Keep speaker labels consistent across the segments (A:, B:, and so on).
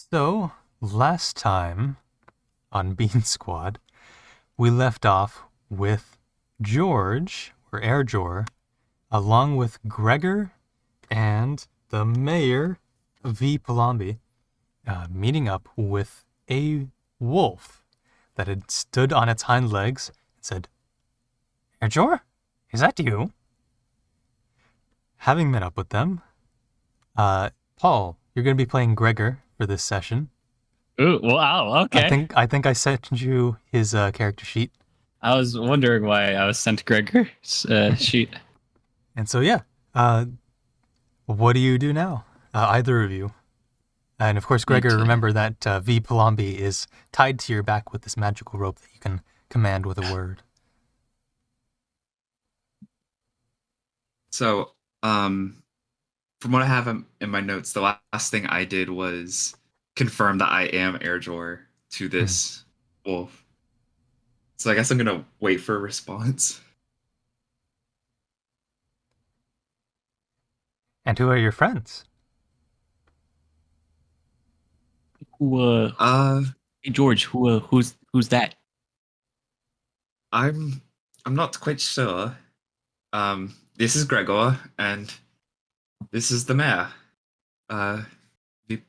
A: So, last time on Bean Squad, we left off with George, or Air Jor, along with Gregor and the mayor, V. Palombi, meeting up with a wolf that had stood on its hind legs and said, Air Jor, is that you? Having met up with them, Paul, you're going to be playing Gregor for this session.
B: Ooh, wow,
A: I
B: okay.
A: think I think I sent you his character sheet,
B: I was wondering why I was sent Gregor's sheet.
A: and so yeah. What do you do now? Either of you, and of course, Gregor.
B: Okay.
A: Remember that V Palombi is tied to your back with this magical rope that you can command with a word.
C: So, from what I have in my notes, the last thing I did was confirm that I am Airjor to
A: Hmm.
C: this wolf. So I guess I'm gonna wait for a response.
A: And who are your friends?
B: Who
C: Uh,
B: hey George, who's that?
C: I'm I'm not quite sure. This is Gregor, and this is the mayor. Uh, the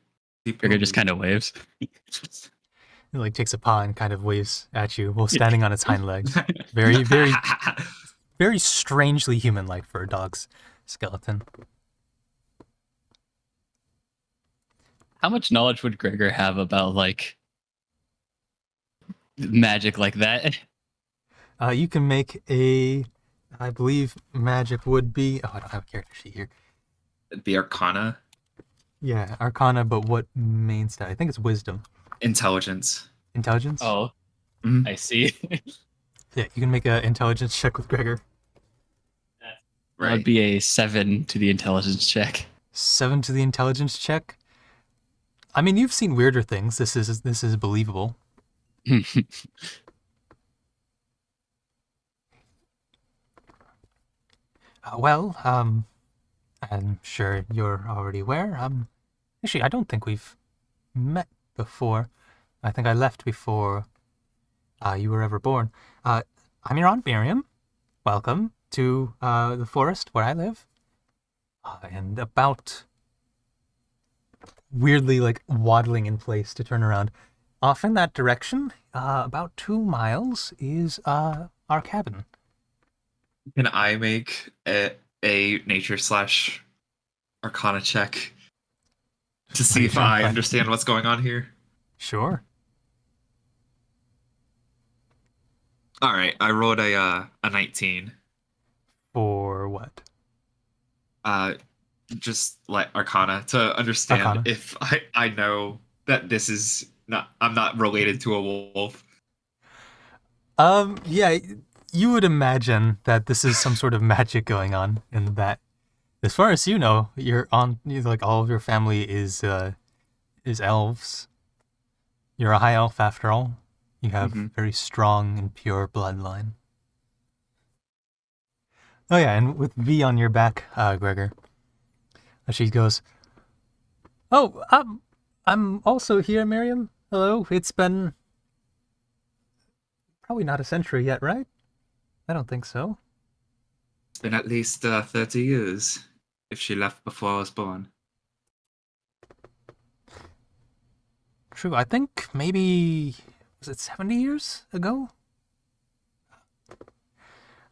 B: Gregor just kind of waves.
A: It like takes a paw and kind of waves at you while standing on its hind legs. Very, very, very strangely human-like for a dog's skeleton.
B: How much knowledge would Gregor have about like magic like that?
A: You can make a, I believe, magic would be. Oh, I don't have a character sheet here.
C: the Arcana,
A: Yeah, Arcana, but what main stat? I think it's Wisdom.
C: intelligence.
A: Intelligence?
B: Oh,
C: Mhm.
B: I see.
A: Yeah, you can make an intelligence check with Gregor.
B: That would be a 7 to the intelligence check.
A: 7 to the intelligence check. I mean, you've seen weirder things. This is believable. I'm sure you're already aware. Actually, I don't think we've met before. I think I left before you were ever born. I'm your Aunt Miriam. Welcome to the forest where I live. And about weirdly like waddling in place to turn around. Off in that direction, about 2 miles, is our cabin.
C: Can I make a nature slash Arcana check to
A: Are
C: see
A: you
C: if
A: trying to
C: I
A: find?
C: understand what's going on here?
A: Sure.
C: All right, I rolled a 19.
A: For what?
C: Uh, just like Arcana to understand
A: Arcana.
C: if I know that this is not I'm not related to a wolf.
A: Yeah, you would imagine that this is some sort of magic going on, and that, as far as you know, like all of your family is elves. You're a high elf after all. You have
C: Hmm.
A: very strong and pure bloodline. Oh yeah, and with V on your back, Gregor, she goes, "Oh, I'm also here, Miriam. Hello. It's been probably not a century yet, right? I don't think so.
C: It's been at least 30 years if she left before I was born.
A: True. I think maybe was it 70 years ago?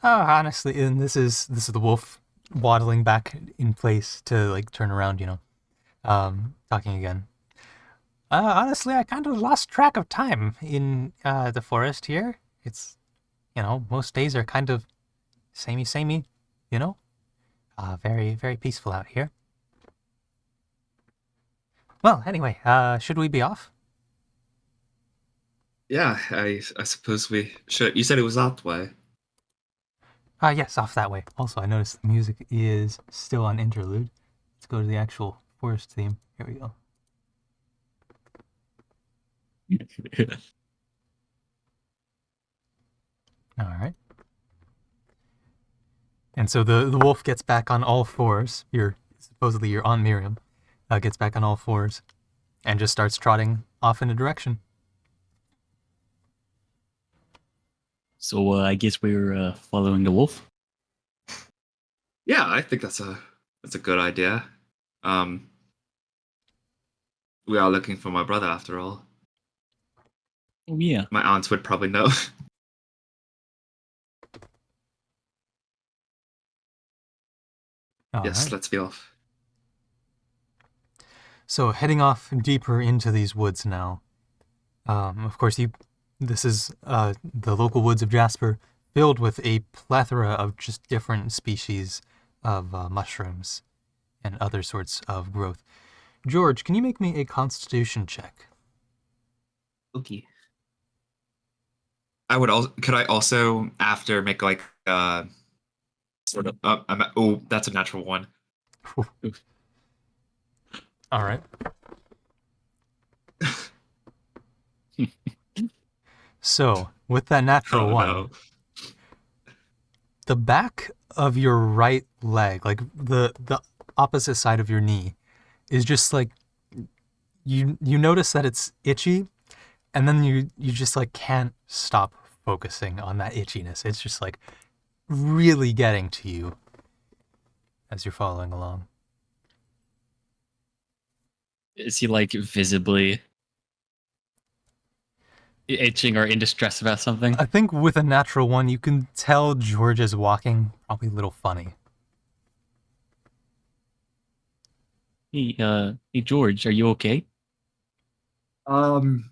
A: Honestly, and this is the wolf waddling back in place to like turn around. Talking again. Honestly, I kind of lost track of time in the forest here. It's most days are kind of samey samey. You know, very very peaceful out here. Well, anyway, should we be off?
C: Yeah, I suppose we should. You said it was that way.
A: Yes, off that way. Also, I noticed the music is still on interlude. Let's go to the actual forest theme. Here we go. All right. And so the wolf gets back on all fours. Supposedly your Aunt Miriam gets back on all fours and just starts trotting off in a direction.
B: So I guess we're following the wolf.
C: Yeah, I think that's a good idea. We are looking for my brother after all.
B: Oh yeah.
C: My aunts would probably know.
A: All
C: Yes,
A: right.
C: let's be off.
A: So heading off deeper into these woods now. Of course, this is the local woods of Jasper, filled with a plethora of just different species of mushrooms and other sorts of growth. George, can you make me a Constitution check?
B: Okay.
C: I would also. Could I also after make like sort of? Oh, that's a natural one.
B: Oof.
A: All right. So with that natural
C: Oh
A: one,
C: no.
A: the back of your right leg, like the opposite side of your knee, is just like you notice that it's itchy, and then you just like can't stop focusing on that itchiness. It's just like really getting to you as you're following along.
B: Is he like visibly itching or in distress about something?
A: I think with a natural one, you can tell George is walking probably a little funny.
B: Hey George, are you okay?
C: Um,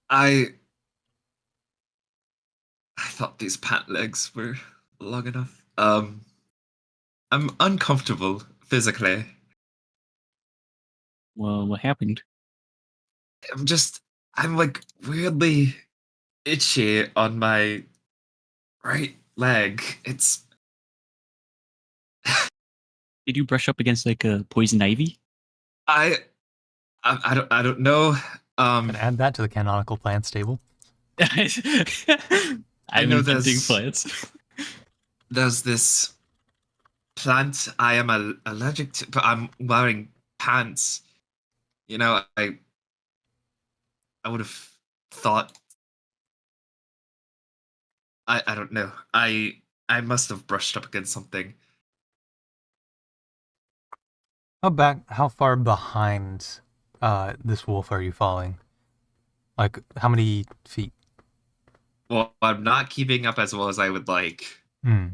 C: I thought these pant legs were long enough. I'm uncomfortable physically.
B: Well, what happened?
C: I'm like weirdly itchy on my right leg. It's
B: Did you brush up against like a poison ivy?
C: I I don't know.
A: And add that to the canonical plants table.
B: I'm
C: know
B: inventing plants.
C: there's this plant I am allergic to, but I'm wearing pants. You know, I would have thought. I don't know. I must have brushed up against something.
A: How far behind this wolf are you falling? Like, how many feet?
C: Well, I'm not keeping up as well as I would like.
A: Hmm.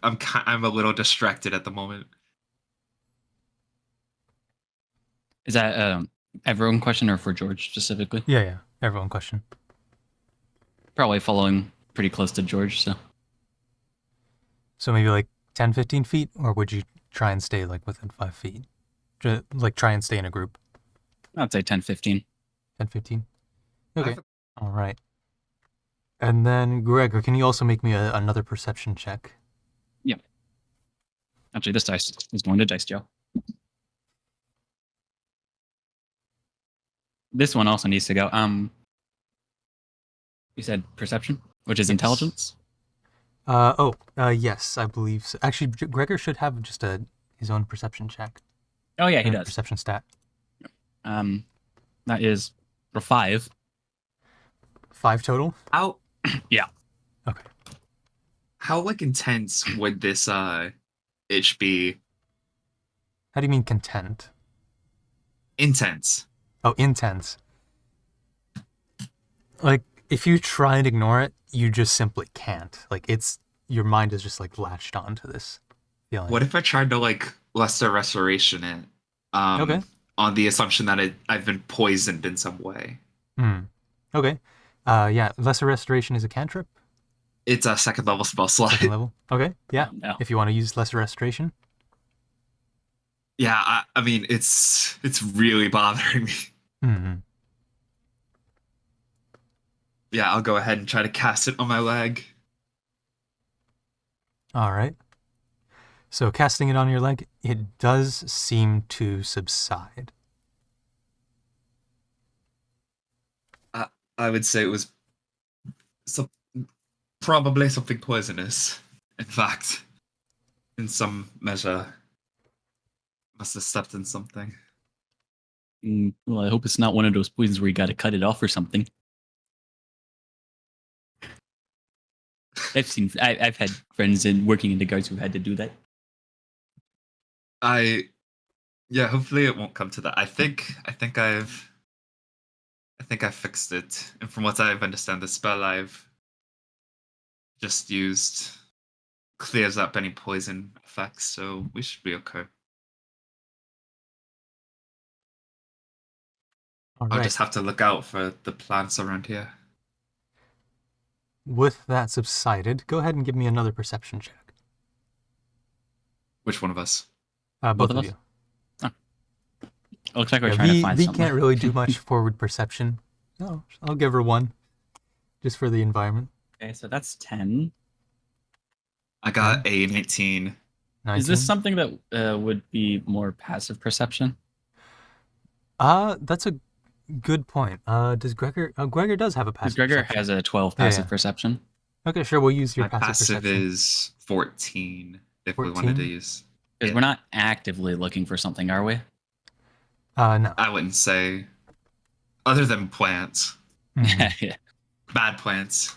C: I'm a little distracted at the moment.
B: Is that everyone question or for George specifically?
A: Yeah. Everyone question.
B: Probably following pretty close to George, so
A: So maybe like 10, 15 feet? Or would you try and stay like within 5 feet? Like try and stay in a group?
B: I'd say 10, 15.
A: 10, 15? Okay.
C: I've-
A: All right. And then, Gregor, can you also make me another perception check?
B: Actually, this dice is going to dice jail. This one also needs to go. You said perception, which is
A: Yes.
B: intelligence.
A: Yes, I believe so. Actually, Gregor should have just his own perception check.
B: Oh yeah, he does.
A: Perception stat.
B: That is for 5.
A: 5 total?
C: How
B: Yeah.
A: Okay.
C: how like intense would this itch be?
A: How do you mean content?
C: Intense.
A: Oh, intense. Like, if you try and ignore it, you just simply can't. Like, your mind is just like latched onto this feeling.
C: What if I tried to like lesser restoration it?
A: Okay.
C: On the assumption that I've been poisoned in some way.
A: Okay. Yeah, Lesser Restoration is a cantrip.
C: It's a second level spell slot.
A: Second level. Okay, yeah.
B: No.
A: If you want to use Lesser Restoration.
C: Yeah, I mean it's really bothering me.
A: Mm-hmm.
C: Yeah, I'll go ahead and try to cast it on my leg.
A: All right. So casting it on your leg, it does seem to subside.
C: I would say it was probably something poisonous. In fact, in some measure. Must have stepped in something.
B: Well, I hope it's not one of those poisons where you got to cut it off or something. I've had friends working in the guards who had to do that.
C: Yeah, hopefully it won't come to that. I think I've fixed it. And from what I've understand, the spell I've just used clears up any poison effects, so we should be okay.
A: All
C: I'll
A: right.
C: just have to look out for the plants around here.
A: With that subsided, go ahead and give me another perception check.
C: Which one of us?
A: Both of
B: us?
A: you.
B: Oh. It looks like we're
A: Yeah,
B: trying to
A: V,
B: find
A: v
B: something.
A: can't really do much forward perception. No, I'll give her one, just for the environment.
B: Okay, so that's 10.
C: I got a 19.
A: 19.
B: Is this something that would be more passive perception?
A: That's a good point. Does Gregor? Gregor does have a
B: Because
A: passive
B: Gregor
A: perception.
B: has a 12 passive
A: Yeah.
B: perception.
A: Okay, sure. We'll use your
C: My
A: passive
C: passive
A: perception.
C: is 14. If we wanted to
A: 14?
C: use.
B: Because
C: Yeah.
B: we're not actively looking for something, are we?
A: No.
C: I wouldn't say. Other than plants,
A: Mhm.
B: Yeah.
C: bad plants.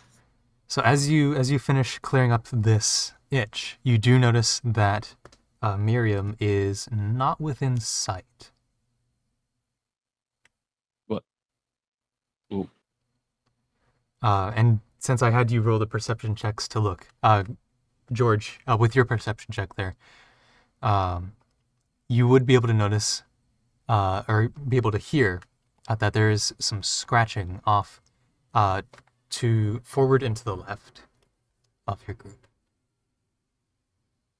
A: So as you finish clearing up this itch, you do notice that Miriam is not within sight.
B: What? Ooh.
A: And since I had you roll the perception checks to look, George, with your perception check there, you would be able to notice or be able to hear that there is some scratching off to forward and to the left of your group.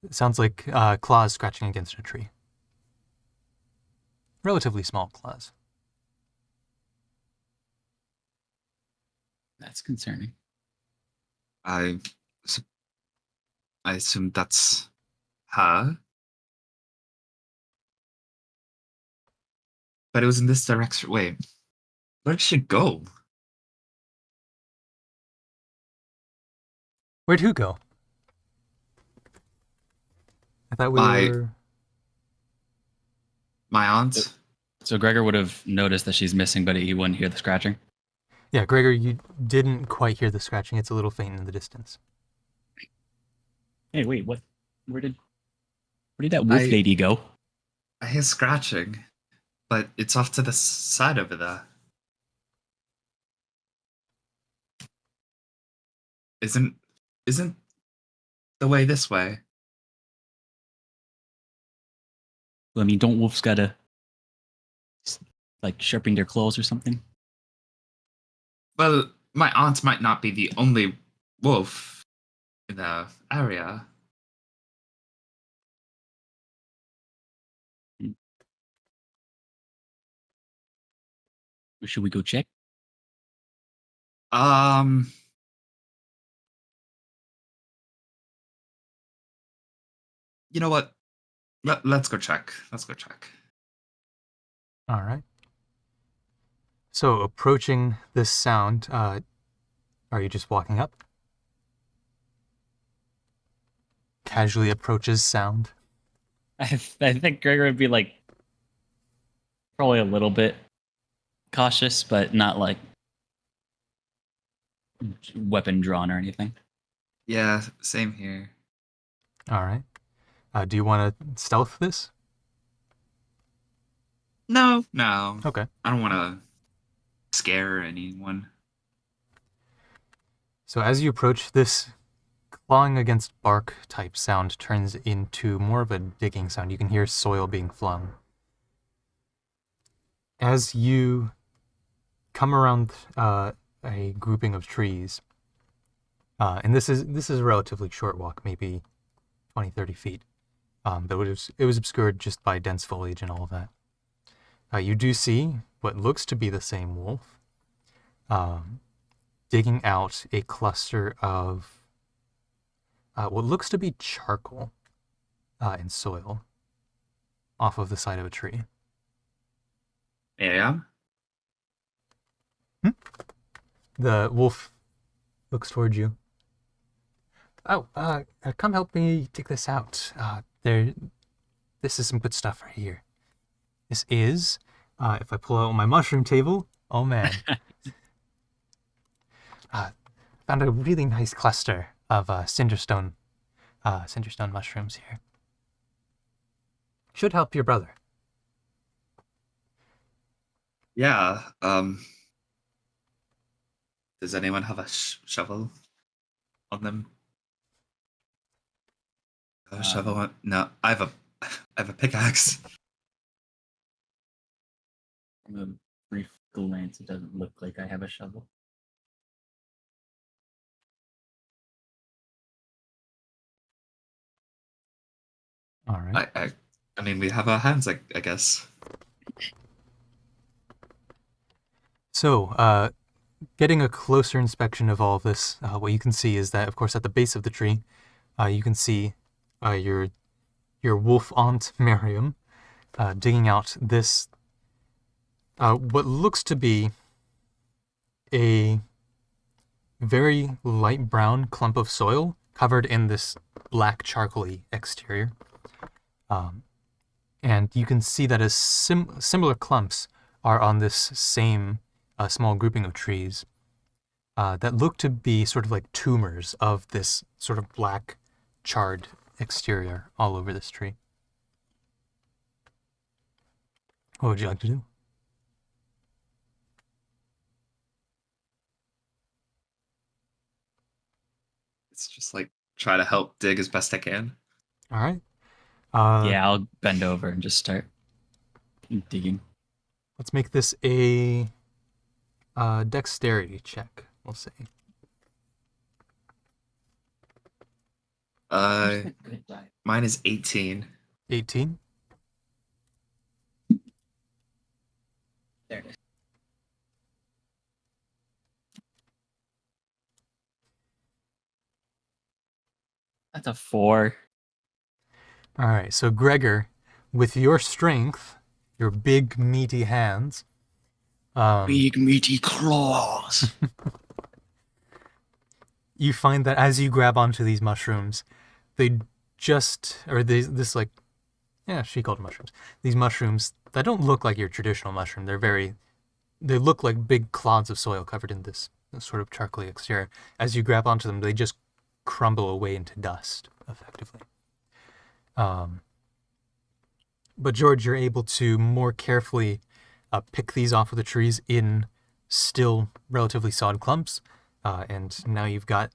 A: It sounds like claws scratching against a tree. Relatively small claws.
B: That's concerning.
C: I assume that's her. But it was in this direction. Wait, where did she go?
A: Where'd who go? I thought we were...
C: My aunt?
B: So Gregor would have noticed that she's missing, but he wouldn't hear the scratching.
A: Yeah, Gregor, you didn't quite hear the scratching. It's a little faint in the distance.
B: Hey, wait, what? Where did that wolf lady go?
C: I hear scratching, but it's off to the side over there. Isn't the way this way?
B: I mean, don't wolves gotta like sharpen their claws or something?
C: Well, my aunt might not be the only wolf in the area.
B: Should we go check?
C: You know what? Let's go check. Let's go check.
A: All right. So approaching this sound, are you just walking up? Casually approaches sound.
B: I think Gregor would be like probably a little bit cautious, but not like weapon drawn or anything.
C: Yeah, same here.
A: All right. Do you want to stealth this?
C: No.
A: Okay.
C: I don't want to scare anyone.
A: So as you approach, this clawing against bark type sound turns into more of a digging sound. You can hear soil being flung. As you come around a grouping of trees, and this is a relatively short walk, maybe 20, 30 feet, but it was obscured just by dense foliage and all of that. You do see what looks to be the same wolf digging out a cluster of what looks to be charcoal and soil off of the side of a tree.
C: Yeah.
A: The wolf looks towards you. Oh, come help me dig this out. This is some good stuff right here. This is, if I pull out my mushroom table, oh man. Found a really nice cluster of cinderstone mushrooms here. Should help your brother.
C: Yeah. Does anyone have a shovel on them? A shovel? No, I have a pickaxe.
B: From a brief glance, it doesn't look like I have a shovel.
A: All right.
C: I mean, we have our hands, I guess.
A: So, getting a closer inspection of all of this, what you can see is that, of course, at the base of the tree, you can see your wolf aunt Miriam digging out this what looks to be a very light brown clump of soil covered in this black charcoaly exterior. And you can see that as similar clumps are on this same small grouping of trees that look to be sort of like tumors of this sort of black charred exterior all over this tree. What would you like to do?
C: It's just like try to help dig as best I can.
A: All right.
B: Yeah, I'll bend over and just start digging.
A: Let's make this a dexterity check, we'll say.
C: Mine is 18.
A: 18.
B: There it is. That's a 4.
A: All right, so Gregor, with your strength, your big meaty hands,
B: Big meaty claws.
A: you find that as you grab onto these mushrooms, they just, or this like, yeah, she called them mushrooms. These mushrooms that don't look like your traditional mushroom. They look like big clods of soil covered in this sort of charcoaly exterior. As you grab onto them, they just crumble away into dust, effectively. But George, you're able to more carefully pick these off of the trees in still relatively solid clumps, and now you've got.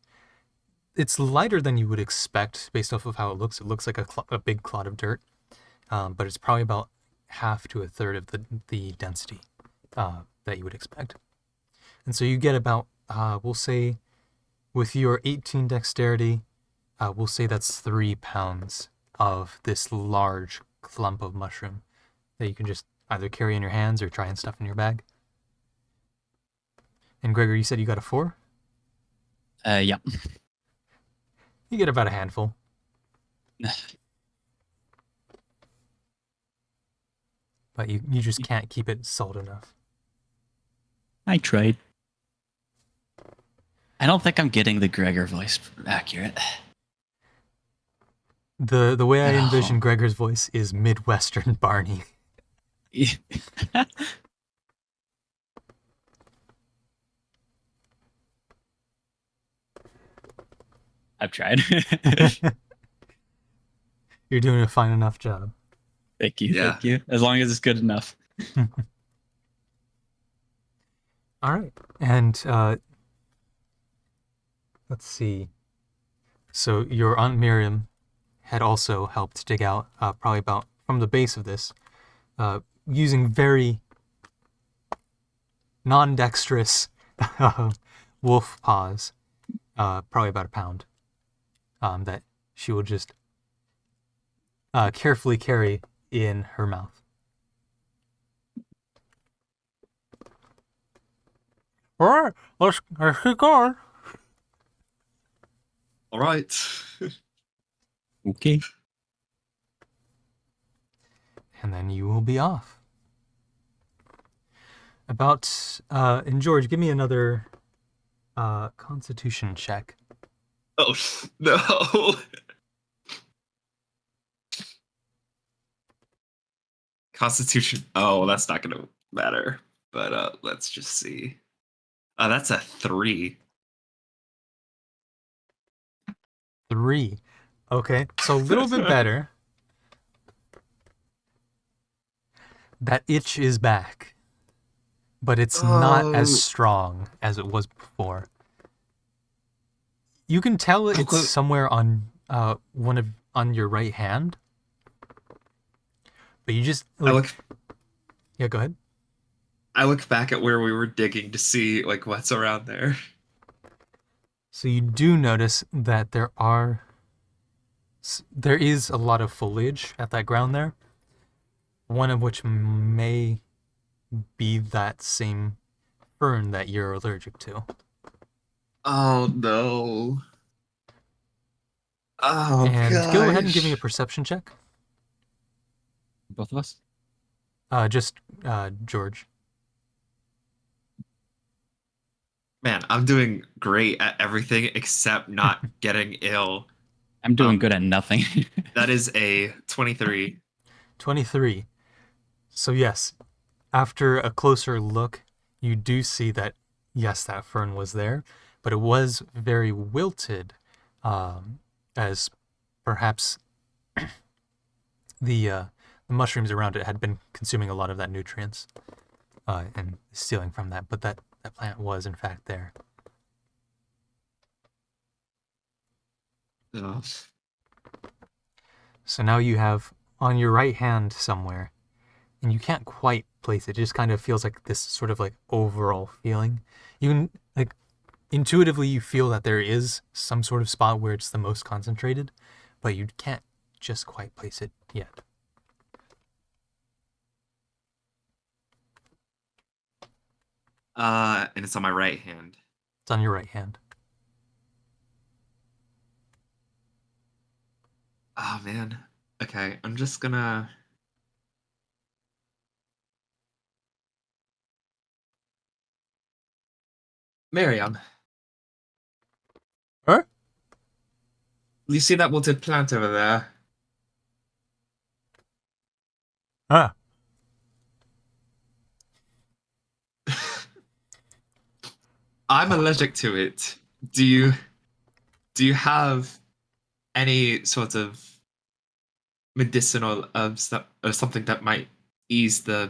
A: It's lighter than you would expect based off of how it looks. It looks like a big clod of dirt, but it's probably about half to a third of the density that you would expect. And so you get about, we'll say, with your 18 dexterity, we'll say that's 3 pounds of this large clump of mushroom that you can just either carry in your hands or try and stuff in your bag. And Gregor, you said you got a 4?
B: Yeah.
A: You get about a handful. But you just can't keep it salt enough.
B: I tried. I don't think I'm getting the Gregor voice accurate.
A: The way I
B: No.
A: envision Gregor's voice is Midwestern Barney.
B: I've tried.
A: You're doing a fine enough job.
B: Thank you.
C: Yeah.
B: Thank you. As long as it's good enough.
A: All right. And let's see. So your Aunt Miriam had also helped dig out probably about from the base of this using very non-dexterous wolf paws, probably about a pound, that she will just carefully carry in her mouth. All right, let's keep going.
C: All right.
B: Okay.
A: And then you will be off. And George, give me another Constitution check.
C: Oh no. Constitution. Oh, that's not gonna matter. But let's just see. That's a 3.
A: 3. Okay, so a little bit better. That itch is back, but it's not as
C: Oh,
A: strong as it was before. You can tell
C: how
A: it's
C: close?
A: somewhere on on your right hand, but you just
C: I
A: like,
C: look.
A: yeah, go ahead.
C: I look back at where we were digging to see like what's around there.
A: So you do notice that there is a lot of foliage at that ground there. One of which may be that same fern that you're allergic to.
C: Oh no. Oh
A: And go ahead and give me a
C: gosh.
A: perception check.
B: Both of us.
A: Just George.
C: Man, I'm doing great at everything except not getting ill.
B: I'm doing
C: Um,
B: good at nothing.
C: that is a 23.
A: 23. So yes, after a closer look, you do see that yes, that fern was there, but it was very wilted, as perhaps the mushrooms around it had been consuming a lot of that nutrients and stealing from that. But that plant was in fact there.
C: Oh.
A: So now you have on your right hand somewhere, and you can't quite place it. It just kind of feels like this sort of like overall feeling. You can like intuitively you feel that there is some sort of spot where it's the most concentrated, but you can't just quite place it yet.
C: And it's on my right hand.
A: It's on your right hand.
C: Oh man. Okay, I'm just gonna. Miriam,
A: Huh?
C: you see that wilted plant over there?
A: Ah.
C: I'm allergic to it. Do you have any sort of medicinal herbs that or something that might ease the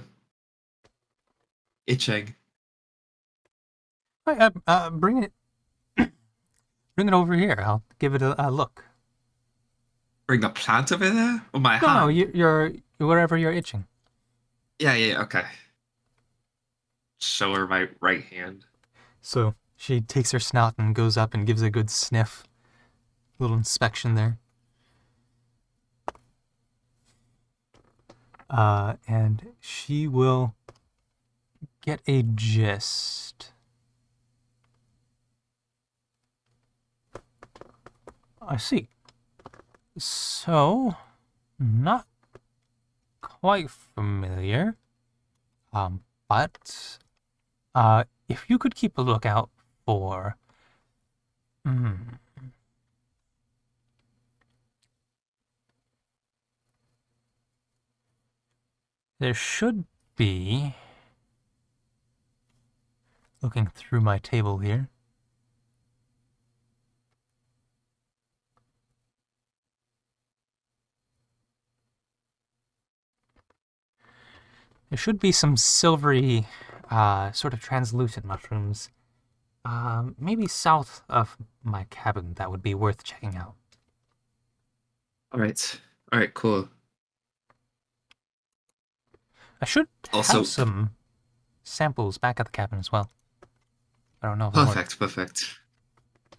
C: itching?
A: Bring it over here. I'll give it a look.
C: Bring the plant over there? Or my
A: No,
C: hand?
A: you're wherever you're itching.
C: Yeah, okay. Show her my right hand.
A: So she takes her snout and goes up and gives a good sniff, little inspection there. And she will get a gist. I see. So, not quite familiar. But if you could keep a lookout for, mm, there should be, looking through my table here, there should be some silvery, sort of translucent mushrooms, maybe south of my cabin that would be worth checking out.
C: Alright. Alright, cool.
A: I should
C: Also,
A: have some samples back at the cabin as well. I don't know if they'll work.
C: perfect.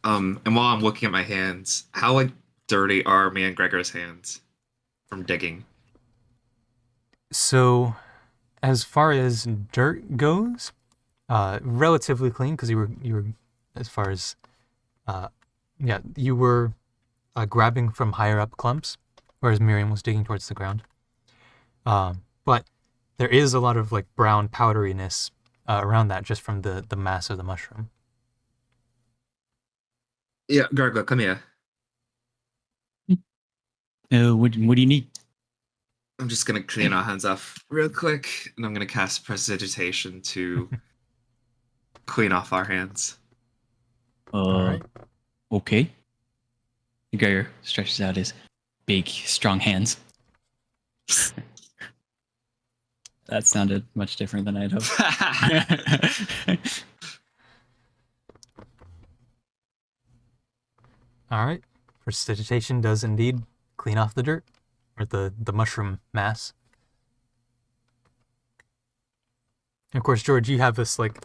C: And while I'm looking at my hands, how like dirty are me and Gregor's hands from digging?
A: So, as far as dirt goes, relatively clean because you were as far as yeah, you were grabbing from higher up clumps, whereas Miriam was digging towards the ground. But there is a lot of like brown powderiness around that just from the mass of the mushroom.
C: Yeah, Gregor, come here.
B: What do you need?
C: I'm just gonna clean our hands off real quick, and I'm gonna cast Prestidigitation to clean off our hands.
A: All right.
B: Okay. Gregor stretches out his big, strong hands. That sounded much different than I'd hoped.
A: All right. Prestidigitation does indeed clean off the dirt, or the mushroom mass. And of course, George, you have this like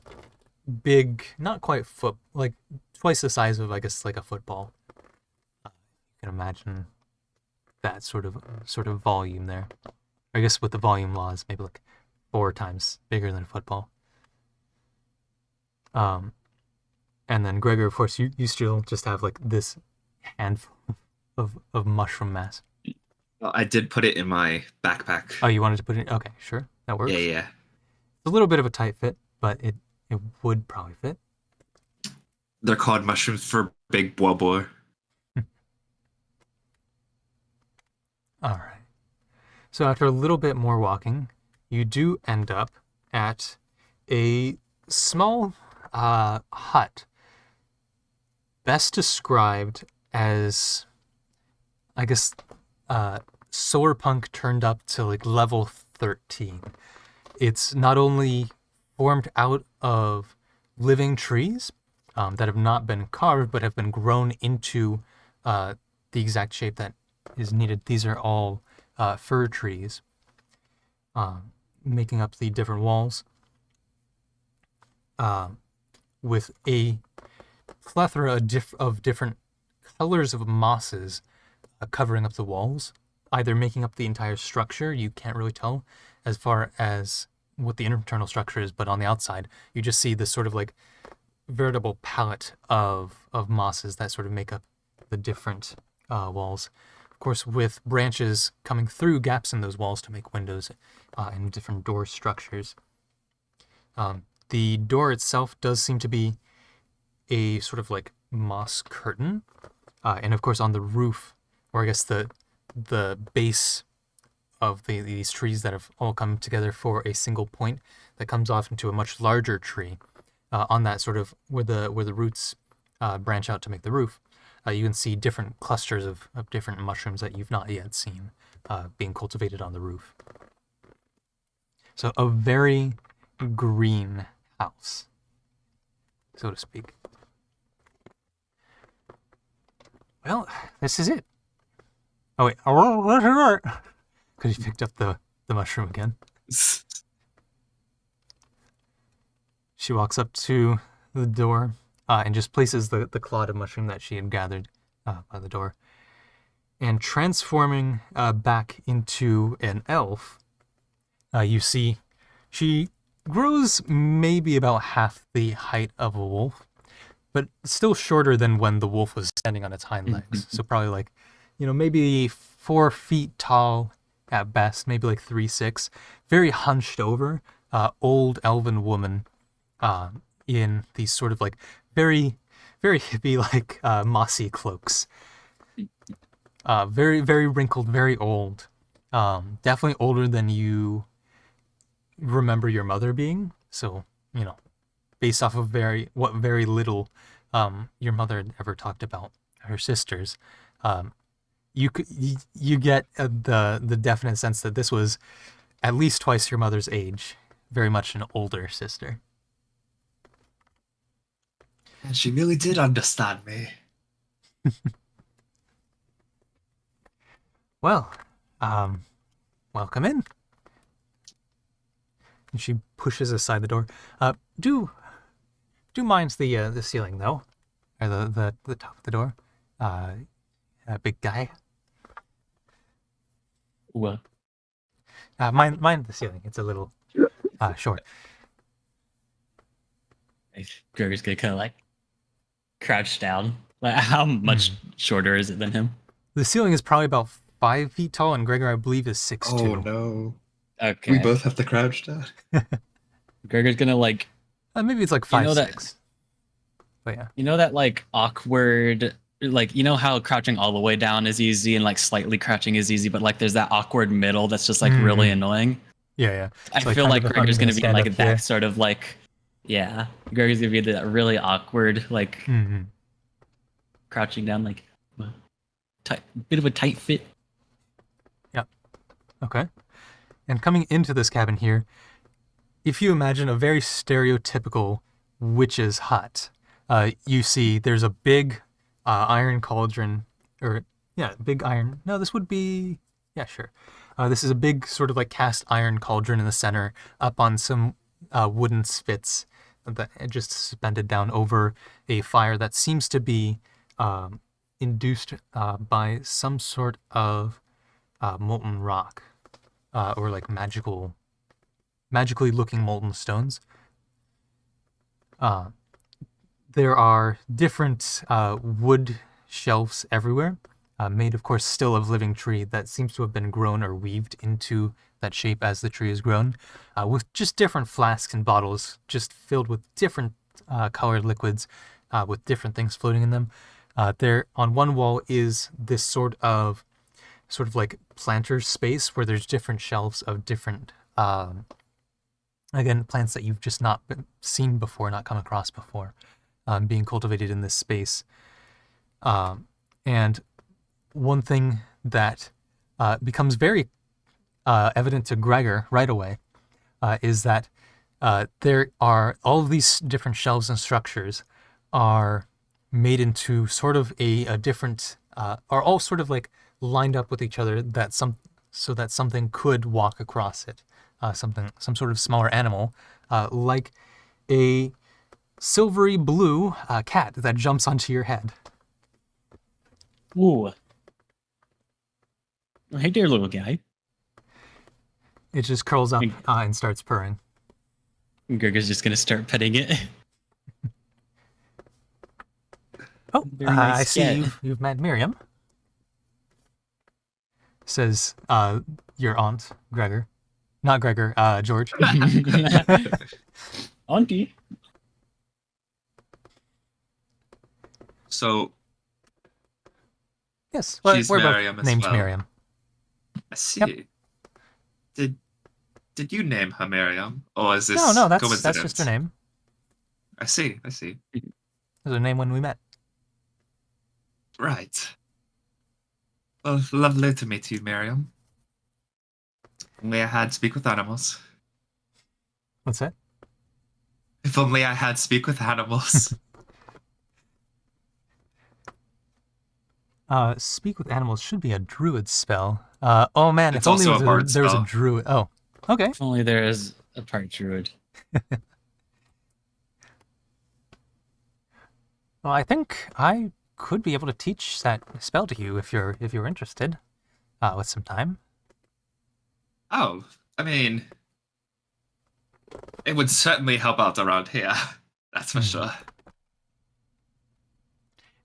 A: big, not quite foot, like twice the size of, I guess, like a football. You can imagine that sort of volume there. I guess with the volume laws, maybe like 4 times bigger than a football. And then Gregor, of course, you still just have like this handful of mushroom mass.
C: Well, I did put it in my backpack.
A: Oh, you wanted to put it in? Okay, sure. That works.
C: Yeah.
A: It's a little bit of a tight fit, but it would probably fit.
C: They're called mushrooms for big boy.
A: All right. So after a little bit more walking, you do end up at a small hut, best described as, I guess, solar punk turned up to like level 13. It's not only formed out of living trees that have not been carved but have been grown into the exact shape that is needed. These are all fir trees making up the different walls with a plethora of different colors of mosses covering up the walls, either making up the entire structure. You can't really tell as far as what the internal structure is, but on the outside you just see this sort of like veritable palette of mosses that sort of make up the different walls. Of course, with branches coming through gaps in those walls to make windows and different door structures. The door itself does seem to be a sort of like moss curtain, and of course on the roof, or I guess the base of these trees that have all come together for a single point that comes off into a much larger tree. On that sort of where the roots branch out to make the roof, you can see different clusters of different mushrooms that you've not yet seen being cultivated on the roof. So a very green house, so to speak. Well, this is it. Oh wait, because you picked up the mushroom again. She walks up to the door and just places the clod of mushroom that she had gathered by the door. And transforming back into an elf, you see she grows maybe about half the height of a wolf, but still shorter than when the wolf was standing on its hind legs. So probably like, maybe 4 feet tall at best, maybe like 3'6". Very hunched over, old elven woman in these sort of like very, very hippie like mossy cloaks. Very, very wrinkled, very old. Definitely older than you remember your mother being. So, based off of what very little your mother had ever talked about her sisters, you get the definite sense that this was at least twice your mother's age, very much an older sister.
C: And she really did understand me.
A: Well, welcome in. And she pushes aside the door. Do mind the ceiling though, or the top of the door. Big guy.
B: What?
A: Mind the ceiling. It's a little short.
B: Gregor's gonna kind of like crouch down. Like, how much shorter is it than him?
A: The ceiling is probably about 5 feet tall, and Gregor, I believe, is 6'2".
C: Oh no.
B: Okay.
C: We both have to crouch down.
B: Gregor's gonna like.
A: Maybe it's like 5'6". But yeah.
B: You know that like awkward like you know how crouching all the way down is easy and like slightly crouching is easy, but like there's that awkward middle that's just like really
A: Mhm.
B: annoying.
A: Yeah.
B: I
A: So,
B: feel
A: kind
B: like
A: of if I'm
B: Gregor's gonna be
A: stand up
B: like
A: here.
B: that sort of like, yeah, Gregor's gonna be that really awkward like
A: Hmm.
B: crouching down like tight, bit of a tight fit.
A: Yeah. Okay. And coming into this cabin here, if you imagine a very stereotypical witch's hut, you see there's a big iron cauldron, or yeah, big iron. No, this would be yeah, sure. This is a big sort of like cast iron cauldron in the center, up on some wooden spits that just suspended down over a fire that seems to be induced by some sort of molten rock or like magically looking molten stones. There are different wood shelves everywhere, made, of course, still of living tree that seems to have been grown or weaved into that shape as the tree is grown, with just different flasks and bottles, just filled with different colored liquids, with different things floating in them. There, on one wall, is this sort of like planter's space where there's different shelves of different again, plants that you've just not seen before, not come across before, being cultivated in this space. And one thing that becomes very evident to Gregor right away is that there are all of these different shelves and structures are made into sort of a different, are all sort of like lined up with each other so that something could walk across it. Some sort of smaller animal, like a silvery blue cat that jumps onto your head.
B: Ooh, hey there, little guy.
A: It just curls up and starts purring.
B: Gregor's just gonna start petting it.
A: Oh,
B: Very nice
A: I see
B: cat.
A: you've met Miriam, says your aunt, Gregor. Not Gregor, George.
B: Auntie.
C: So
A: Yes,
C: she's
A: we're
C: Miriam
A: both
C: as
A: named
C: well.
A: Miriam.
C: I see.
A: Yep.
C: Did you name her Miriam, or is this
A: No, that's
C: coincidence?
A: just her name.
C: I see. I see.
A: It was her name when we met.
C: Right. Well, lovely to meet you, Miriam. If only I had speak with animals.
A: What's that?
C: If only I had speak with animals.
A: Speak with animals should be a druid spell. Oh man,
C: It's
A: if only
C: also a bard
A: there was a
C: spell.
A: druid. Oh, okay.
B: If only there is a part druid.
A: Well, I think I could be able to teach that spell to you if you're interested, with some time.
C: Oh, I mean, it would certainly help out around here. That's for sure.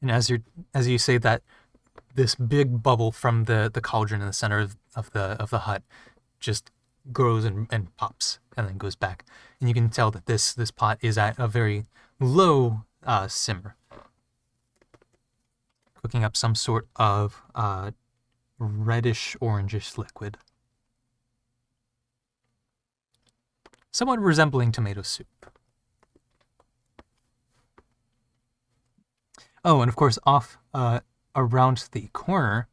A: And as you say that, this big bubble from the cauldron in the center of the hut just grows and pops and then goes back, and you can tell that this pot is at a very low simmer, cooking up some sort of reddish orangish liquid, somewhat resembling tomato soup. Oh, and of course, off around the corner,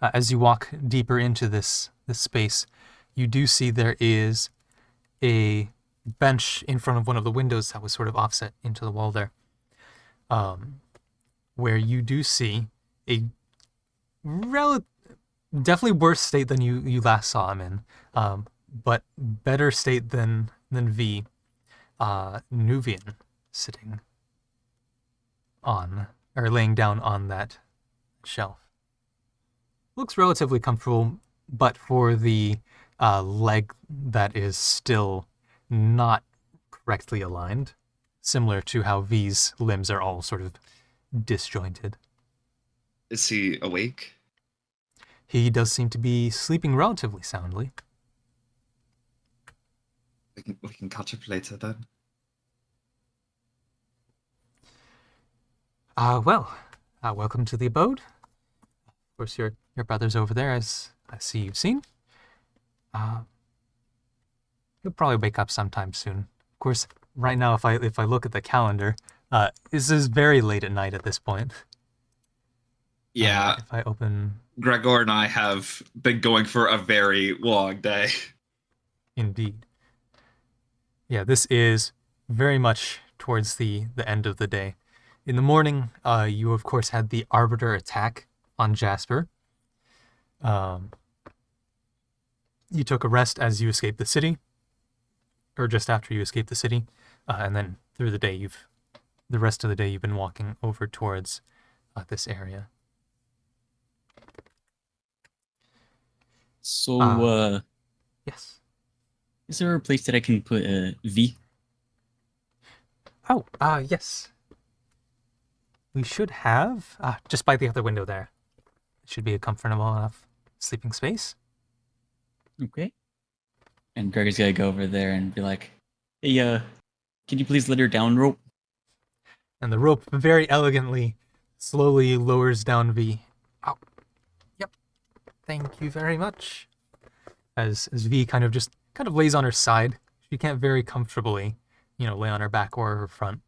A: as you walk deeper into this space, you do see there is a bench in front of one of the windows that was sort of offset into the wall there, where you do see a definitely worse state than you last saw him in, but better state than V, Nuvian, sitting on or laying down on that shelf. Looks relatively comfortable, but for the leg that is still not correctly aligned, similar to how V's limbs are all sort of disjointed.
C: Is he awake?
A: He does seem to be sleeping relatively soundly.
C: We can catch up later then.
A: Well, welcome to the abode. Of course, your brother's over there, as I see you've seen. He'll probably wake up sometime soon. Of course, right now, if I look at the calendar, this is very late at night at this point.
C: Yeah,
A: If I open,
C: Gregor and I have been going for a very long day.
A: indeed. Yeah, this is very much towards the end of the day. In the morning, you of course had the Arbiter attack on Jasper. You took a rest as you escaped the city, or just after you escaped the city, and then through the rest of the day you've been walking over towards this area.
B: So,
A: Yes.
B: is there a place that I can put a V?
A: Oh, yes. We should have, just by the other window there. It should be a comfortable enough sleeping space.
B: Okay. And Gregor's gonna go over there and be like, "Hey, can you please let her down, rope?"
A: And the rope very elegantly, slowly lowers down V. Oh, yep. Thank you very much. As V kind of lays on her side. She can't very comfortably, lay on her back or her front.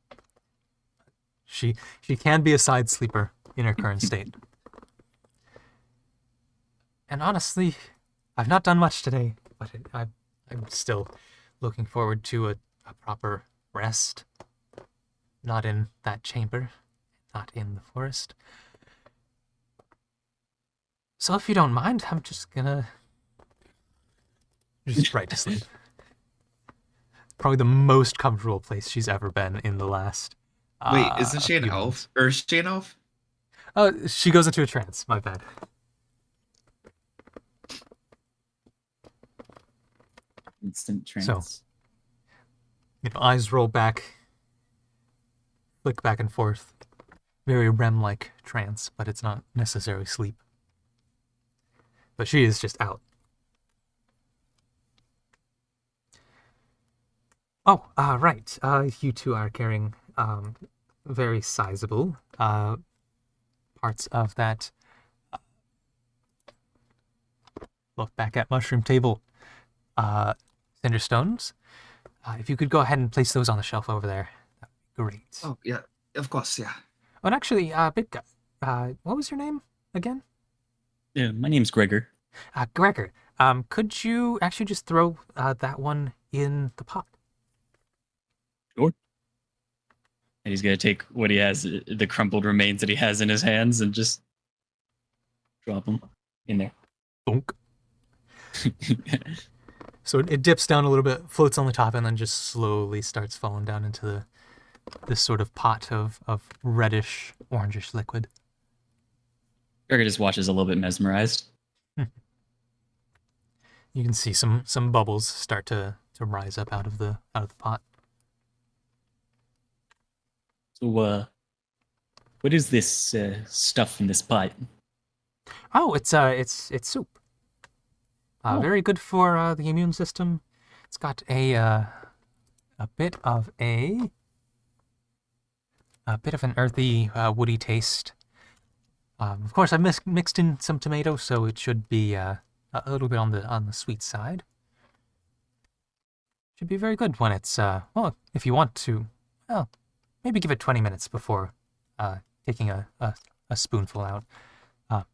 A: She can be a side sleeper in her current state. And honestly, I've not done much today, but I'm still looking forward to a proper rest. Not in that chamber, not in the forest. So if you don't mind, I'm just gonna right to sleep. Probably the most comfortable place she's ever been in the last.
C: Wait, isn't she an
A: few
C: elf?
A: months.
C: Or is she an elf?
A: Oh, she goes into a trance. My bad.
B: Instant trance.
A: So, eyes roll back, flick back and forth. Very REM-like trance, but it's not necessarily sleep. But she is just out. Oh, right. You two are carrying very sizable parts of that. Look back at mushroom table. Cinder stones. If you could go ahead and place those on the shelf over there, that'd be great.
C: Oh, yeah. Of course, yeah.
A: Oh, and actually, big guy, what was your name again?
B: Yeah, my name's Gregor.
A: Gregor. Could you actually just throw that one in the pot?
B: Sure. And he's gonna take what he has, the crumpled remains that he has in his hands, and just drop them in there.
A: Bonk. So it dips down a little bit, floats on the top, and then just slowly starts falling down into this sort of pot of reddish, orangish liquid.
B: Gregor just watches a little bit mesmerized.
A: You can see some bubbles start to rise up out of the pot.
B: So, what is this stuff in this pot?
A: Oh, it's soup. Very good for the immune system. It's got a bit of an earthy, woody taste. Of course, I've mixed in some tomato, so it should be a little bit on the sweet side. Should be very good when it's well, if you want to, well, maybe give it 20 minutes before taking a spoonful out. Of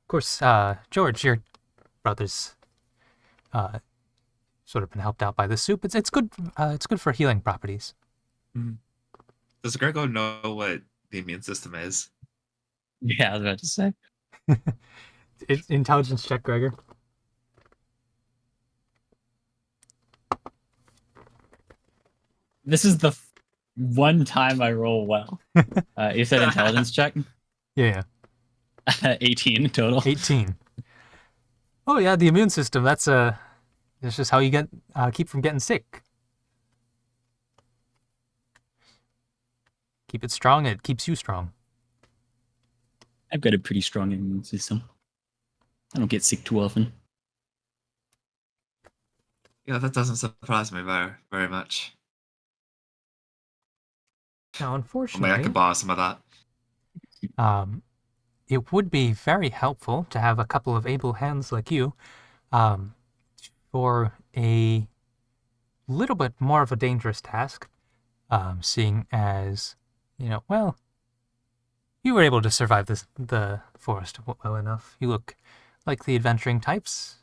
A: course, George, your brother's sort of been helped out by the soup. It's good. It's good for healing properties.
C: Does Gregor know what the immune system is?
B: Yeah, I was about to say.
A: Intelligence check, Gregor.
B: This is the one time I roll well. You said intelligence check?
A: Yeah.
B: 18 total.
A: 18. Oh yeah, the immune system. That's just how you keep from getting sick. Keep it strong. It keeps you strong.
B: I've got a pretty strong immune system. I don't get sick too often.
C: Yeah, that doesn't surprise me very, very much.
A: Now,
C: I
A: unfortunately,
C: could borrow some of that.
A: It would be very helpful to have a couple of able hands like you um, for a little bit more of a dangerous task, seeing as, well, you were able to survive the forest well enough. You look like the adventuring types.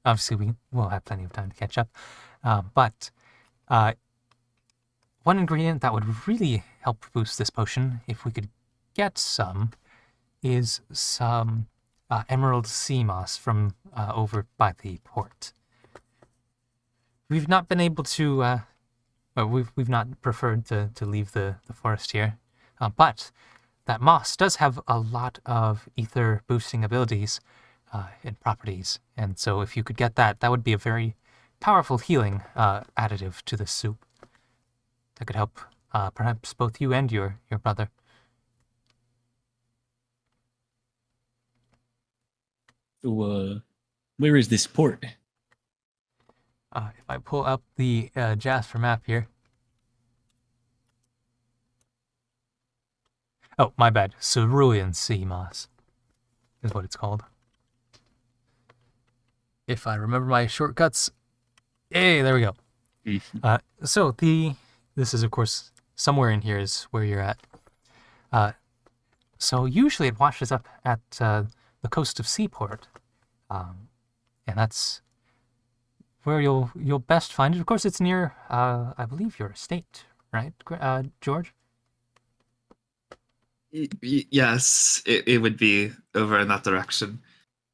A: Obviously, we will have plenty of time to catch up. But one ingredient that would really help boost this potion, if we could get some, is some emerald sea moss from over by the port. We've not been able to, well, we've not preferred to leave the forest here, but that moss does have a lot of ether boosting abilities and properties, and so if you could get that, that would be a very powerful healing additive to the soup. That could help perhaps both you and your brother.
B: So, where is this port?
A: If I pull up the Jasper map here. Oh, my bad. Cerulean Sea Moss is what it's called. If I remember my shortcuts. Hey, there we go. So this is, of course, somewhere in here is where you're at. So usually it washes up at the coast of Seaport. And that's where you'll best find it. Of course, it's near, I believe, your estate, right, George?
C: Yes, it would be over in that direction.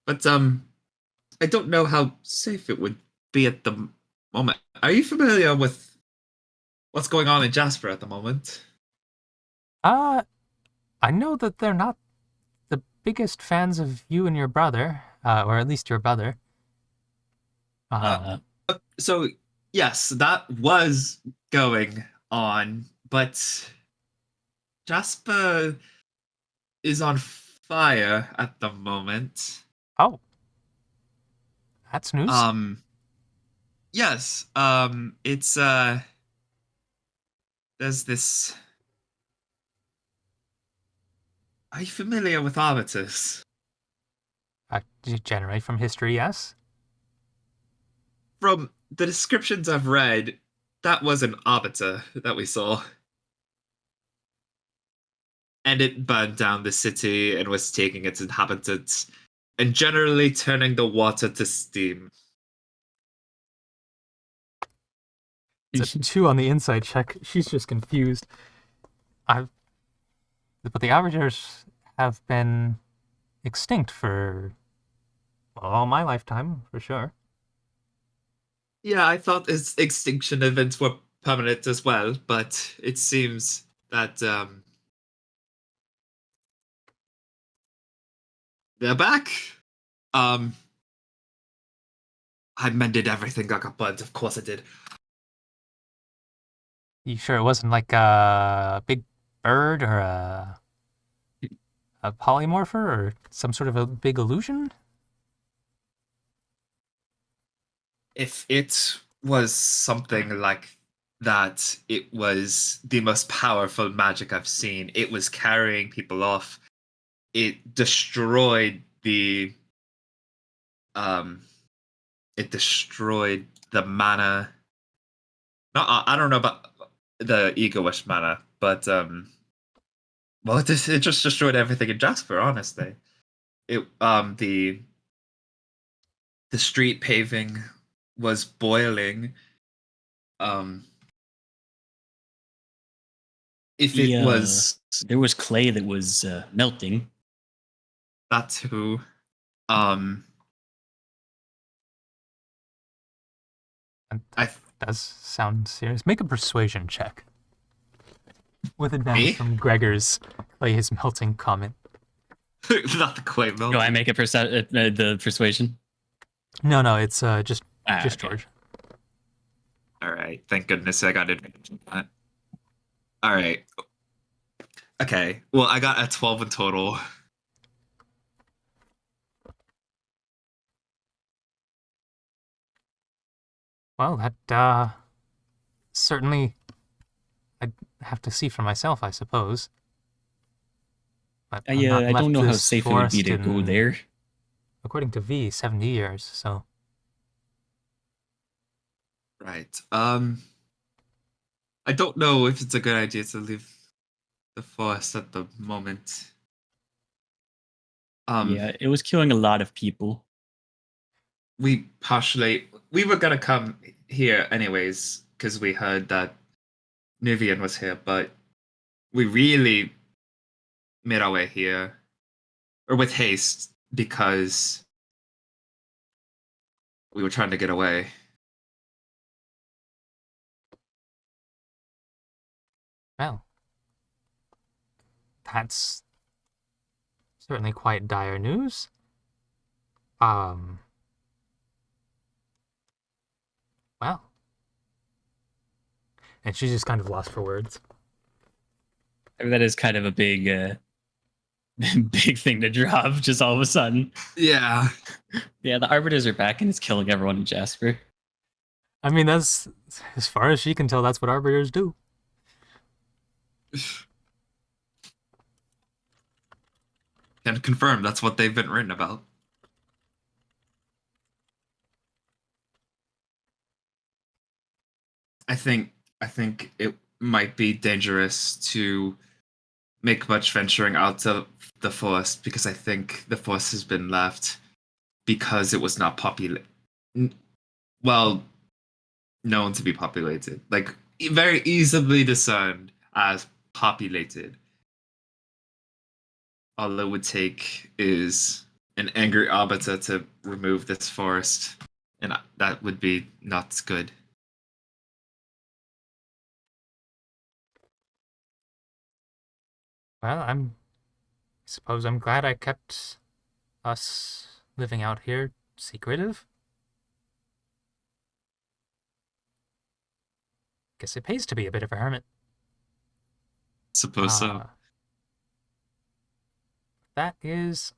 C: But I don't know how safe it would be at the moment. Are you familiar with what's going on in Jasper at the moment?
A: I know that they're not the biggest fans of you and your brother, or at least your brother.
C: So yes, that was going on, but Jasper is on fire at the moment.
A: Oh, that's news.
C: Yes, it's there's this. Are you familiar with arbiters?
A: Generate from history, yes.
C: From the descriptions I've read, that was an arbiter that we saw. And it burned down the city and was taking its inhabitants and generally turning the water to steam.
A: It's a 2 on the inside check. She's just confused. But the Avengers have been extinct for all my lifetime, for sure.
C: Yeah, I thought its extinction events were permanent as well, but it seems that they're back. I mended everything like a bud. Of course I did.
A: You sure it wasn't like a big bird or a polymorpher or some sort of a big illusion?
C: If it was something like that, it was the most powerful magic I've seen. It was carrying people off. It destroyed the mana. No, I don't know about the egoish mana, but well, it just destroyed everything in Jasper. Honestly, it the street paving was boiling. If it was
B: there was clay that was melting.
C: that too,
A: That does sound serious. Make a persuasion check. With advantage from Gregor's clay is melting comment.
C: not the clay melting.
B: Do I make the persuasion?
A: No, it's just
B: okay.
A: George.
C: All right, thank goodness I got advantage on that. All right. Okay, well, I got a 12 in total.
A: Well, that certainly I'd have to see for myself, I suppose. I've not
B: I don't
A: left
B: know how
A: this
B: safe it would be
A: forest
B: to go
A: in,
B: there.
A: according to V, 70 years. So
C: Right. I don't know if it's a good idea to leave the forest at the moment.
B: Yeah, it was killing a lot of people.
C: We were gonna come here anyways because we heard that Nuvian was here, but we really made our way here, or with haste, because we were trying to get away.
A: well, that's certainly quite dire news. Um, well, and she's just kind of lost for words.
B: I mean, that is kind of a big, big thing to drop just all of a sudden.
C: Yeah.
B: Yeah, the Arbiters are back and it's killing everyone in Jasper.
A: I mean, that's as far as she can tell. That's what arbiters do.
C: Can confirm that's what they've been written about. I think it might be dangerous to make much venturing out of the forest because I think the forest has been left because it was not populated. Well, known to be populated, like very easily discerned as populated. All it would take is an angry arbiter to remove this forest, and that would be not good.
A: Well, suppose I'm glad I kept us living out here secretive. Guess it pays to be a bit of a hermit.
C: Suppose so.
A: That is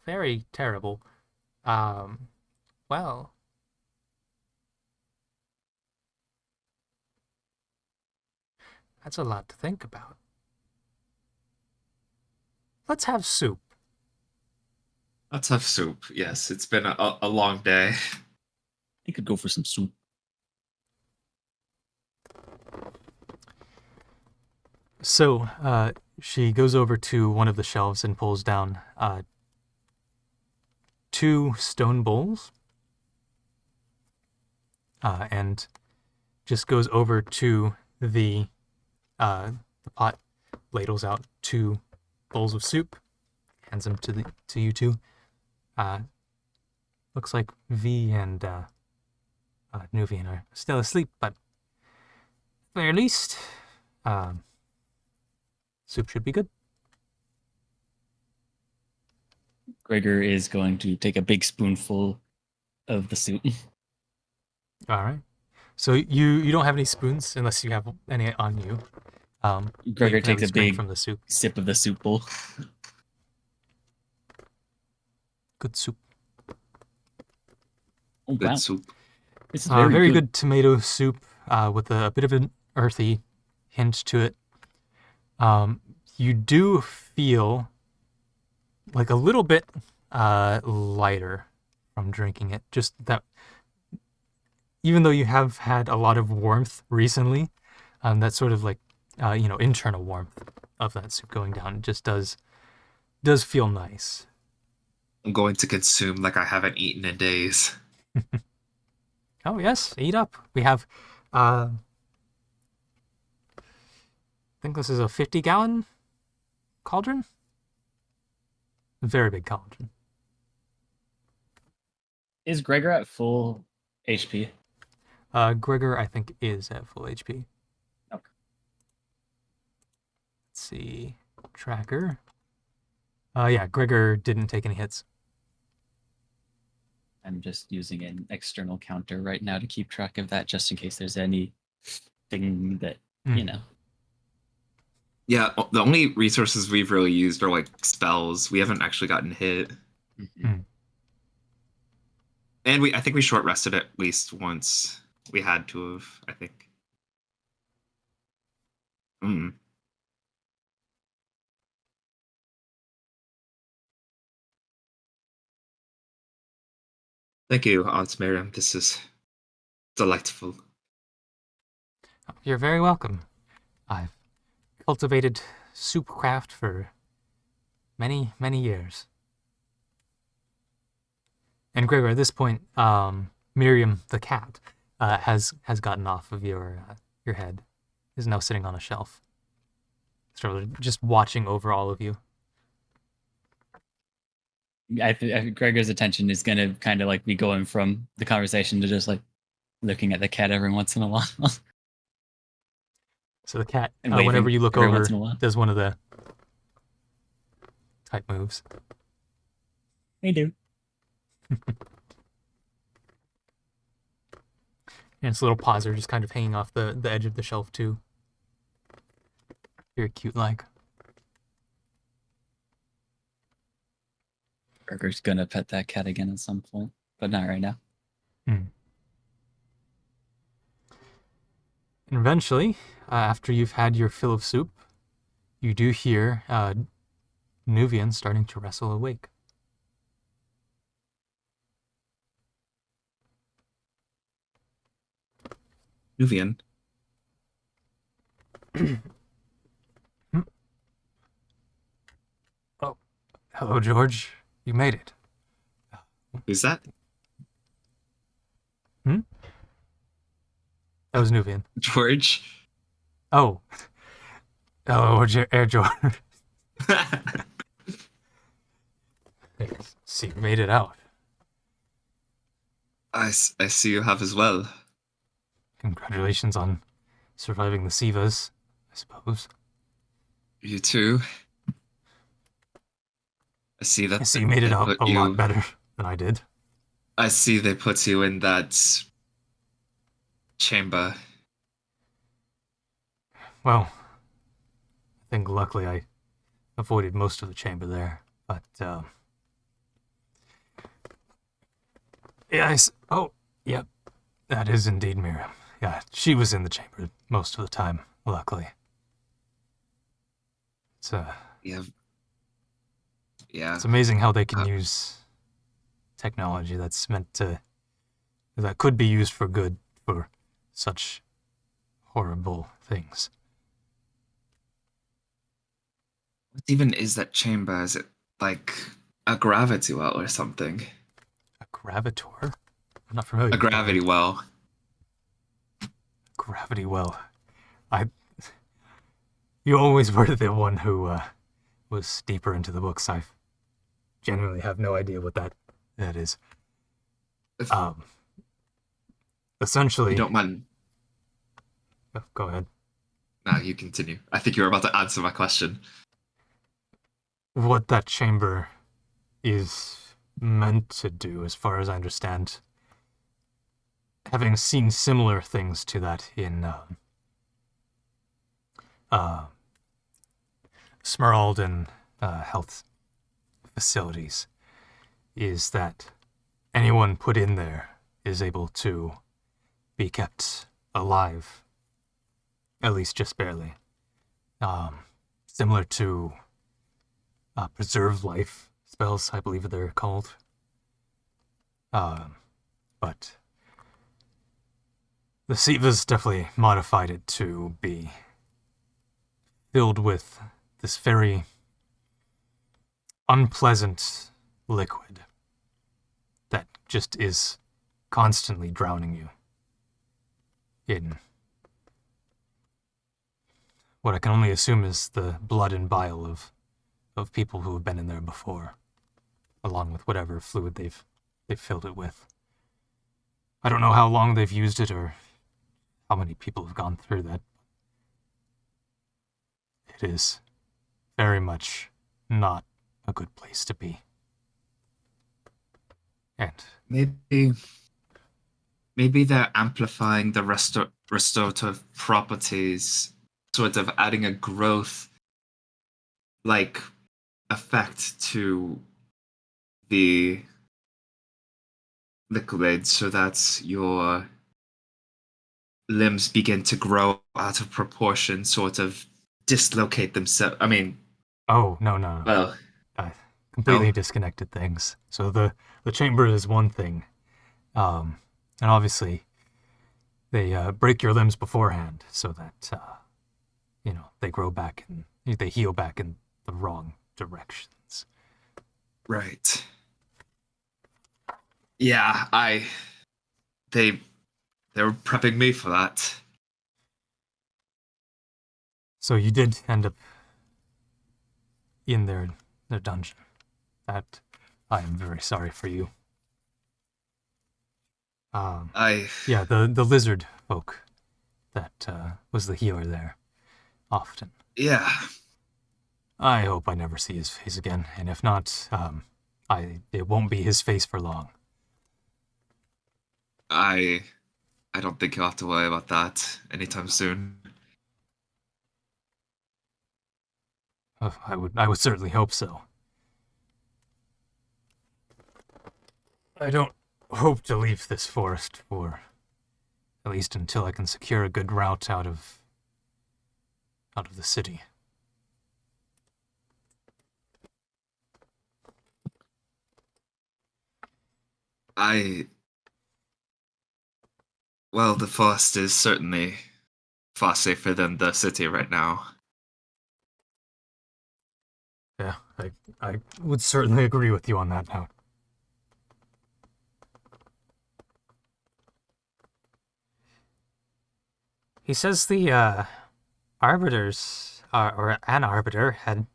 A: very terrible. Well, that's a lot to think about. Let's have soup.
C: Let's have soup. Yes, it's been a long day.
B: You could go for some soup.
A: So, she goes over to one of the shelves and pulls down 2 stone bowls, and just goes over to the pot, ladles out 2 bowls of soup, hands them to you two. Looks like V and Nuvian are still asleep, but at the very least, soup should be good.
B: Gregor is going to take a big spoonful of the soup.
A: All right. So you don't have any spoons unless you have any on you.
B: Gregor
A: you can
B: takes
A: at
B: a
A: least drink
B: big
A: from the soup.
B: sip of the soup bowl.
A: Good soup.
B: Oh,
C: Good
B: wow.
C: soup.
B: This is very,
A: very
B: good.
A: good tomato soup with a bit of an earthy hint to it. You do feel like a little bit lighter from drinking it. Just that, even though you have had a lot of warmth recently, that sort of like internal warmth of that soup going down, it just does feel nice.
C: I'm going to consume like I haven't eaten in days.
A: Oh yes, eat up. We have, I think this is a 50-gallon cauldron. A very big cauldron.
B: Is Gregor at full HP?
A: Gregor, I think, is at full HP.
B: Okay.
A: Let's see. Tracker. Yeah, Gregor didn't take any hits.
B: I'm just using an external counter right now to keep track of that, just in case there's anything that,
C: Yeah, the only resources we've really used are like spells. We haven't actually gotten hit.
B: Mm-hmm.
C: And I think we short rested at least once. We had to have, I think. Thank you, Aunt Miriam. This is delightful.
A: You're very welcome. I've cultivated soup craft for many, many years. And Gregor, at this point, Miriam the cat has gotten off of your head, is now sitting on a shelf, sort of just watching over all of you.
B: I think Gregor's attention is gonna kind of like be going from the conversation to just like looking at the cat every once in a while.
A: So the cat,
B: And
A: whenever
B: waving
A: you look
B: every
A: over,
B: once in a while.
A: does one of the type moves.
B: They do.
A: And its little paws are just kind of hanging off the edge of the shelf too. Very cute like.
B: Gregor's gonna pet that cat again at some point, but not right now.
A: And eventually, after you've had your fill of soup, you do hear Nuvian starting to wrestle awake.
C: Nuvian.
A: Oh, hello, George. You made it.
C: Who's that?
A: That was Nuvian.
C: George?
A: Oh. Hello, Air George. See, you made it out.
C: I see you have as well.
A: Congratulations on surviving the Sivas, I suppose.
C: You too. I see that.
A: I see you made it
C: they
A: out
C: put
A: a
C: you-
A: lot better than I did.
C: I see they put you in that chamber.
A: Well, I think luckily I avoided most of the chamber there, but yeah, oh, yep, that is indeed Miriam. Yeah, she was in the chamber most of the time, luckily. It's
C: Yeah.
A: it's amazing how they can use technology that's that could be used for good for such horrible things.
C: What even is that chamber? Is it like a gravity well or something?
A: A gravitor? I'm not familiar.
C: A
A: with that.
C: gravity well.
A: Gravity well. You always were the one who was deeper into the books. I genuinely have no idea what that is.
C: If
A: Essentially.
C: you don't mind.
A: Oh, go ahead.
C: No, you continue. I think you were about to answer my question.
A: What that chamber is meant to do, as far as I understand, having seen similar things to that in Smeraldan health facilities, is that anyone put in there is able to be kept alive, at least just barely. Similar to preserve life spells, I believe they're called. But the Sivas definitely modified it to be filled with this very unpleasant liquid that just is constantly drowning you in what I can only assume is the blood and bile of people who have been in there before, along with whatever fluid they've filled it with. I don't know how long they've used it or how many people have gone through that. It is very much not a good place to be. And
C: Maybe they're amplifying the restorative properties, sort of adding a growth like effect to the liquid so that your limbs begin to grow out of proportion, sort of dislocate themselves. I mean,
A: oh, no.
C: well,
A: Completely
C: no.
A: disconnected things. So the chamber is one thing, And obviously, they break your limbs beforehand so that they grow back and they heal back in the wrong directions.
C: Right. Yeah, they were prepping me for that.
A: So you did end up in their dungeon. That I am very sorry for you.
C: I
A: Yeah, the lizard folk that was the healer there often.
C: yeah,
A: I hope I never see his face again, and if not, it won't be his face for long.
C: I I don't think you'll have to worry about that anytime soon.
A: I would certainly hope so. I don't hope to leave this forest for at least until I can secure a good route out of the city.
C: I Well, the forest is certainly far safer than the city right now.
A: Yeah, I would certainly agree with you on that note. He says the arbiters, or an arbiter, had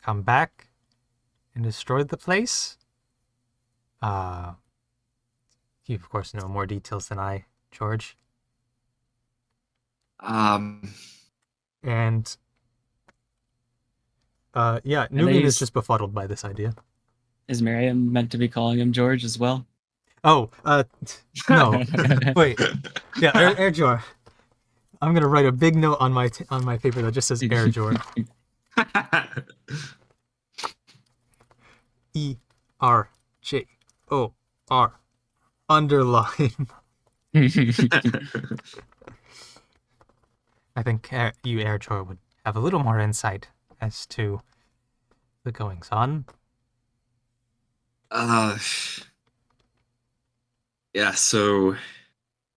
A: come back and destroyed the place. You of course know more details than I, George.
C: Um,
A: And yeah,
B: And
A: Nubian is
B: he's-
A: just befuddled by this idea.
B: Is Miriam meant to be calling him George as well?
A: Oh, no, wait, yeah, Airjor. I'm gonna write a big note on my paper that just says Airjor. ERJOR underline. I think you, Airjor, would have a little more insight as to the goings on.
C: uh, yeah, so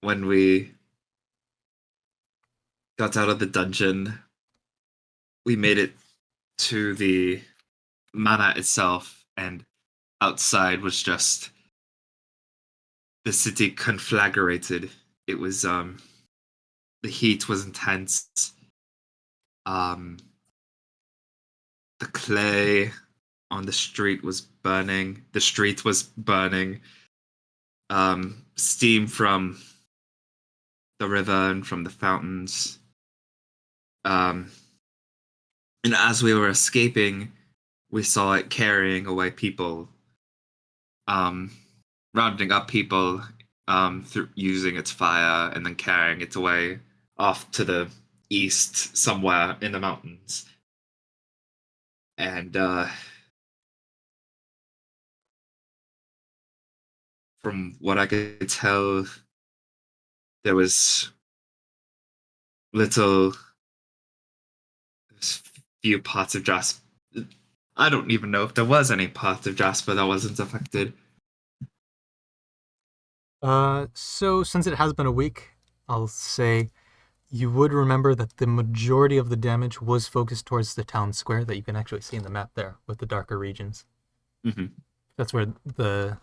C: when we got out of the dungeon, we made it to the manor itself, and outside was just the city conflagrated. It was the heat was intense. Um the clay on the street was burning. The street was burning. Steam from the river and from the fountains. And as we were escaping, we saw it carrying away people, um, rounding up people through using its fire and then carrying it away off to the east somewhere in the mountains. And from what I could tell, there was little few parts of Jasper. I don't even know if there was any part of Jasper that wasn't affected.
A: So since it has been a week, I'll say you would remember that the majority of the damage was focused towards the town square that you can actually see in the map there with the darker regions.
C: Mm-hmm.
A: That's where the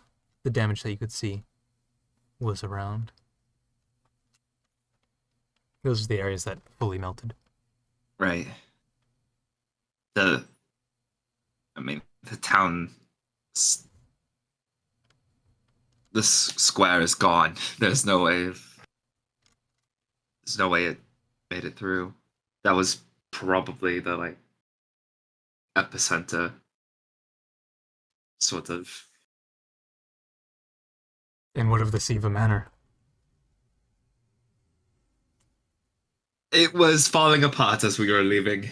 A: damage that you could see was around. Those are the areas that fully melted.
C: Right. The town, this square is gone. There's no way it made it through. That was probably the epicenter, sort of.
A: And what of the Siva Manor?
C: It was falling apart as we were leaving.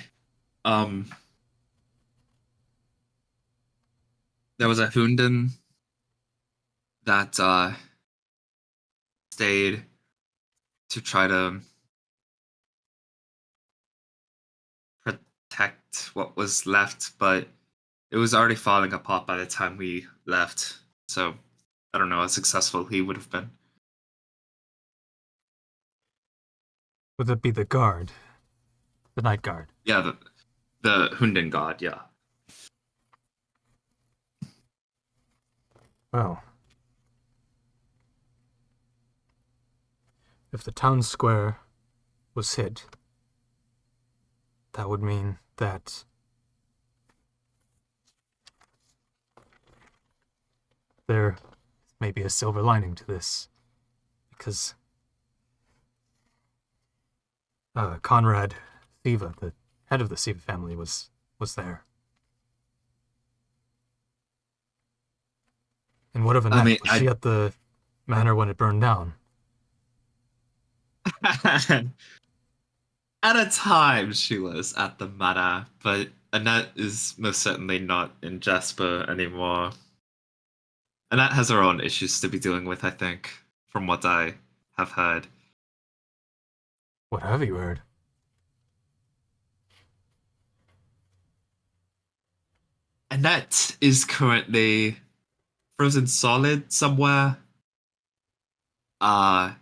C: There was a Hunden that stayed to try to protect what was left, but it was already falling apart by the time we left. So I don't know how successful he would have been.
A: Would that be the guard? The night guard?
C: Yeah, the Hunden god, yeah.
A: Well, if the town square was hit, that would mean that there may be a silver lining to this, because Conrad Thiva, the head of the Thiva family, was there. And what of
C: I
A: Annette?
C: mean,
A: Was she at the manor when it burned down?
C: At a time, she was at the manor, but Annette is most certainly not in Jasper anymore. Annette has her own issues to be dealing with, I think, from what I have heard.
A: What have you heard?
C: Annette is currently frozen solid somewhere. Uh,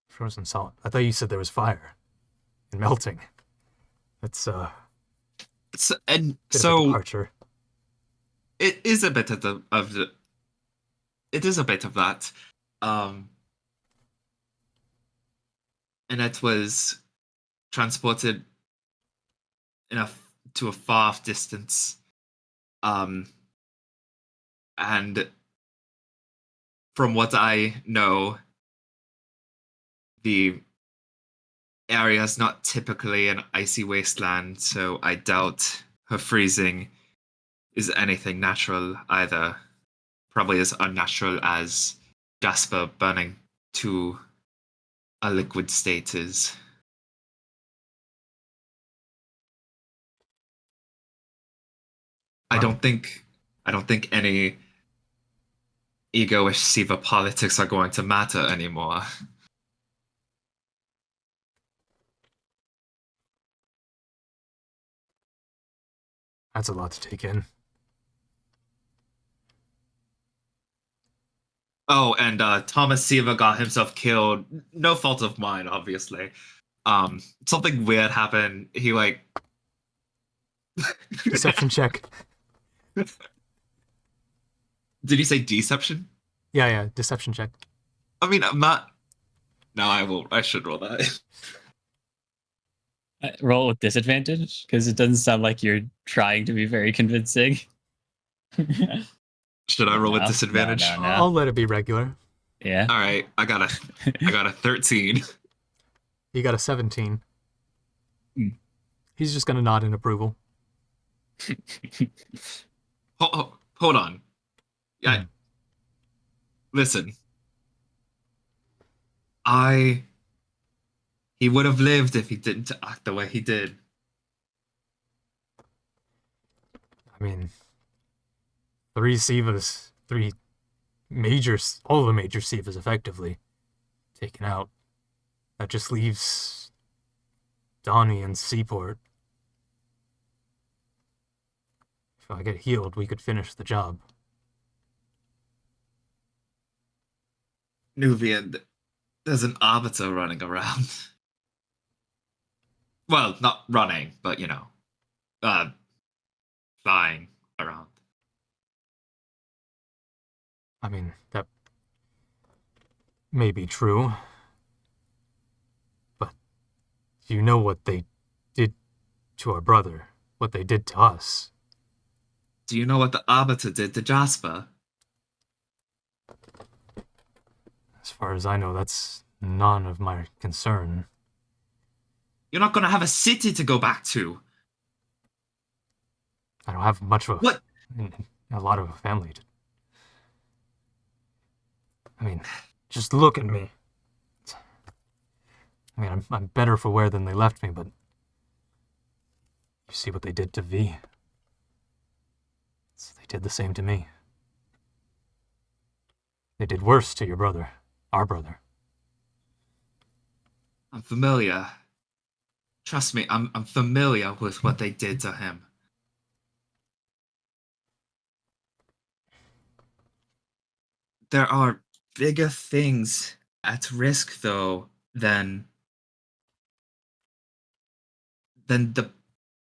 A: Frozen solid. I thought you said there was fire and melting. That's
C: and
A: bit of a
C: so
A: departure.
C: it is a bit of the it is a bit of that. Um, Annette was transported to a far off distance. And from what I know, the area is not typically an icy wasteland, so I doubt her freezing is anything natural either. Probably as unnatural as Jasper burning to a liquid state is. I
A: Wow.
C: don't think any egoish Siva politics are going to matter anymore.
A: That's a lot to take in.
C: Oh, and Thomas Siva got himself killed. No fault of mine, obviously. Something weird happened. He like
A: Deception check.
C: Did you say deception?
A: Yeah, deception check.
C: I mean, I'm not. No, I will. I should roll that.
B: Roll with disadvantage because it doesn't sound like you're trying to be very convincing.
C: Should I roll with
B: No,
C: disadvantage?
B: no.
A: I'll let it be regular.
B: Yeah.
C: All right, I got a 13.
A: You got a 17.
B: Hmm.
A: He's just gonna nod in approval.
C: Hold on. Yeah. Listen. He would have lived if he didn't act the way he did.
A: I mean, three Sivas, all the major Sivas effectively taken out. That just leaves Donnie and Seaport. If I get healed, we could finish the job.
C: Nuvian, there's an arbiter running around. Well, not running, but flying around.
A: I mean, that may be true. But you know what they did to our brother, what they did to us.
C: Do you know what the arbiter did to Jasper?
A: As far as I know, that's none of my concern.
C: You're not going to have a city to go back to.
A: I don't have much of
C: What?
A: a lot of a family. I mean, just look at me. I mean, I'm better for wear than they left me, but you see what they did to V. So they did the same to me. They did worse to your brother, our brother.
C: I'm familiar. Trust me, I'm familiar with what they did to him. There are bigger things at risk, though, than the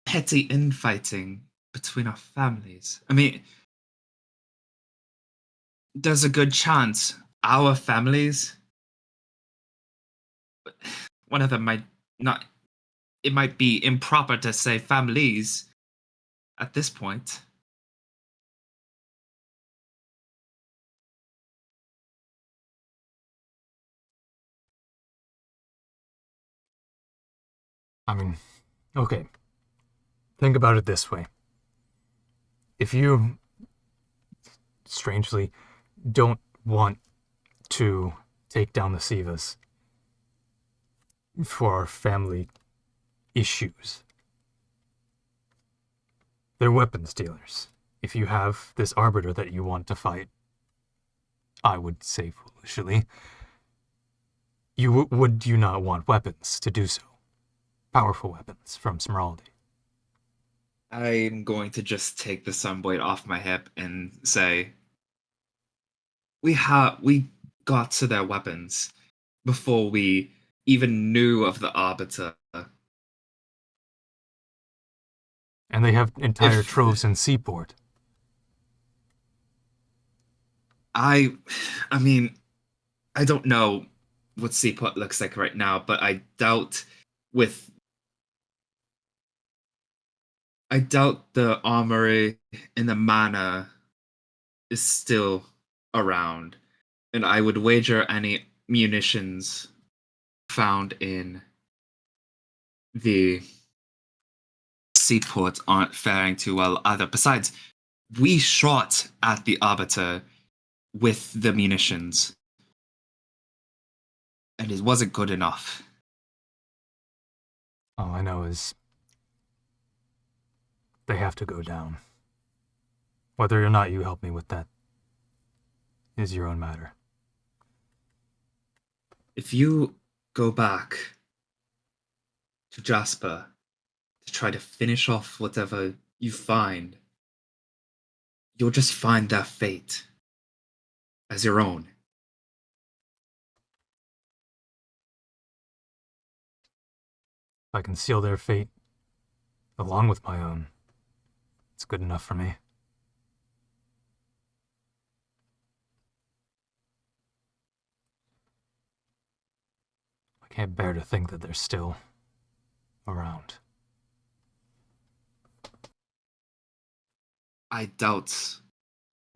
C: petty infighting between our families. I mean, there's a good chance our families, one of them might not, it might be improper to say families at this point.
A: I mean, okay. Think about it this way. If you, strangely, don't want to take down the Sivas for our family issues, they're weapons dealers. If you have this arbiter that you want to fight, I would say foolishly, would you not want weapons to do so? Powerful weapons from Smeraldi.
C: I'm going to just take the sunblade off my hip and say, we got to their weapons before we even knew of the arbiter.
A: And they have entire troves in Seaport.
C: I mean, I don't know what Seaport looks like right now, but I doubt the armory in the manor is still around. And I would wager any munitions found in the Seaport aren't faring too well either. Besides, we shot at the arbiter with the munitions, and it wasn't good enough.
A: All I know is they have to go down. Whether or not you help me with that is your own matter.
C: If you go back to Jasper to try to finish off whatever you find, you'll just find their fate as your own.
A: If I can seal their fate along with my own, it's good enough for me. I can't bear to think that they're still around.
C: I doubt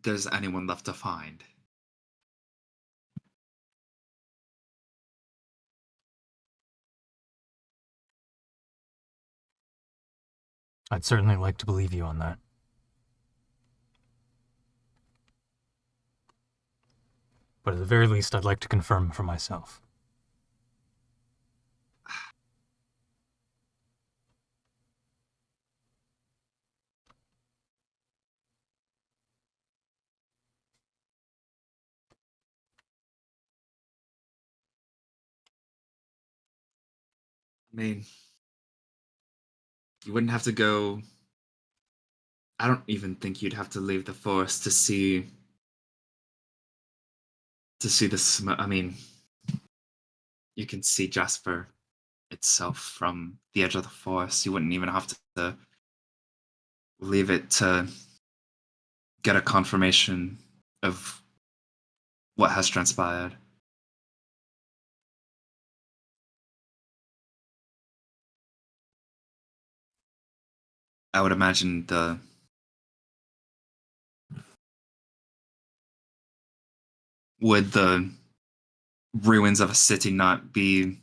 C: there's anyone left to find.
A: I'd certainly like to believe you on that. But at the very least, I'd like to confirm for myself.
C: I mean, you wouldn't have to go. I don't even think you'd have to leave the forest to see the smoke. I mean, you can see Jasper itself from the edge of the forest. You wouldn't even have to leave it to get a confirmation of what has transpired. I would imagine would the ruins of a city not be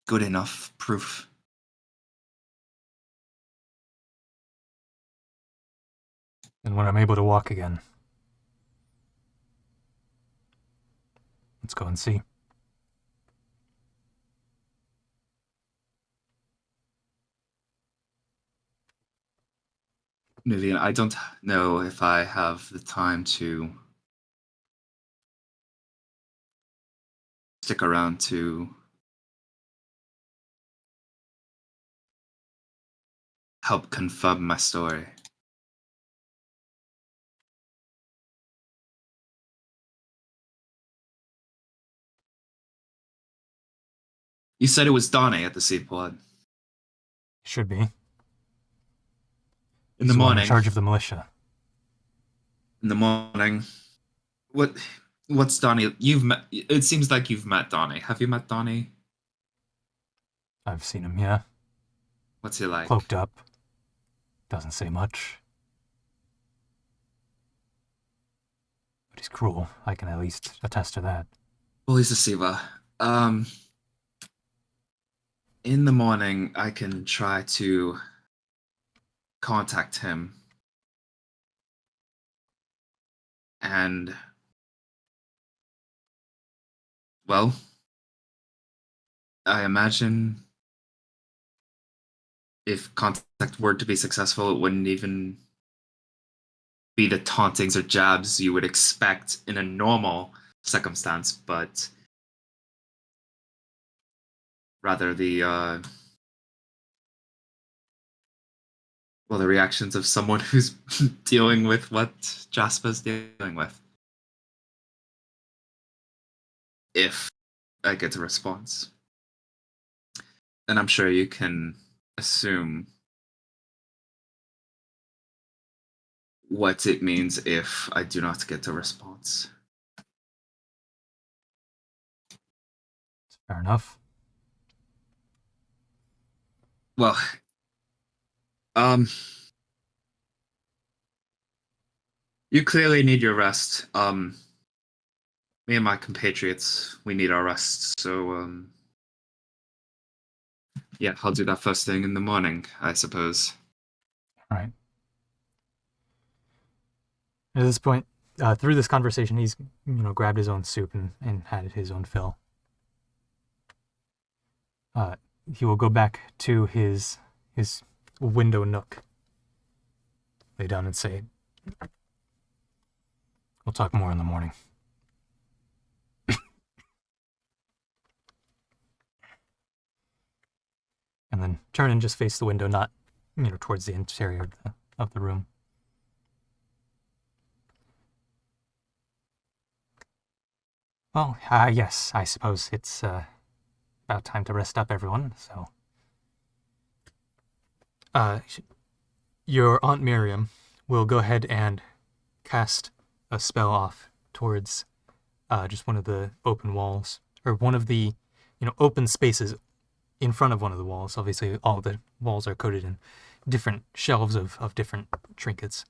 C: good enough proof?
A: And when I'm able to walk again, let's go and see.
C: Nivian, I don't know if I have the time to stick around to help confirm my story. You said it was Donnie at the seaport.
A: Should be.
C: In
A: He's
C: the
A: one
C: morning.
A: in charge of the militia.
C: In the morning. What's Donnie? You've met. It seems like you've met Donnie. Have you met Donnie?
A: I've seen him, yeah.
C: What's he like?
A: Cloaked up. Doesn't say much. But he's cruel. I can at least attest to that.
C: Well, he's a Siva. In the morning, I can try to contact him. And, well, I imagine if contact were to be successful, it wouldn't even be the tauntings or jabs you would expect in a normal circumstance, but rather the reactions of someone who's dealing with what Jasper's dealing with. If I get a response. And I'm sure you can assume what it means if I do not get a response.
A: Fair enough.
C: Well, you clearly need your rest. Me and my compatriots, we need our rest. So, yeah, I'll do that first thing in the morning, I suppose.
A: All right. At this point, through this conversation, he's grabbed his own soup and had his own fill. He will go back to his window nook, lay down and say, "We'll talk more in the morning." And then turn and just face the window, not towards the interior of the room. Well, yes, I suppose it's about time to rest up, everyone. So, your Aunt Miriam will go ahead and cast a spell off towards just one of the open walls, or one of the open spaces in front of one of the walls. Obviously, all the walls are coated in different shelves of different trinkets,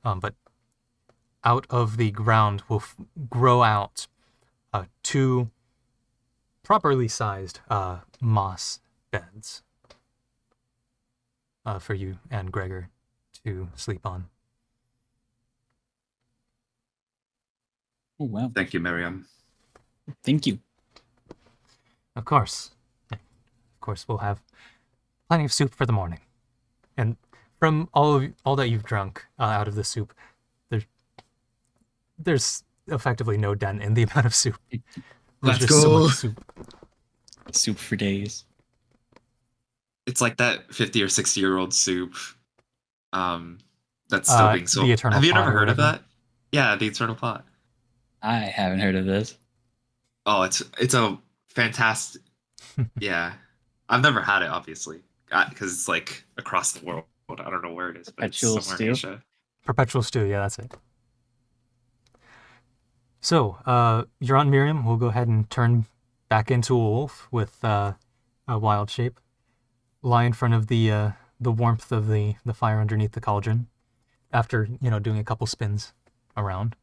A: but out of the ground will grow out 2 properly sized moss beds for you and Gregor to sleep on.
B: Oh, wow.
C: Thank you, Miriam.
B: Thank you.
A: Of course. Of course, we'll have plenty of soup for the morning. And from all that you've drunk out of the soup, there's effectively no dent in the amount of soup. There's
C: Let's
A: just so
C: go.
A: much soup.
B: Soup for days.
C: It's like that 50 or 60-year-old soup that's still being sold.
A: The Eternal
C: Have you
A: Pot
C: never
A: or
C: heard of
A: whatever.
C: that? Yeah, the Eternal Pot.
B: I haven't heard of this.
C: Oh, it's a fantastic. Yeah, I've never had it, obviously, because it's like across the world. I don't know where it is, but
B: Perpetual
C: it's somewhere in
B: stew?
C: Asia.
A: Perpetual stew, yeah, that's it. So, your Aunt Miriam will go ahead and turn back into a wolf with a wild shape, lie in front of the warmth of the fire underneath the cauldron, after doing a couple spins around.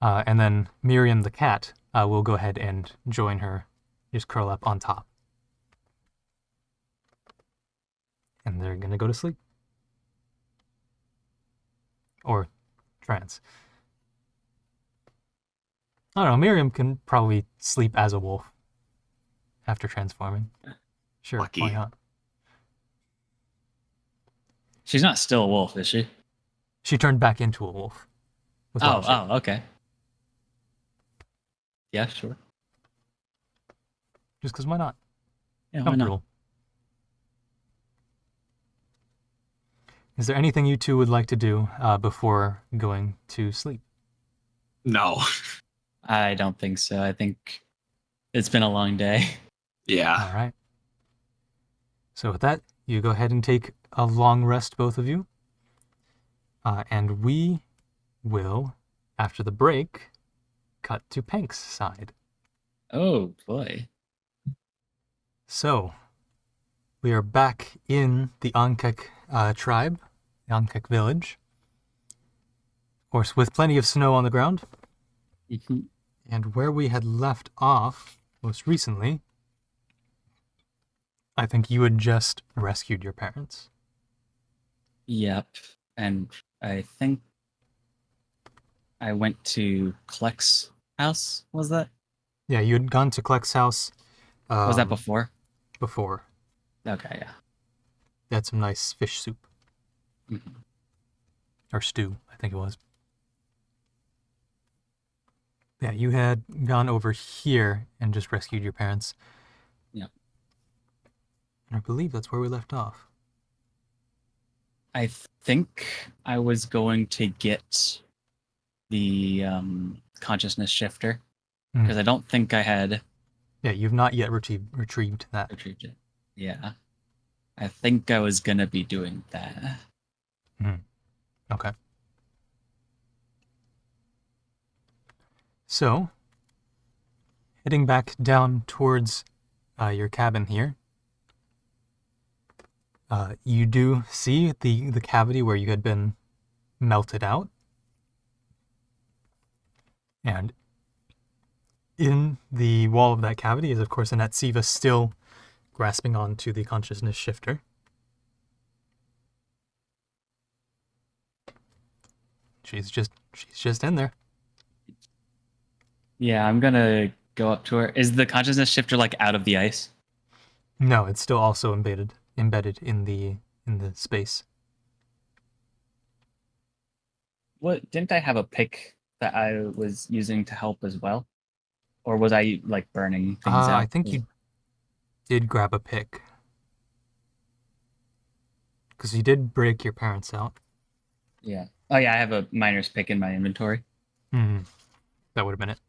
A: And then Miriam the cat will go ahead and join her, just curl up on top. And they're going to go to sleep. Or trance. I don't know, Miriam can probably sleep as a wolf after transforming. Sure,
C: Lucky.
A: why not?
B: She's not still a wolf, is she?
A: She turned back into a wolf. with
B: Oh,
A: wild shape.
B: oh, okay. Yeah, sure.
A: Just because why not?
B: Yeah, why not?
A: Comfortable. Is there anything you two would like to do before going to sleep?
C: No.
B: I don't think so. I think it's been a long day.
C: Yeah.
A: All right. So with that, you go ahead and take a long rest, both of you. And we will, after the break, cut to Pink's side.
B: Oh boy.
A: So, we are back in the Ankek tribe, the Ankek village. Of course, with plenty of snow on the ground.
B: Mhm.
A: And where we had left off most recently, I think you had just rescued your parents.
B: Yep. And I think I went to Kleck's house. Was that?
A: Yeah, you had gone to Kleck's house
B: Was that before?
A: before.
B: Okay, yeah.
A: They had some nice fish soup.
B: Mhm.
A: Or stew, I think it was. Yeah, you had gone over here and just rescued your parents.
B: Yep.
A: And I believe that's where we left off.
B: I think I was going to get the consciousness shifter because I don't think I had
A: Yeah, you've not yet retrieved that.
B: retrieved it. Yeah. I think I was gonna be doing that.
A: Okay. So, heading back down towards your cabin here, you do see the cavity where you had been melted out. And in the wall of that cavity is, of course, Anatsiva still grasping onto the consciousness shifter. She's just in there.
B: Yeah, I'm gonna go up to her. Is the consciousness shifter like out of the ice?
A: No, it's still also embedded in the space.
B: What didn't I have a pick that I was using to help as well? Or was I like burning things
A: I
B: out?
A: think you did grab a pick. Because you did break your parents out.
B: Yeah. Oh yeah, I have a miner's pick in my inventory.
A: That would have been it.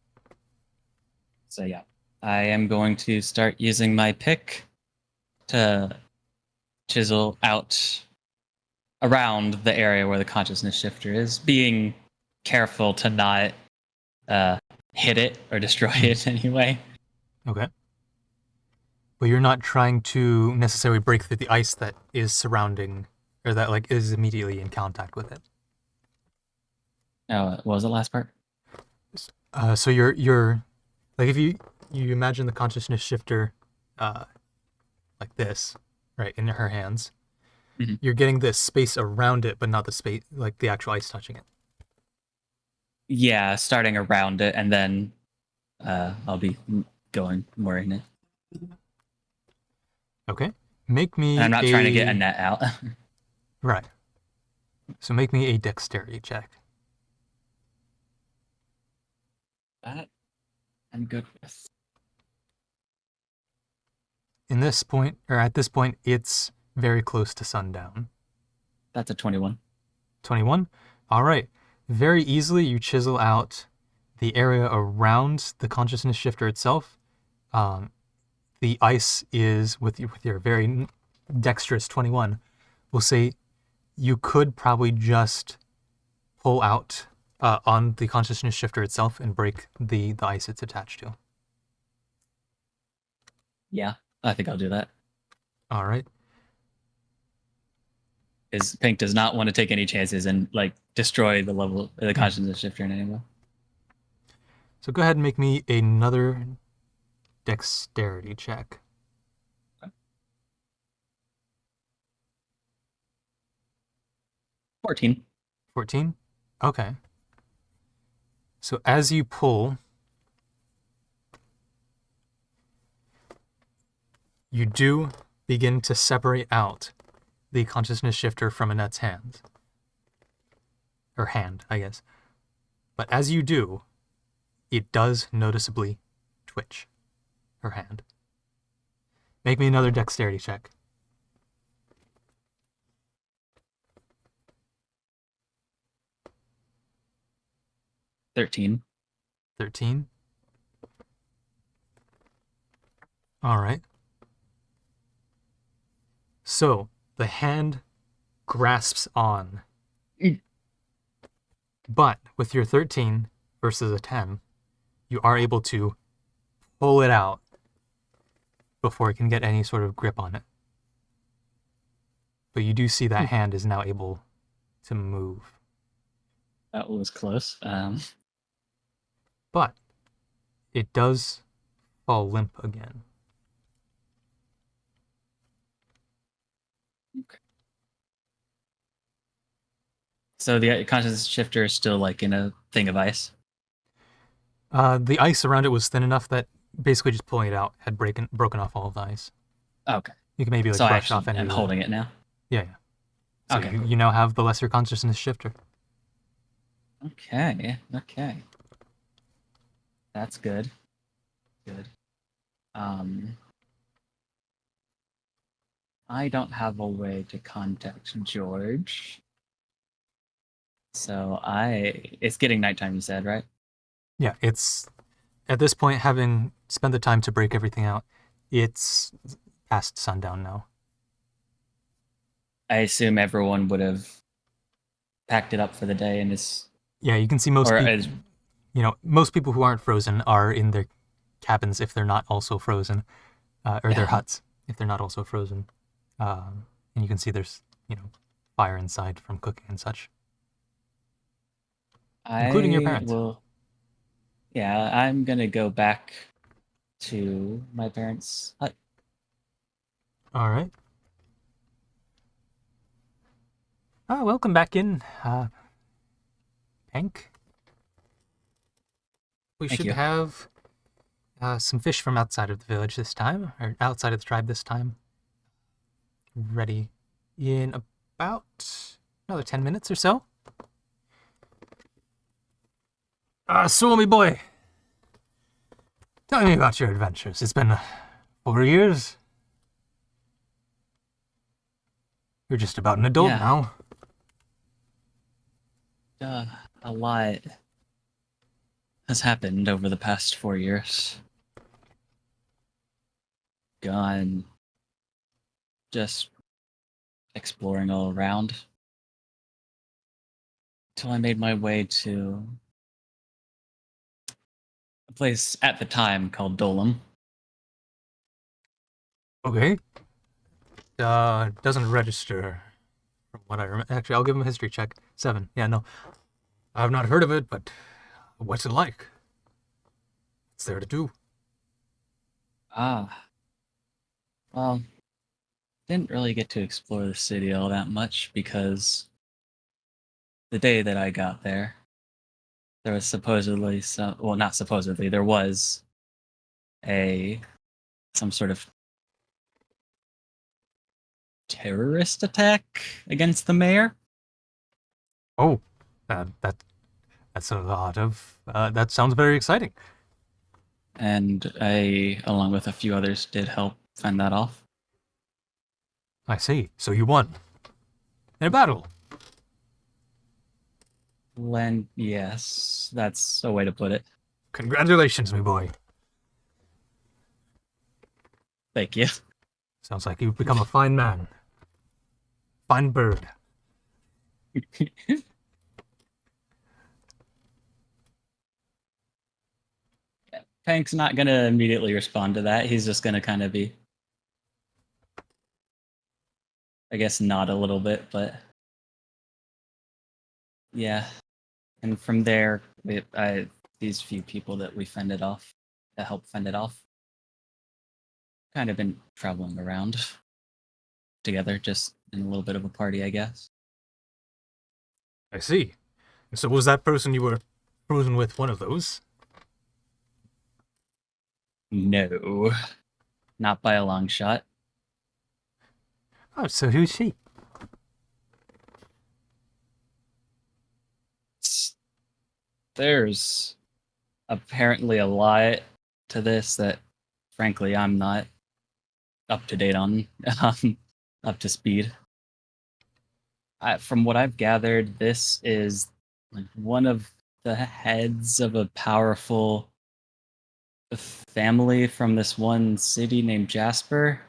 B: So yeah. I am going to start using my pick to chisel out around the area where the consciousness shifter is, being careful to not hit it or destroy it anyway.
A: Okay. But you're not trying to necessarily break through the ice that is surrounding, or that like is immediately in contact with it.
B: Oh, what was the last part?
A: So you're like if you imagine the consciousness shifter, like this, right in her hands,
B: Mhm.
A: you're getting this space around it, but not the space like the actual ice touching it.
B: Yeah, starting around it, and then I'll be going more in it.
A: Okay. Make me
B: And I'm not trying to get a net out.
A: Right. So make me a dexterity check.
B: That I'm good with.
A: In this point, or at this point, it's very close to sundown.
B: That's a 21.
A: 21. All right. Very easily, you chisel out the area around the consciousness shifter itself. The ice is, with your very dexterous 21, we'll say you could probably just pull out on the consciousness shifter itself and break the ice it's attached to.
B: Yeah, I think I'll do that.
A: All right.
B: Because Pink does not want to take any chances and like destroy the level the consciousness shifter in any way.
A: So go ahead and make me another dexterity check.
B: 14.
A: 14? Okay. So as you pull, you do begin to separate out the consciousness shifter from Annette's hands. Or hand, I guess. But as you do, it does noticeably twitch her hand. Make me another dexterity check.
B: 13.
A: 13. All right. So the hand grasps on, but with your 13 versus a 10, you are able to pull it out before it can get any sort of grip on it. But you do see that hand is now able to move.
B: That was close.
A: But it does fall limp again.
B: So the consciousness shifter is still like in a thing of ice.
A: The ice around it was thin enough that basically just pulling it out had broken off all of the ice.
B: Okay.
A: You can maybe like
B: So I
A: brush off
B: actually
A: any
B: am
A: of the...
B: holding it now.
A: Yeah. So
B: Okay,
A: you,
B: cool.
A: you now have the lesser consciousness shifter.
B: Okay. That's good. Good. I don't have a way to contact George. So it's getting nighttime, you said, right?
A: Yeah, it's at this point, having spent the time to break everything out, it's past sundown now.
B: I assume everyone would have packed it up for the day and is
A: Yeah, you can see most
B: or
A: people.
B: is
A: Most people who aren't frozen are in their cabins if they're not also frozen, or their
B: Yeah.
A: huts if they're not also frozen. And you can see there's fire inside from cooking and such, including your parents.
B: Yeah, I'm gonna go back to my parents' hut.
A: All right. Welcome back in, Hank. We
B: Thank
A: should
B: you.
A: have some fish from outside of the village this time, or outside of the tribe this time. Ready in about another 10 minutes or so. Suomi boy, tell me about your adventures. It's been 4 years. You're just about an adult
B: Yeah.
A: now.
B: A lot has happened over the past 4 years. Gone just exploring all around till I made my way to a place at the time called Dolam.
A: Okay. Doesn't register from what I remember. Actually, I'll give him a history check. 7. Yeah, no. I've not heard of it, but what's it like? What's there to do?
B: Well, didn't really get to explore the city all that much because the day that I got there, there was supposedly not supposedly, there was some sort of terrorist attack against the mayor.
A: Oh, that's a lot of. That sounds very exciting.
B: And I, along with a few others, did help fend that off.
A: I see. So you won in a battle.
B: Yes, that's a way to put it.
A: Congratulations, me boy.
B: Thank you.
A: Sounds like you've become a fine man. Fine bird.
B: Pank's not gonna immediately respond to that. He's just gonna kind of be, I guess, nod a little bit, but yeah. And from there, these few people that we fended off, that helped fend it off, kind of been traveling around together, just in a little bit of a party, I guess.
A: I see. So was that person you were frozen with one of those?
B: No, not by a long shot.
A: Oh, so who's she?
B: There's apparently a lot to this that, frankly, I'm not up to date on, up to speed. From what I've gathered, this is like one of the heads of a powerful a family from this one city named Jasper.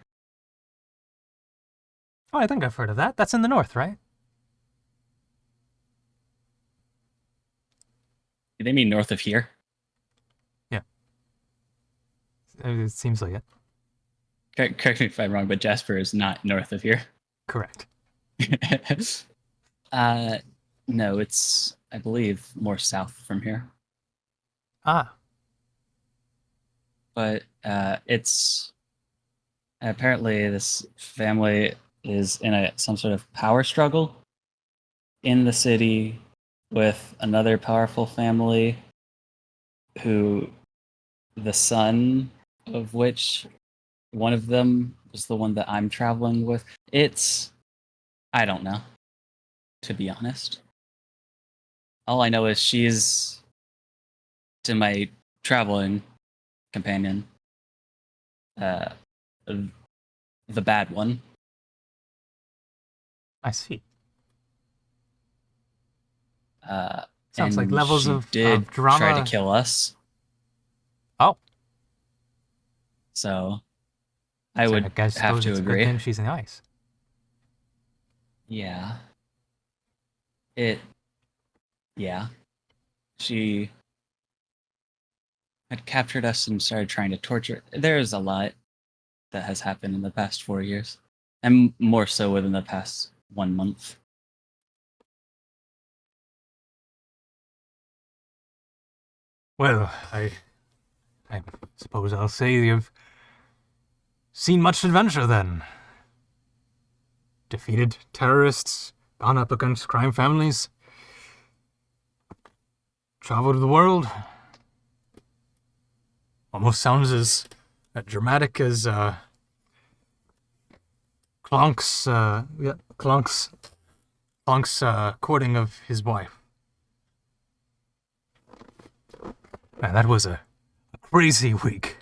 A: Oh, I think I've heard of that. That's in the north, right?
B: Do they mean north of here?
A: It seems like it.
B: Correct me if I'm wrong, but Jasper is not north of here.
A: Correct.
B: uh, no, it's, I believe, more south from here.
A: Ah,
B: But it's apparently this family is in some sort of power struggle in the city with another powerful family who the son of which one of them was the one that I'm traveling with. I don't know, to be honest. All I know is she's to my traveling companion, uh, the bad one.
A: I see.
B: Uh,
A: Sounds like
B: and
A: levels
B: she
A: of
B: did
A: drama.
B: try to kill us.
A: Oh,
B: So I
A: so
B: would
A: I guess
B: have
A: suppose
B: to
A: it's a good
B: agree.
A: thing she's in the ice.
B: Yeah. Yeah. She had captured us and started trying to torture. There's a lot that has happened in the past 4 years, and more so within the past 1 month.
A: Well, I suppose I'll say you've seen much adventure then. Defeated terrorists, gone up against crime families, traveled the world. Almost sounds as dramatic as Klonk's courting of his wife. Man, that was a crazy week.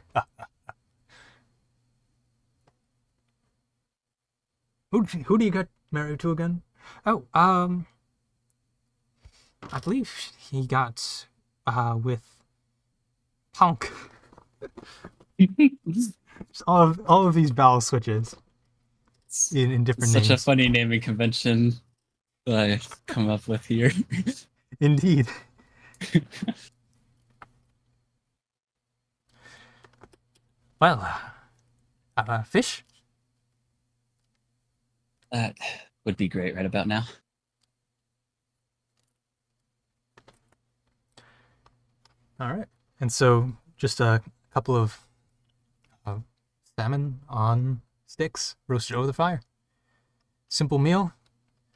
A: Who do you get married to again? Oh, I believe he got with Punk. all of these vowel switches in different
B: Such
A: names.
B: a funny naming convention that I've come up with here.
A: Indeed. Well, fish?
B: That would be great right about now.
A: All right. And so just a couple of salmon on sticks roasted over the fire. Simple meal,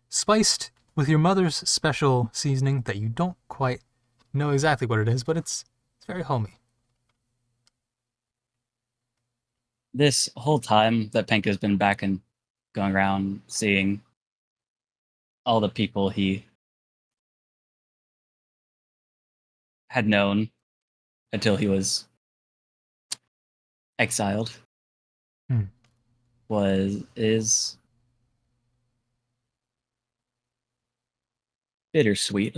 A: spiced with your mother's special seasoning that you don't quite know exactly what it is, but it's very homey.
B: This whole time that Pink has been back and going around seeing all the people he had known until he was exiled is bittersweet.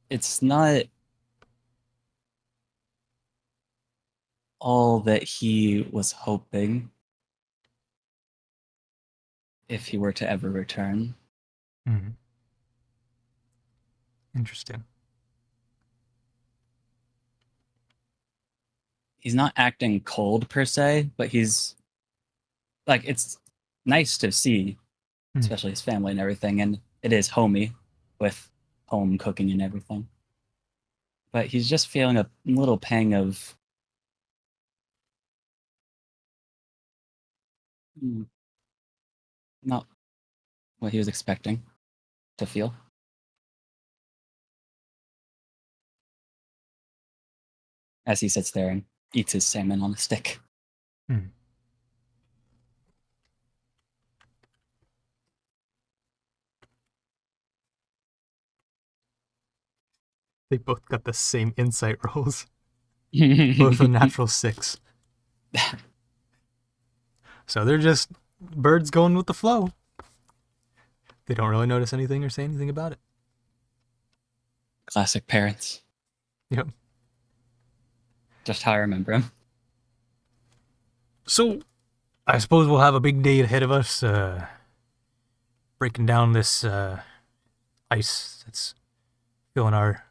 B: It's not all that he was hoping if he were to ever return.
A: Interesting.
B: He's not acting cold per se, but he's like, it's nice to see, especially his family and everything, and it is homey with home cooking and everything. But he's just feeling a little pang of not what he was expecting to feel. As he sits there and eats his salmon on a stick.
A: They both got the same insight rolls. Both a natural 6. So they're just birds going with the flow. They don't really notice anything or say anything about it.
B: Classic parents.
A: Yep.
B: just how I remember him.
A: So, I suppose we'll have a big day ahead of us, breaking down this ice that's filling our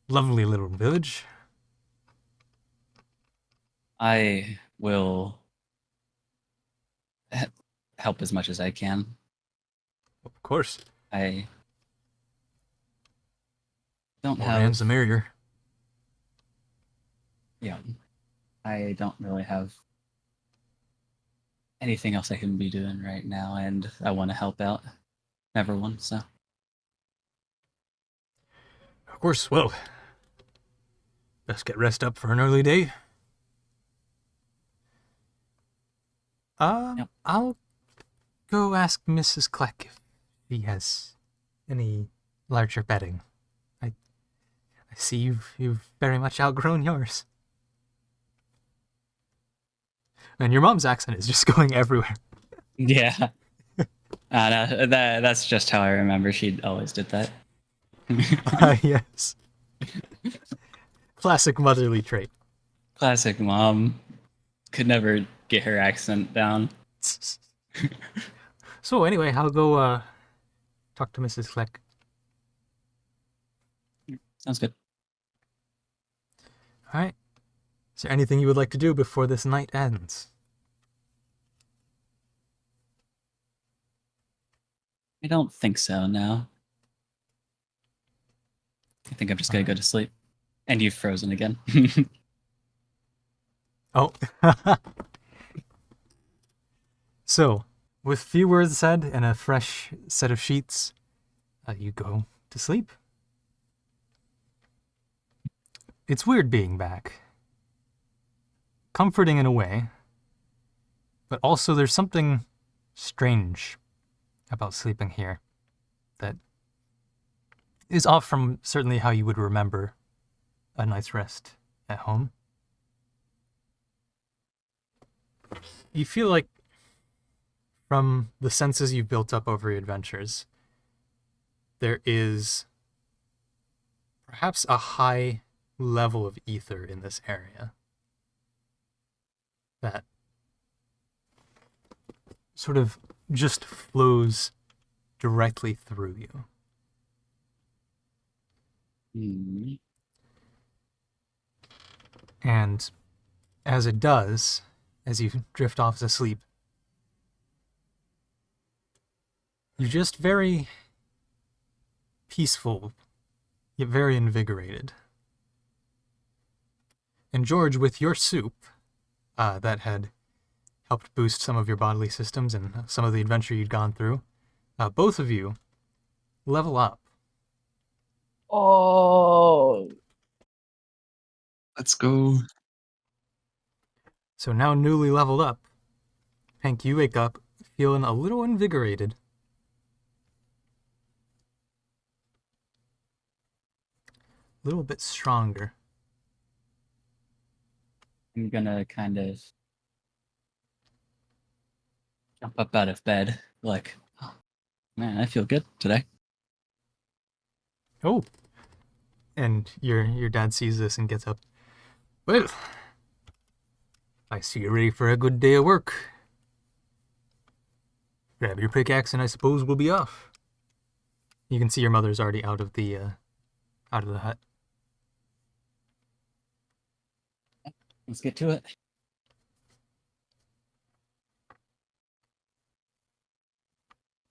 A: lovely little village.
B: I will help as much as I can.
A: Of course.
B: I don't
A: More
B: have.
A: hands the merrier.
B: Yeah, I don't really have anything else I can be doing right now, and I want to help out everyone. So
A: Of course, well, let's get rest up for an early day.
B: Yep.
A: I'll go ask Mrs. Kleck if he has any larger bedding. I see you've very much outgrown yours. And your mom's accent is just going everywhere.
B: yeah, no, that's just how I remember. She always did that.
A: Yes. Classic motherly trait.
B: Classic mom. Could never get her accent down.
A: So anyway, I'll go talk to Mrs. Kleck.
B: Sounds good.
A: All right. Is there anything you would like to do before this night ends?
B: I don't think so. No. I think I'm just gonna go to sleep. And you've frozen again.
A: Oh. So, with few words said and a fresh set of sheets, you go to sleep. It's weird being back. Comforting in a way, but also there's something strange about sleeping here that is off from certainly how you would remember a night's rest at home. You feel like from the senses you've built up over your adventures, there is perhaps a high level of ether in this area that sort of just flows directly through you. And as it does, as you drift off to sleep, you're just very peaceful, yet very invigorated. And George, with your soup that had helped boost some of your bodily systems and some of the adventure you'd gone through, both of you level up.
B: Oh.
C: Let's go.
A: So now newly leveled up, Hank, you wake up feeling a little invigorated. A little bit stronger.
B: I'm gonna kind of jump up out of bed, like, oh, man, I feel good today.
A: Oh. And your dad sees this and gets up. Well, I see you're ready for a good day of work. Grab your pickaxe and I suppose we'll be off. You can see your mother's already out of the hut.
B: Let's get to it.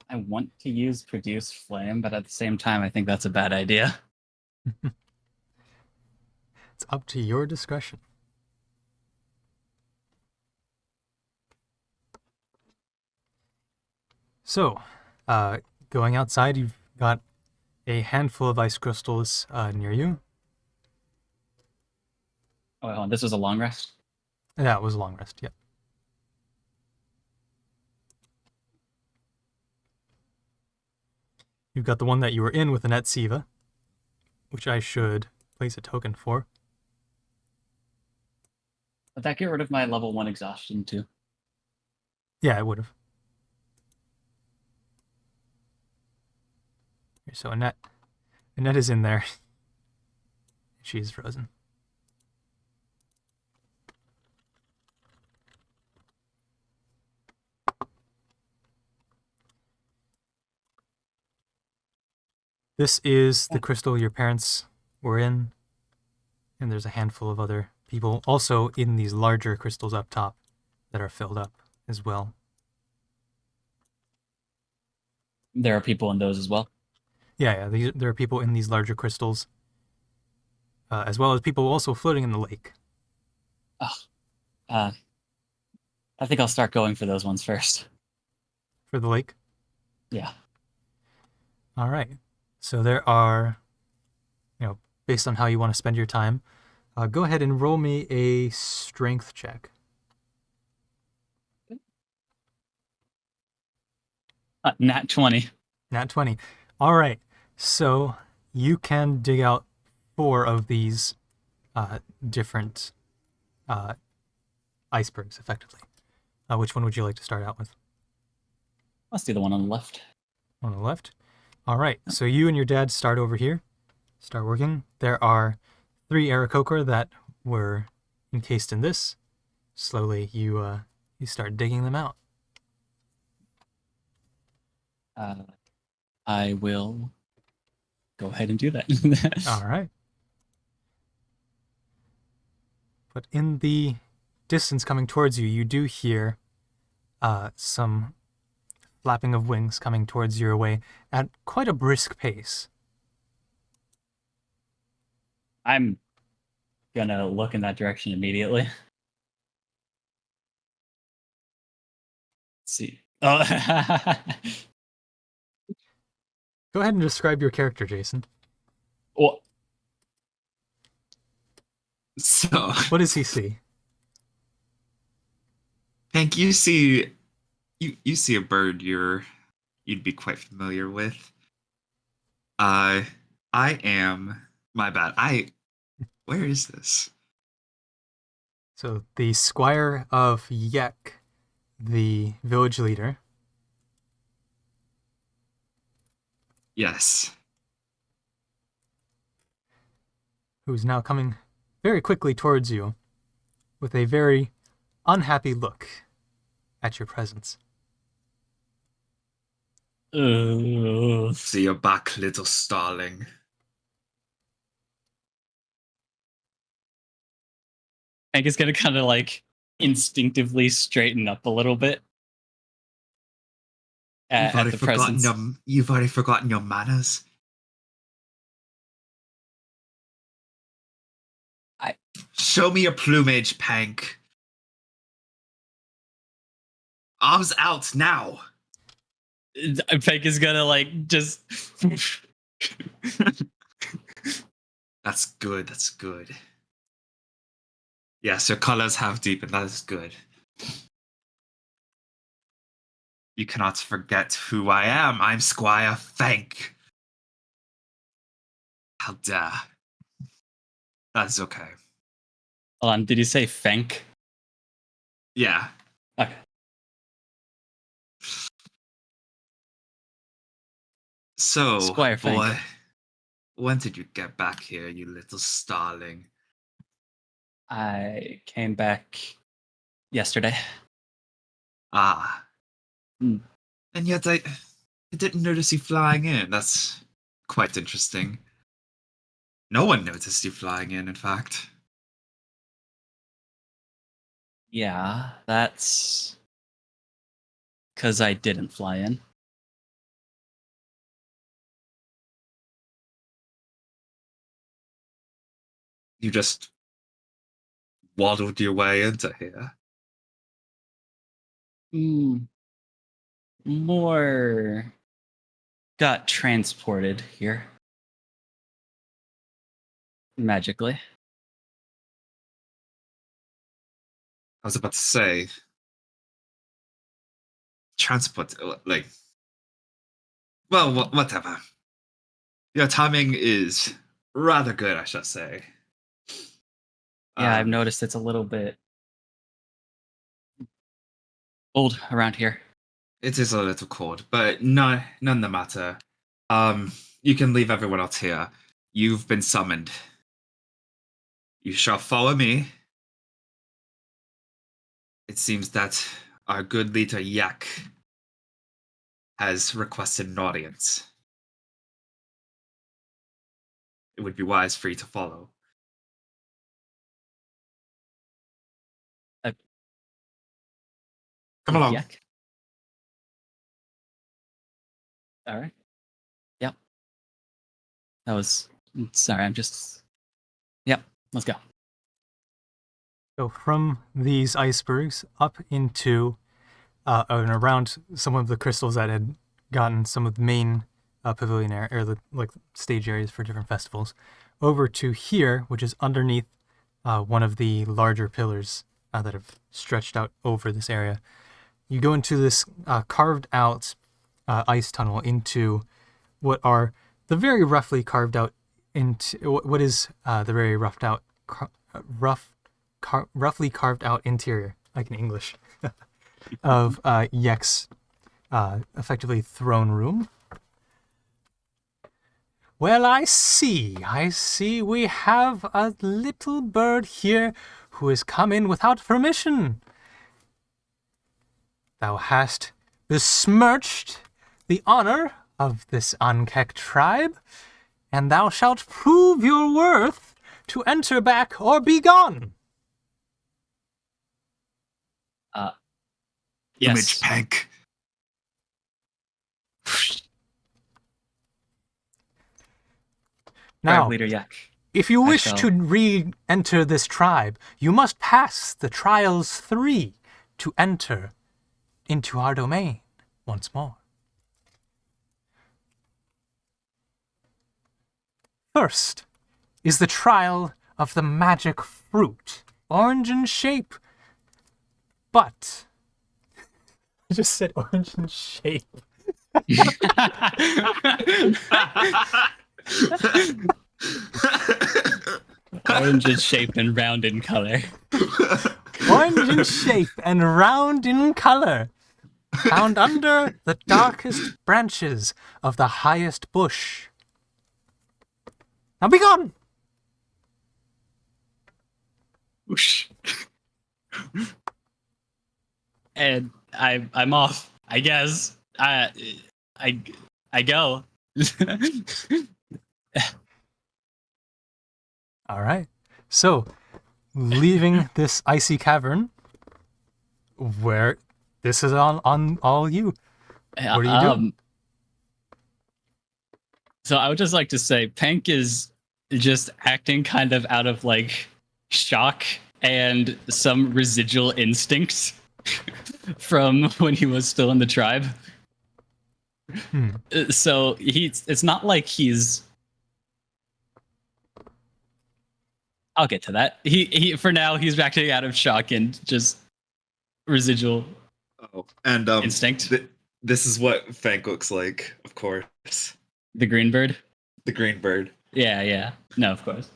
B: I want to use produce flame, but at the same time, I think that's a bad idea.
A: It's up to your discretion. So, going outside, you've got a handful of ice crystals near you.
B: Oh, hold on. This was a long rest?
A: That was a long rest, yep. You've got the one that you were in with Annette Siva, which I should place a token for.
B: Would that get rid of my level 1 exhaustion, too?
A: Yeah, it would have. So Annette is in there. She's frozen. This is the crystal your parents were in, and there's a handful of other people also in these larger crystals up top that are filled up as well.
B: There are people in those as well.
A: Yeah. There are people in these larger crystals, as well as people also floating in the lake.
B: Oh, I think I'll start going for those ones first.
A: For the lake?
B: Yeah.
A: All right. So there are, based on how you want to spend your time, go ahead and roll me a strength check.
B: Nat 20.
A: Nat 20. All right. So you can dig out 4 of these different icebergs, effectively. Which one would you like to start out with?
B: Let's do the one on the left.
A: On the left. All right. So you and your dad start over here. Start working. There are 3 Aarakocra that were encased in this. Slowly, you start digging them out.
B: I will go ahead and do that.
A: All right. But in the distance coming towards you, you do hear some flapping of wings coming towards your way at quite a brisk pace.
B: I'm gonna look in that direction immediately. Let's see. Oh,
A: Go ahead and describe your character, Jason.
B: well,
C: So,
A: What does he see?
C: Hank, you see a bird you'd be quite familiar with. I am my bad. Where is this?
A: So the squire of Yek, the village leader.
C: Yes.
A: Who's now coming very quickly towards you with a very unhappy look at your presence.
C: See you back, little starling.
B: Hank is gonna kind of like instinctively straighten up a little bit at the presence.
C: You've already forgotten your manners. Show me your plumage, Pank. Arms out now.
B: Hank is gonna like just.
C: That's good. That's good. Yes, your colors have deepened. That is good. You cannot forget who I am. I'm Squire Fank. How dare. That is okay.
B: Hold on, did you say Fank?
C: Yeah.
B: Okay.
C: So,
B: Squire Fank.
C: boy, when did you get back here, you little starling?
B: I came back yesterday.
C: Ah.
B: Hmm.
C: And yet I didn't notice you flying in. That's quite interesting. No one noticed you flying in fact.
B: Yeah, that's because I didn't fly in.
C: You just waddled your way into here.
B: More got transported here magically.
C: I was about to say, transport, like, well, whatever. Your timing is rather good, I shall say.
B: Yeah, I've noticed it's a little bit old around here.
C: It is a little cold, but none the matter. You can leave everyone else here. You've been summoned. You shall follow me. It seems that our good leader Yak has requested an audience. it would be wise for you to follow. Come along.
B: Yak. All right. Yep. That was. Sorry, I'm just. Yep. Let's go.
A: So from these icebergs up into and around some of the crystals that had gotten some of the main pavilion area, or the like stage areas for different festivals, over to here, which is underneath one of the larger pillars that have stretched out over this area. You go into this carved out ice tunnel into what are the very roughly carved out into what is the very roughly carved out interior, like in English, of Yek's effectively throne room. Well, I see we have a little bird here who has come in without permission. Thou hast besmirched the honor of this Ankek tribe, and thou shalt prove your worth to enter back or be gone.
B: Yes.
C: Image Peg.
A: Now,
B: Tribe leader Yak.
A: if you
B: I
A: wish
B: shall-
A: to re-enter this tribe, you must pass the trials 3 to enter into our domain once more. First is the trial of the magic fruit, orange in shape, but I just said orange in shape.
B: Orange is shaped and round in color.
A: Orange in shape and round in color, found under the darkest branches of the highest bush. Now be gone!
B: Whoosh. And I'm off. I guess. I go.
A: All right. So, leaving this icy cavern, where this is on all you. What are you doing?
B: So I would just like to say, Pank is just acting kind of out of like shock and some residual instincts from when he was still in the tribe. So it's not like he's. I'll get to that. He for now he's acting out of shock and just residual
C: And
B: instinct.
C: This is what Fank looks like, of course.
B: The green bird.
C: The green bird.
B: Yeah. No, of course.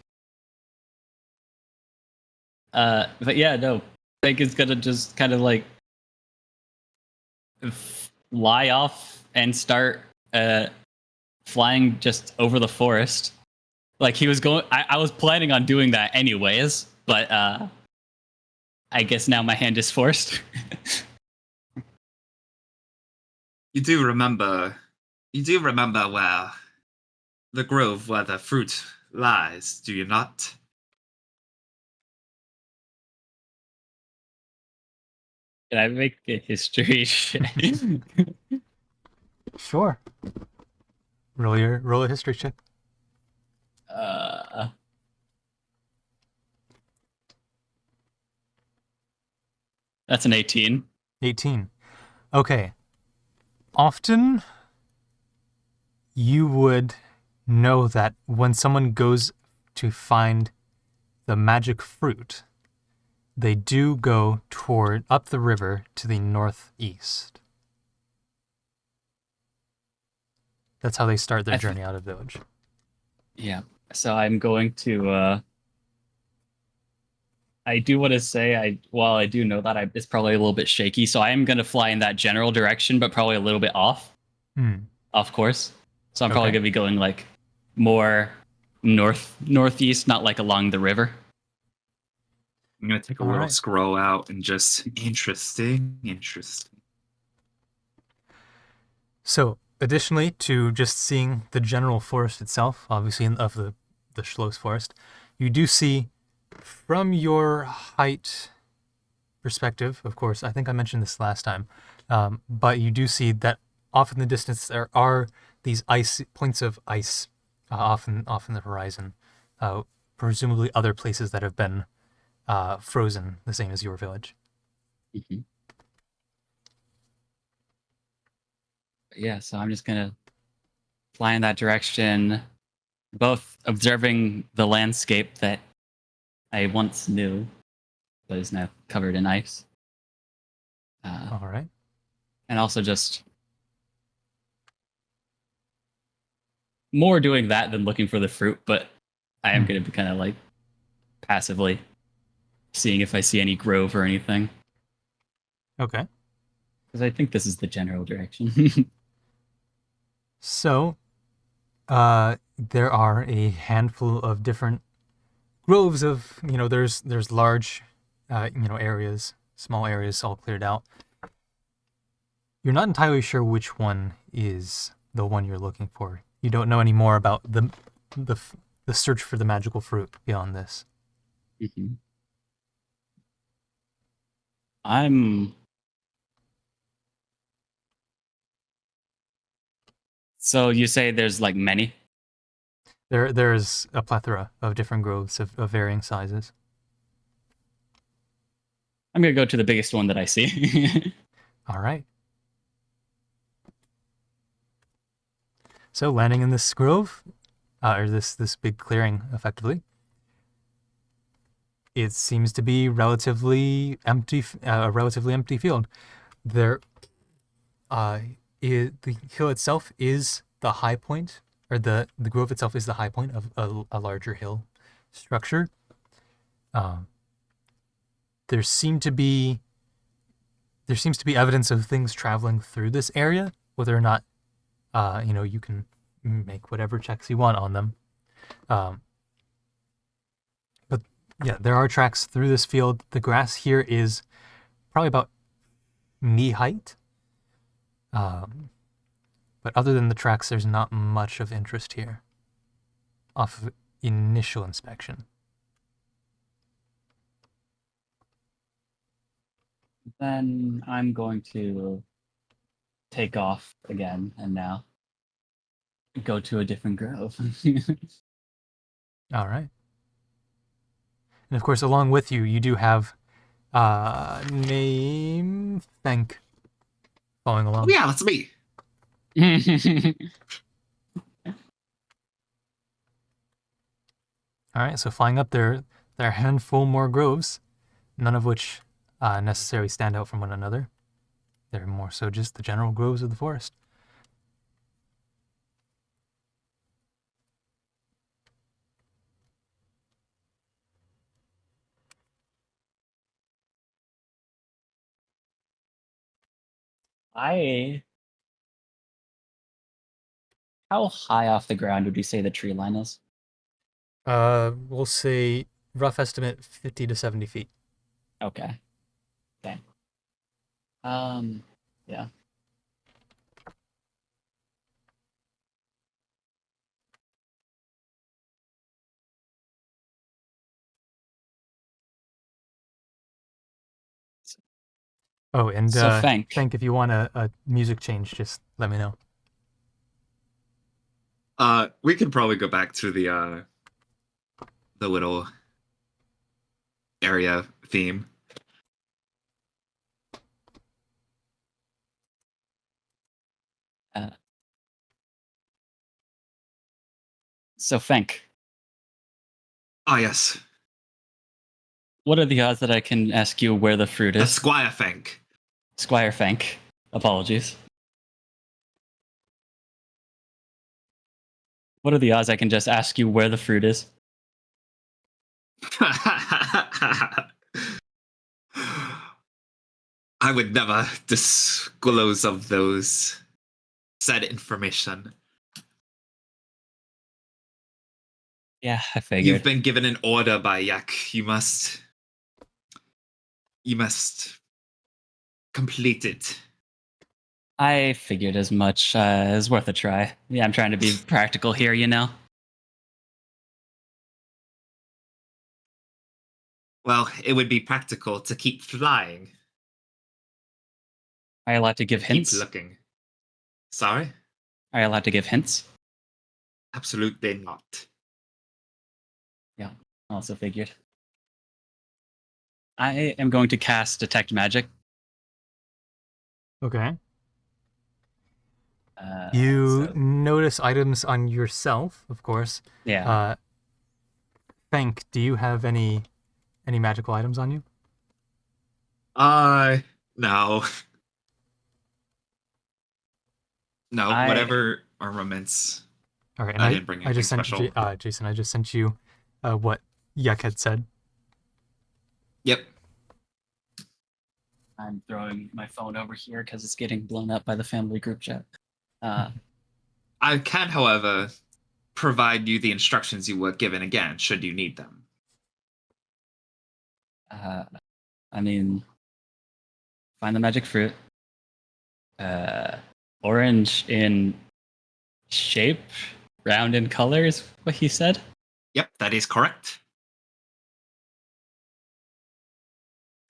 B: But yeah, no. Fank is gonna just kind of like fly off and start flying just over the forest. Like he was going. I was planning on doing that anyways, but I guess now my hand is forced.
C: You do remember where the grove where the fruit lies, do you not?
B: Can I make a history check?
A: Sure. Roll a history check.
B: That's an 18.
A: 18. Okay. Often you would know that when someone goes to find the magic fruit, they do go toward up the river to the northeast. That's how they start their journey out of the village.
B: Yeah. So I'm going to. I do want to say, while I do know that it's probably a little bit shaky, so I am going to fly in that general direction, but probably a little bit off course. So I'm probably
A: Okay.
B: going to be going like more northeast, not like along the river.
C: I'm gonna take a
A: All
C: little
A: right.
C: scroll out and just interesting.
A: So, additionally to just seeing the general forest itself, obviously of the the Schloss Forest, you do see from your height perspective, of course, I think I mentioned this last time, but you do see that off in the distance there are these points of ice off in the horizon, presumably other places that have been frozen, the same as your village.
B: Mm-hmm. Yeah, so I'm just gonna fly in that direction, both observing the landscape that I once knew, but is now covered in ice.
A: All right.
B: And also just more doing that than looking for the fruit, but I am going to be kind of like passively seeing if I see any grove or anything.
A: Okay.
B: Because I think this is the general direction.
A: So, there are a handful of different groves of, there's large, areas, small areas all cleared out. You're not entirely sure which one is the one you're looking for. You don't know any more about the search for the magical fruit beyond this.
B: Mm-hmm. I'm. So you say there's like many?
A: There's a plethora of different groves of varying sizes.
B: I'm going to go to the biggest one that I see.
A: All right. So landing in this grove, or this big clearing, effectively, it seems to be relatively empty, a relatively empty field. There, the hill itself is the high point, or the grove itself is the high point of a larger hill structure. There seems to be evidence of things traveling through this area, whether or not you can make whatever checks you want on them. But yeah, there are tracks through this field. The grass here is probably about knee height. But other than the tracks, there's not much of interest here off of initial inspection.
B: Then I'm going to take off again and now go to a different grove.
A: All right. And of course, along with you, you do have name Thank following along.
C: Oh yeah, that's me.
A: All right, so flying up there are a handful more groves, none of which necessarily stand out from one another. They're more so just the general groves of the forest.
B: How high off the ground would you say the tree line is?
A: We'll say rough estimate 50 to 70 feet.
B: Okay. Okay. Yeah.
A: Oh, and
B: So Fank.
A: Thank, if you want a music change, just let me know.
C: We could probably go back to the little area theme.
B: So Fank,
C: Ah, yes.
B: what are the odds that I can ask you where the fruit
C: The
B: is?
C: Squire Fank.
B: Squire Fank. Apologies. What are the odds I can just ask you where the fruit is?
C: I would never disclose of those said information.
B: Yeah, I figured.
C: You've been given an order by Yak. You must complete it.
B: I figured as much. It's worth a try. Yeah, I'm trying to be practical here, you know?
C: Well, it would be practical to keep flying.
B: Are you allowed to give
C: Keep
B: hints?
C: looking. Sorry?
B: Are you allowed to give hints?
C: Absolutely not.
B: Yeah, also figured. I am going to cast Detect Magic.
A: Okay.
B: Uh,
A: You
B: so,
A: notice items on yourself, of course.
B: yeah.
A: Thank, do you have any magical items on you?
C: No. No,
B: I
C: whatever armaments.
A: All right, and
C: I didn't bring
A: I
C: anything
A: just sent
C: special.
A: Jason. I just sent you what Yuck had said.
C: Yep.
B: I'm throwing my phone over here because it's getting blown up by the family group chat. Uh,
C: I can, however, provide you the instructions you were given again, should you need them.
B: I mean, find the magic fruit. Orange in shape, round in color is what he said.
C: Yep, that is correct.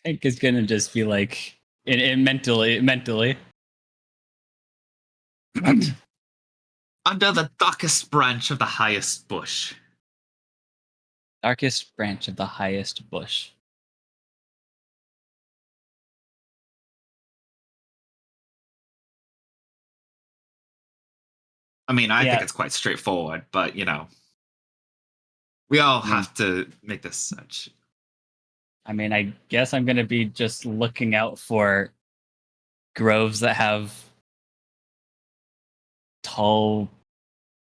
B: I think it's gonna just be like in mentally.
C: Under the darkest branch of the highest bush.
B: Darkest branch of the highest bush.
C: I mean, I think
B: Yeah.
C: it's quite straightforward, but we all
B: I mean,
C: have to make this such.
B: I mean, I guess I'm gonna be just looking out for groves that have tall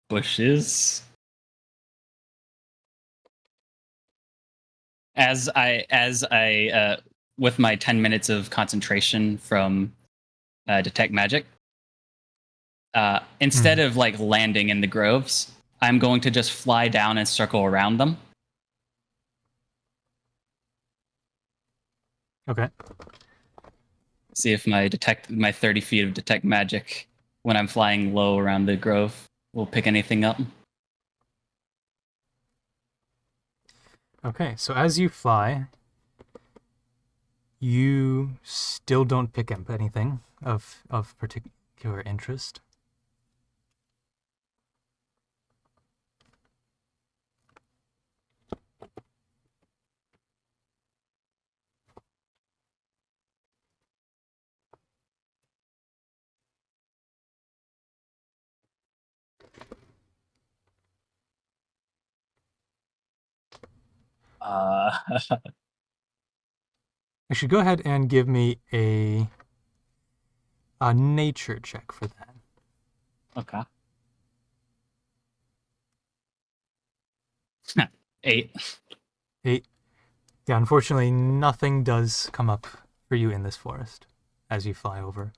B: bushes. As I with my 10 minutes of concentration from detect magic, instead of like landing in the groves, I'm going to just fly down and circle around them.
A: Okay.
B: See if my 30 feet of detect magic when I'm flying low around the grove will pick anything up.
A: Okay. So as you fly, you still don't pick up anything of particular interest.
B: Uh,
A: You should go ahead and give me a nature check for that.
B: okay. 8.
A: 8. Yeah, unfortunately, nothing does come up for you in this forest as you fly over.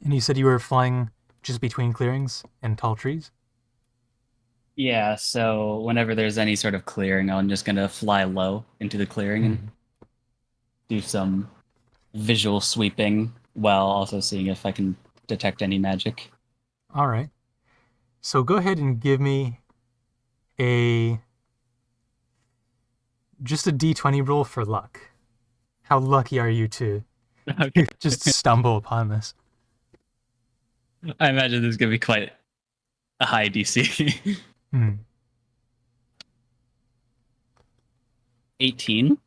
A: And you said you were flying just between clearings and tall trees?
B: Yeah, so whenever there's any sort of clearing, I'm just gonna fly low into the clearing and do some visual sweeping while also seeing if I can detect any magic.
A: All right. So go ahead and give me a just a d20 roll for luck. How lucky are you to
B: Okay.
A: just stumble upon this?
B: I imagine this is gonna be quite a high DC. 18.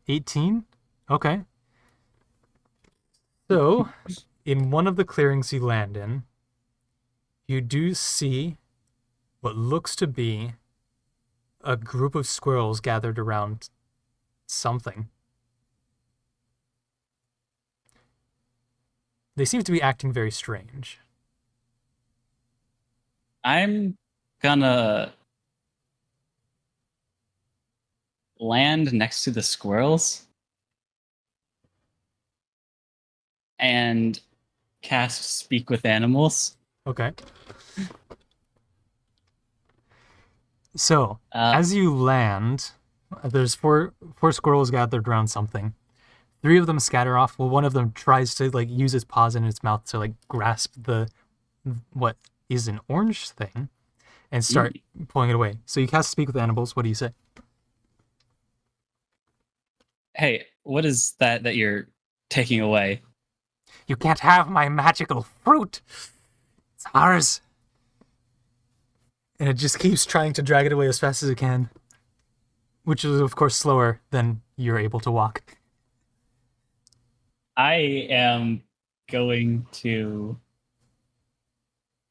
A: 18? Okay. So, in one of the clearings you land in, you do see what looks to be a group of squirrels gathered around something. They seem to be acting very strange.
B: I'm gonna land next to the squirrels and cast Speak with Animals.
A: Okay. So, as you land, there's four squirrels gathered around something. 3 of them scatter off. Well, one of them tries to like use its paws in its mouth to like grasp the what is an orange thing and start pulling it away. So you cast Speak with Animals. What do you say?
B: Hey, what is that you're taking away?
A: You can't have my magical fruit. It's ours. And it just keeps trying to drag it away as fast as it can, which is of course slower than you're able to walk.
B: I am going to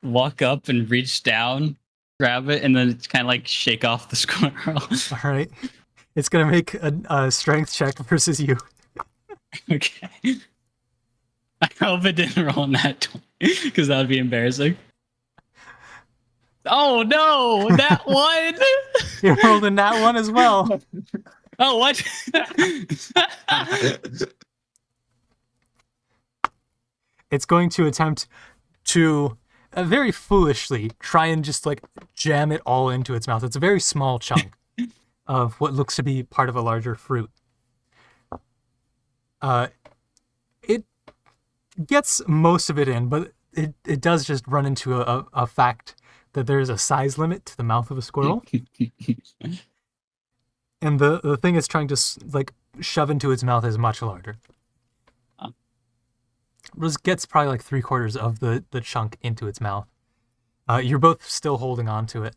B: walk up and reach down, grab it, and then kind of like shake off the squirrel.
A: All right. It's going to make a strength check versus you.
B: Okay. I hope it didn't roll in that 20, because that would be embarrassing. Oh no, that one!
A: You rolled in that one as well.
B: Oh, what?
A: It's going to attempt to very foolishly try and just like jam it all into its mouth. It's a very small chunk of what looks to be part of a larger fruit. It gets most of it in, but it does just run into a fact that there's a size limit to the mouth of a squirrel. And the thing it's trying to like shove into its mouth is much larger. It gets probably like 3/4 of the chunk into its mouth. You're both still holding on to it.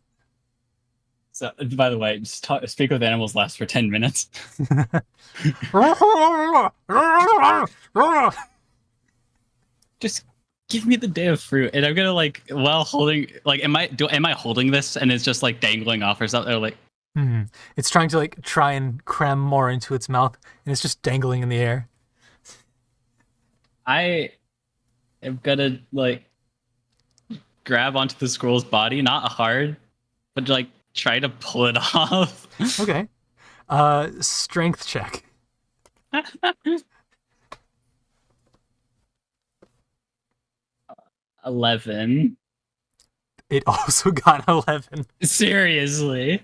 B: So, by the way, Speak with Animals lasts for 10 minutes. Just give me the damn fruit, and I'm gonna like while holding like am I holding this and it's just like dangling off or something? Or like
A: It's trying to try and cram more into its mouth, and it's just dangling in the air.
B: I am gonna like grab onto the squirrel's body, not hard, but like try to pull it off.
A: Okay. Strength check.
B: 11.
A: It also got 11.
B: Seriously.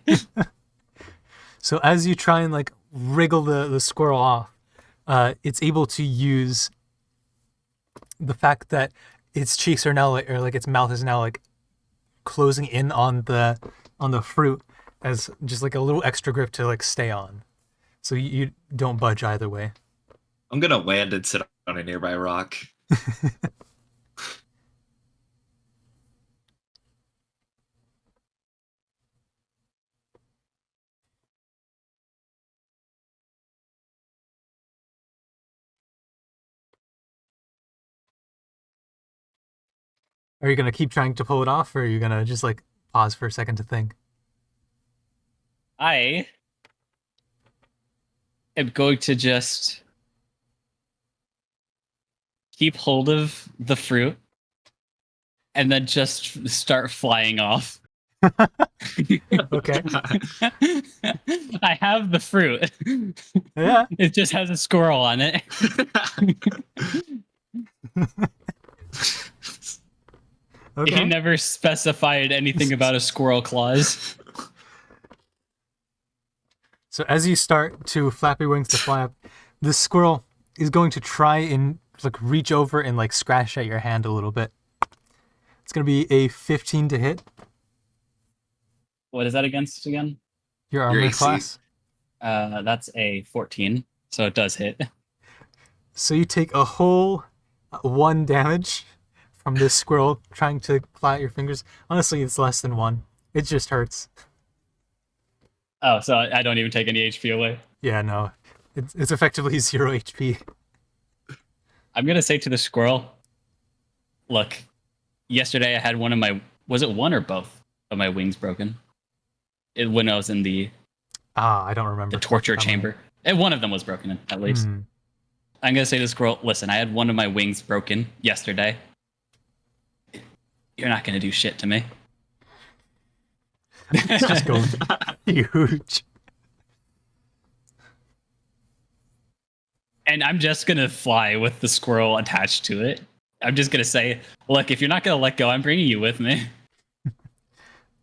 A: So as you try and like wriggle the squirrel off, it's able to use the fact that its cheeks are now like its mouth is now like closing in on the fruit as just like a little extra grip to like stay on. So you don't budge either way.
C: I'm gonna land and sit on a nearby rock.
A: Are you gonna keep trying to pull it off, or are you gonna just like pause for a second to think?
B: I am going to just keep hold of the fruit and then just start flying off.
A: Okay.
B: I have the fruit.
A: Yeah.
B: It just has a squirrel on it.
A: Okay.
B: He never specified anything about a squirrel clause.
A: So as you start to flap your wings to fly up, the squirrel is going to try and like reach over and like scratch at your hand a little bit. It's going to be a 15 to hit.
B: What is that against again?
A: Your armor
C: AC.
A: class.
B: That's a 14, so it does hit.
A: So you take a whole 1 damage from this squirrel trying to claw at your fingers. Honestly, it's less than 1. It just hurts.
B: Oh, so I don't even take any HP away.
A: Yeah, no. It's effectively 0 HP.
B: I'm going to say to the squirrel, look, yesterday I had one of my, was it one or both of my wings broken? When I was in the
A: I don't remember.
B: the torture chamber. And one of them was broken, at least. I'm going to say to the squirrel, listen, I had one of my wings broken yesterday. You're not going to do shit to me.
A: It's just going huge.
B: And I'm just going to fly with the squirrel attached to it. I'm just going to say, look, if you're not going to let go, I'm bringing you with me.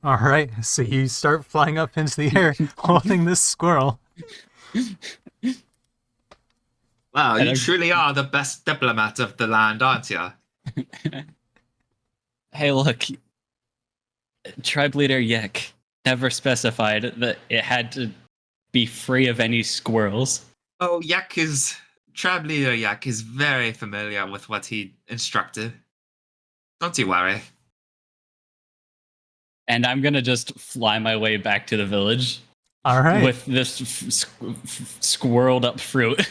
A: All right, so you start flying up into the air holding this squirrel.
C: Wow,
B: And
C: you truly are the best diplomat of the land, aren't you?
B: Hey, look, tribe leader Yek never specified that it had to be free of any squirrels.
C: Oh, Tribe Leader Yak is very familiar with what he instructed. Don't you worry.
B: And I'm gonna just fly my way back to the village
A: All right.
B: with this squirreled up fruit.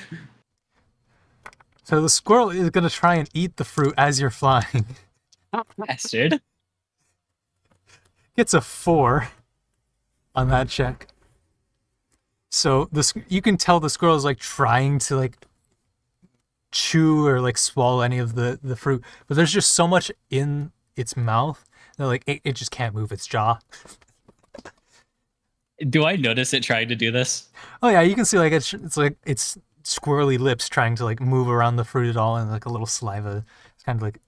A: So the squirrel is going to try and eat the fruit as you're flying.
B: Bastard.
A: Gets a 4 on that check. So you can tell the squirrel is like trying to like chew or like swallow any of the fruit, but there's just so much in its mouth that like it just can't move its jaw.
B: Do I notice it trying to do this?
A: Oh yeah, you can see like it's like it's squirrely lips trying to like move around the fruit at all, and like a little saliva is kind of like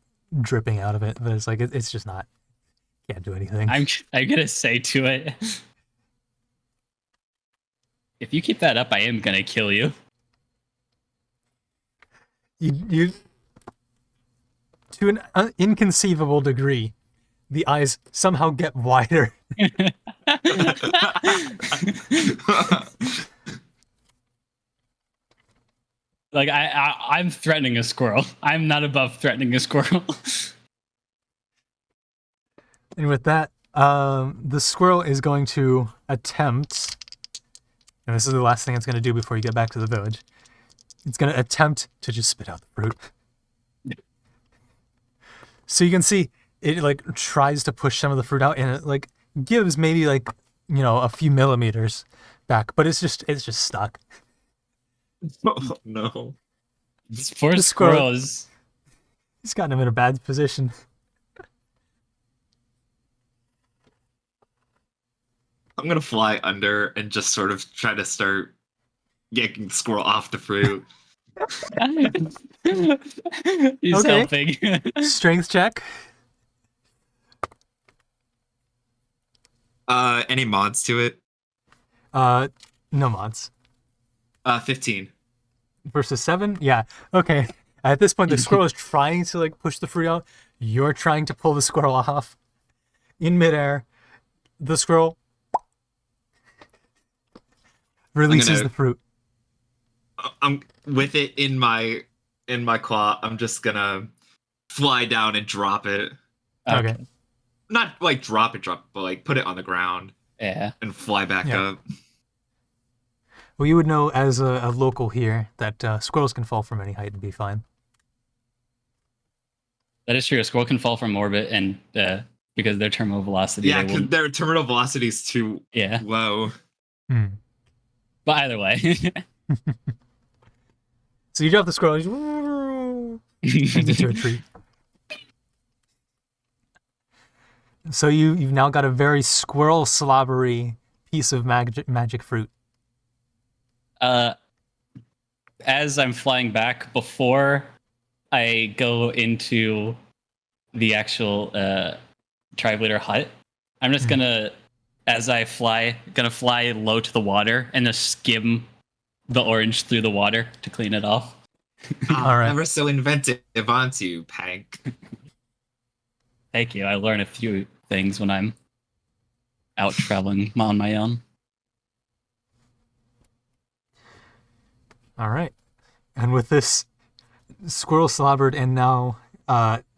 A: dripping out of it, but it's like it's just not, can't do anything.
B: I'm gonna say to it, if you keep that up, I am gonna kill you.
A: You to an inconceivable degree, the eyes somehow get wider.
B: Like I'm threatening a squirrel. I'm not above threatening a squirrel.
A: And with that, the squirrel is going to attempt, and this is the last thing it's going to do before you get back to the village. It's going to attempt to just spit out the fruit. So you can see it like tries to push some of the fruit out, and it like gives maybe like, you know, a few millimeters back, but it's just stuck.
C: Oh, no.
B: This poor
A: The squirrel-
B: squirrel is.
A: He's gotten him in a bad position.
C: I'm gonna fly under and just sort of try to start yanking the squirrel off the fruit.
B: He's
A: Okay.
B: helping.
A: Strength check.
C: Any mods to it?
A: No mods.
C: 15.
A: Versus 7? Yeah. Okay. At this point, the squirrel is trying to like push the fruit out. You're trying to pull the squirrel off. In midair, the squirrel releases the fruit.
C: I'm with it in my claw. I'm just gonna fly down and drop it.
A: Okay.
C: Not like drop it, but like put it on the ground
B: Yeah.
C: and fly back
A: Yeah.
C: up.
A: Well, you would know as a local here that squirrels can fall from any height and be fine.
B: That is true. A squirrel can fall from orbit, and because their terminal velocity,
C: Yeah,
B: they
C: because
B: won't.
C: their terminal velocity is too
B: Yeah.
C: low.
A: Hmm.
B: But either way.
A: So you drop the squirrel, turns into a tree. So you've now got a very squirrel slobbery piece of magic fruit.
B: As I'm flying back, before I go into the actual tribe leader hut, I'm just gonna, as I fly, fly low to the water and just skim the orange through the water to clean it off.
A: All right.
C: Never so inventive, aren't you, Pank?
B: Thank you. I learn a few things when I'm out traveling on my own.
A: All right. And with this squirrel slobbered and now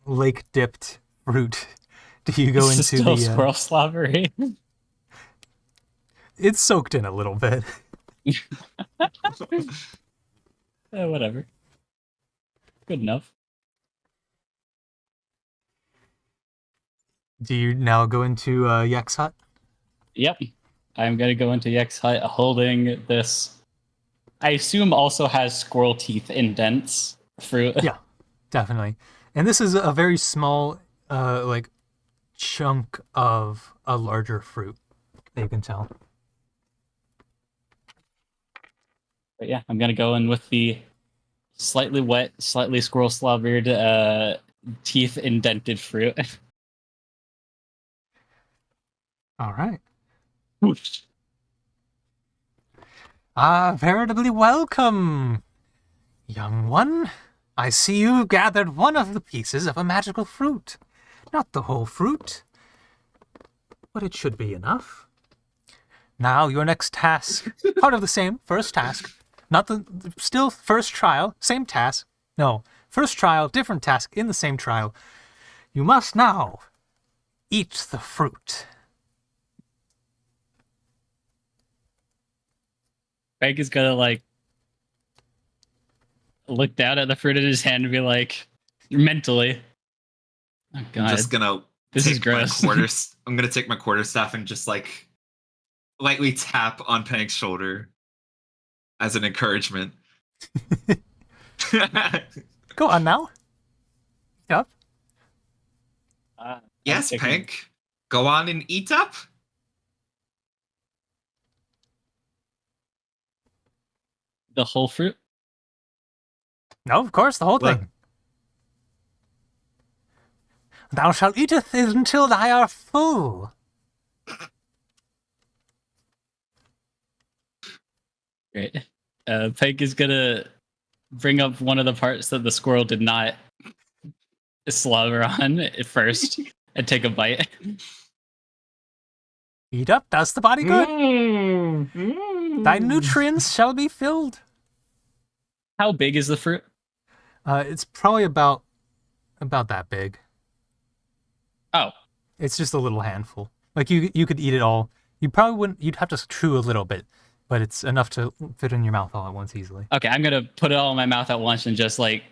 A: lake dipped fruit, do you go
B: It's
A: into
B: still
A: the
B: squirrel slobbery.
A: It's soaked in a little bit.
B: Whatever. Good enough.
A: Do you now go into Yek's hut?
B: Yep. I'm gonna go into Yek's hut holding this. I assume also has squirrel teeth indents fruit.
A: Yeah, definitely. And this is a very small like chunk of a larger fruit that you can tell.
B: But yeah, I'm gonna go in with the slightly wet, slightly squirrel slobbered, teeth indented fruit.
A: All right.
B: Whoosh.
A: Veritably welcome, young one. I see you've gathered one of the pieces of a magical fruit. Not the whole fruit, but it should be enough. Now, your next task, part of the same first task, not still first trial, same task. No, first trial, different task in the same trial. You must now eat the fruit.
B: Frank is gonna like look down at the fruit in his hand and be like, mentally, "Oh
C: I'm
B: God,
C: just gonna
B: this is
C: take my
B: gross."
C: I'm gonna take my quarterstaff and just like lightly tap on Panic shoulder as an encouragement.
A: Go on now. Yep.
B: I'm
C: Yes,
B: taking
C: Pink. Go on and eat up.
B: the whole fruit.
A: No, of course, the whole
C: What?
A: thing. Thou shalt eateth it until thou art full.
B: Great. Pike is gonna bring up one of the parts that the squirrel did not slobber on at first and take a bite.
A: Eat up, does the body good. Thy nutrients shall be filled.
B: How big is the fruit?
A: It's probably about that big.
B: Oh,
A: It's just a little handful. Like you could eat it all. You probably wouldn't. You'd have to chew a little bit, but it's enough to fit in your mouth all at once easily.
B: okay. I'm gonna put it all in my mouth at once and just like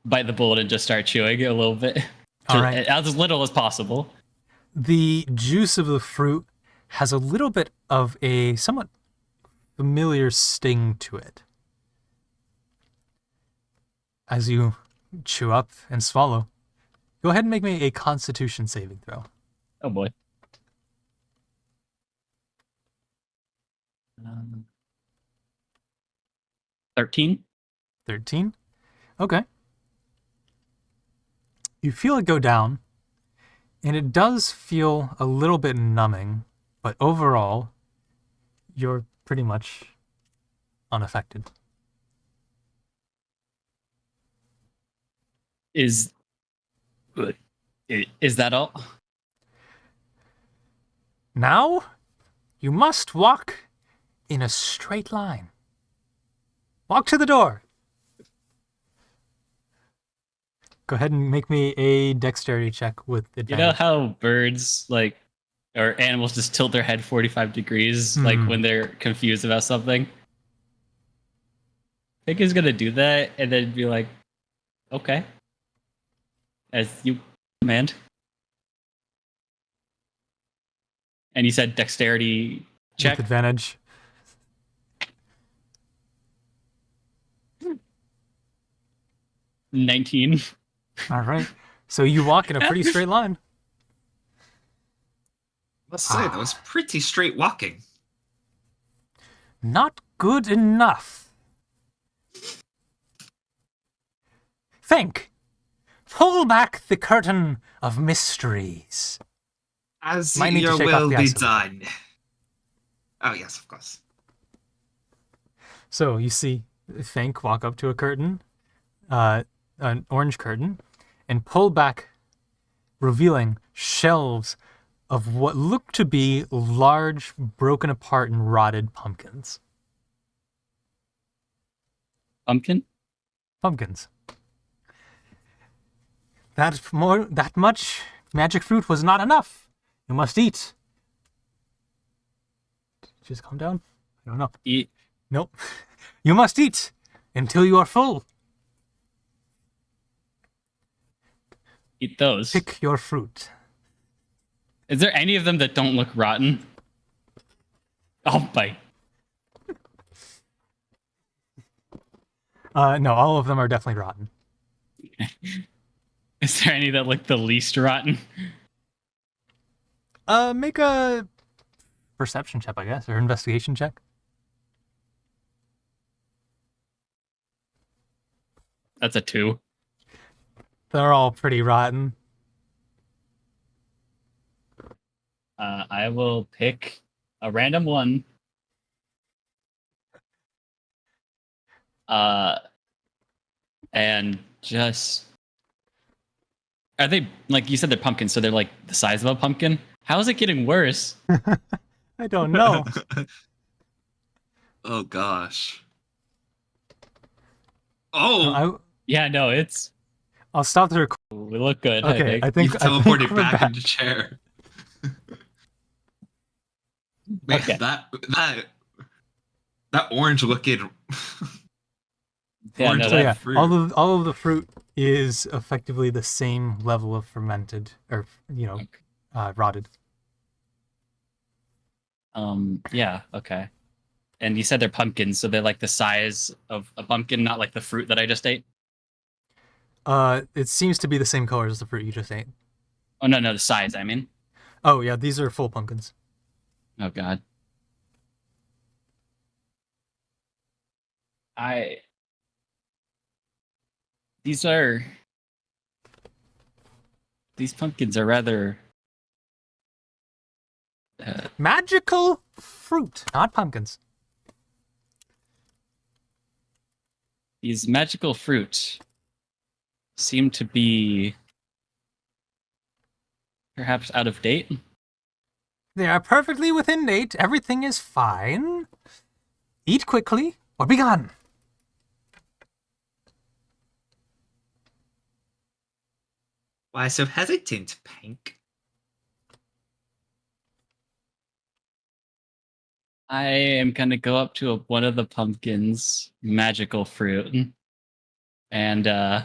B: bite the bullet and just start chewing a little bit.
A: All right.
B: As little as possible.
A: The juice of the fruit has a little bit of a somewhat familiar sting to it. As you chew up and swallow, go ahead and make me a Constitution saving throw.
B: Oh boy. 13.
A: 13. Okay. You feel it go down, and it does feel a little bit numbing, but overall, you're pretty much unaffected.
B: Is that all?
A: Now, you must walk in a straight line. Walk to the door. Go ahead and make me a dexterity check with advantage.
B: You know how birds like or animals just tilt their head 45 degrees like when they're confused about something? I think he's gonna do that and then be like, okay. As you command. And you said dexterity check.
A: With advantage.
B: $19.
A: All right. So you walk in a pretty straight line.
C: Must say that was pretty straight walking.
A: Not good enough. Think. Pull back the curtain of mysteries.
C: As
A: Might need to
C: your
A: shake off
C: will
A: the
C: be
A: ice a little.
C: done. Oh yes, of course.
A: So you see Fink walk up to a curtain, an orange curtain, and pull back, revealing shelves of what look to be large, broken apart, and rotted pumpkins.
B: Pumpkin?
A: Pumpkins. That much magic fruit was not enough. You must eat. Just calm down. I don't know.
B: Eat.
A: Nope. You must eat until you are full.
B: Eat those.
A: Pick your fruit.
B: Is there any of them that don't look rotten? I'll bite.
A: No, all of them are definitely rotten.
B: Is there any that look the least rotten?
A: Make a perception check, I guess, or investigation check.
B: That's a 2.
A: They're all pretty rotten.
B: I will pick a random one. And just are they like you said they're pumpkins, so they're like the size of a pumpkin? How is it getting worse?
A: I don't know.
C: Oh gosh. Oh,
B: Yeah, no, it's
A: I'll stop the recording.
B: we look good.
A: Okay,
B: I think.
C: you
A: I think
C: teleported
A: we're
C: back
A: back.
C: into chair. Man,
B: Okay.
C: that orange looking
B: Yeah,
C: orange
B: no,
A: So
B: that
A: yeah,
C: fruit.
A: all of the fruit is effectively the same level of fermented, or rotted.
B: yeah, okay. And you said they're pumpkins, so they're like the size of a pumpkin, not like the fruit that I just ate.
A: It seems to be the same color as the fruit you just ate.
B: Oh no, the size. I mean.
A: Oh yeah, these are full pumpkins.
B: Oh god. I. These pumpkins are rather.
A: Magical fruit, not pumpkins.
B: These magical fruit seem to be perhaps out of date.
A: They are perfectly within date. Everything is fine. Eat quickly or be gone.
C: Why so hesitant, Pink?
B: I am gonna go up to one of the pumpkins, magical fruit, and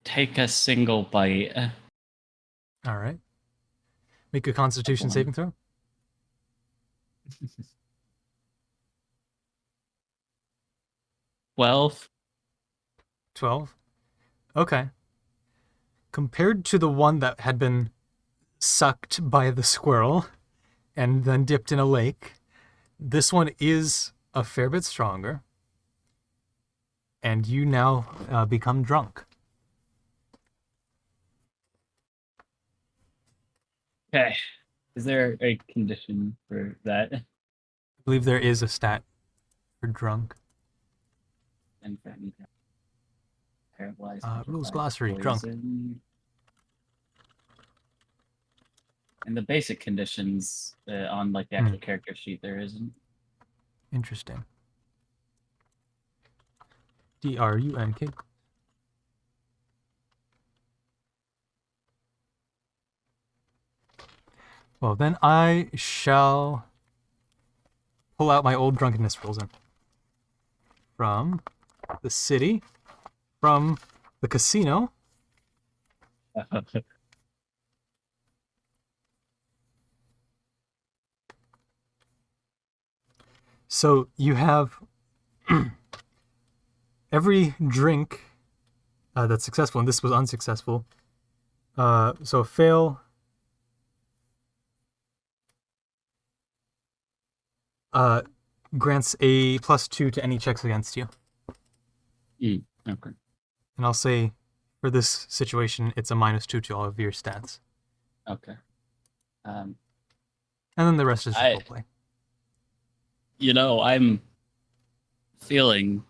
B: take a single bite.
A: All right. Make a Constitution saving throw.
B: 12.
A: 12. Okay. Compared to the one that had been sucked by the squirrel and then dipped in a lake, this one is a fair bit stronger. And you now become drunk.
B: Okay. Is there a condition for that?
A: I believe there is a stat for drunk.
B: And for any paralyzed,
A: Rules
B: petrified,
A: glossary, drunk.
B: poison. And the basic conditions on like the actual character sheet, there isn't.
A: Interesting. DRUNK. Well, then I shall pull out my old drunkenness rules in. From the city, from the casino. So you have every drink that's successful, and this was unsuccessful. So fail. Grants a +2 to any checks against you.
B: Okay.
A: And I'll say, for this situation, it's a -2 to all of your stats.
B: Okay.
A: And then the rest is just full play.
B: You know, I'm feeling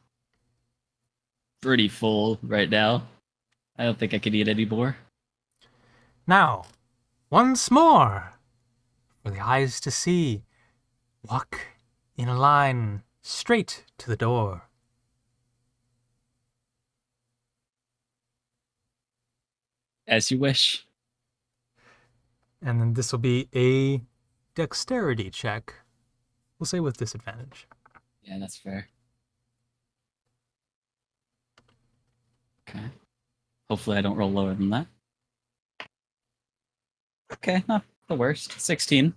B: pretty full right now. I don't think I could eat any more.
A: Now, once more, for the eyes to see, walk in a line straight to the door.
B: As you wish.
A: And then this will be a dexterity check. We'll say with disadvantage.
B: Yeah, that's fair. Okay. Hopefully I don't roll lower than that. Okay, not the worst. 16.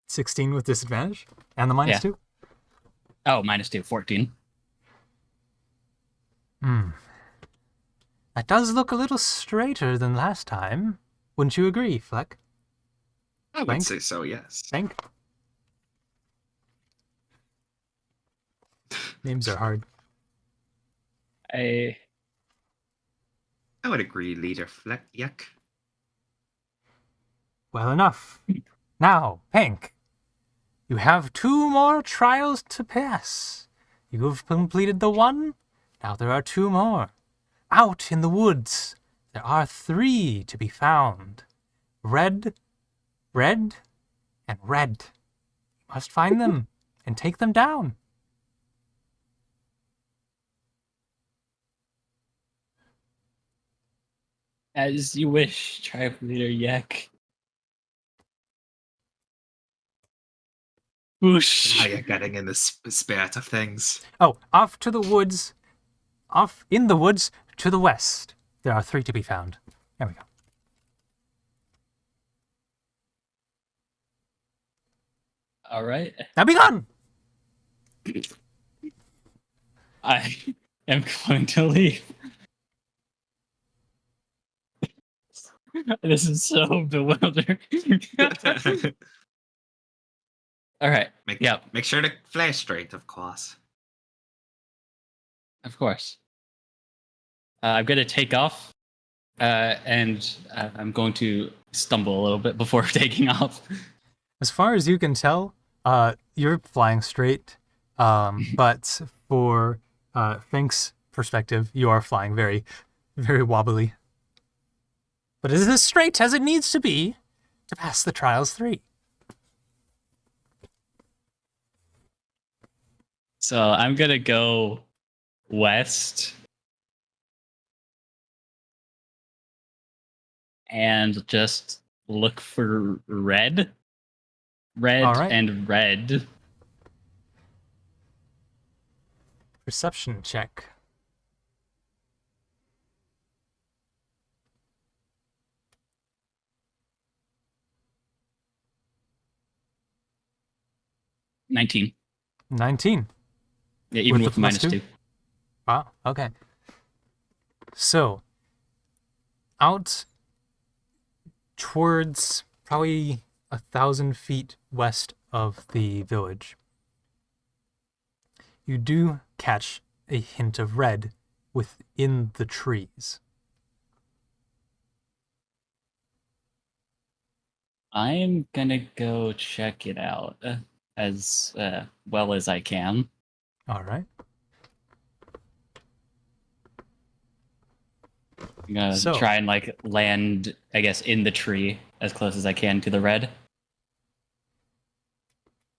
A: 16 with disadvantage. And the -2.
B: Oh, -2, 14.
A: That does look a little straighter than last time. Wouldn't you agree, Fleck?
C: I would
A: Frank?
C: say so, yes.
A: Frank? Names are hard.
B: I
C: would agree, Leader Fleck. Yuck.
A: Well enough. Now, Pink, you have 2 more trials to pass. You have completed the one. Now there are 2 more. Out in the woods, there are 3 to be found. Red, red, and red. You must find them and take them down.
B: As you wish, Tribe Leader Yak. Whoosh.
C: Now you're getting in the spirit of things.
A: Oh, off to the woods. Off in the woods to the west. There are 3 to be found. There we go.
B: All right.
A: Now be gone!
B: I am going to leave. This is so bewildering. All right. Yep.
C: Make sure to fly straight, of course.
B: Of course. I'm going to take off, and I'm going to stumble a little bit before taking off.
A: As far as you can tell, you're flying straight, but for Fink's perspective, you are flying very, very wobbly. But it is as straight as it needs to be to pass the trials 3.
B: So I'm going to go west and just look for red. Red
A: All right.
B: and red.
A: Perception check.
B: $19.
A: 19.
B: Yeah, even
A: With
B: with
A: the plus
B: minus
A: 2?
B: 2.
A: Wow, okay. So, out towards probably 1,000 feet west of the village, you do catch a hint of red within the trees.
B: I'm gonna go check it out as well as I can.
A: All right.
B: I'm gonna
A: So-
B: try and like land, I guess, in the tree as close as I can to the red.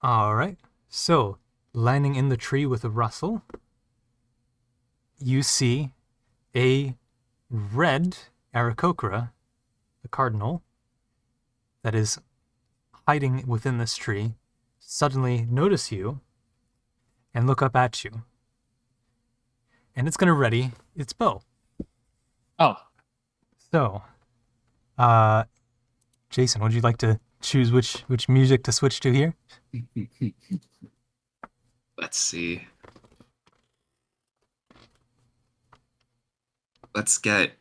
A: All right. So, landing in the tree with a rustle, you see a red Aarakocra, the cardinal, that is hiding within this tree, suddenly notice you and look up at you. And it's going to ready its bow.
B: Oh,
A: So, Jason, would you like to choose which music to switch to here?
C: Let's see. Let's get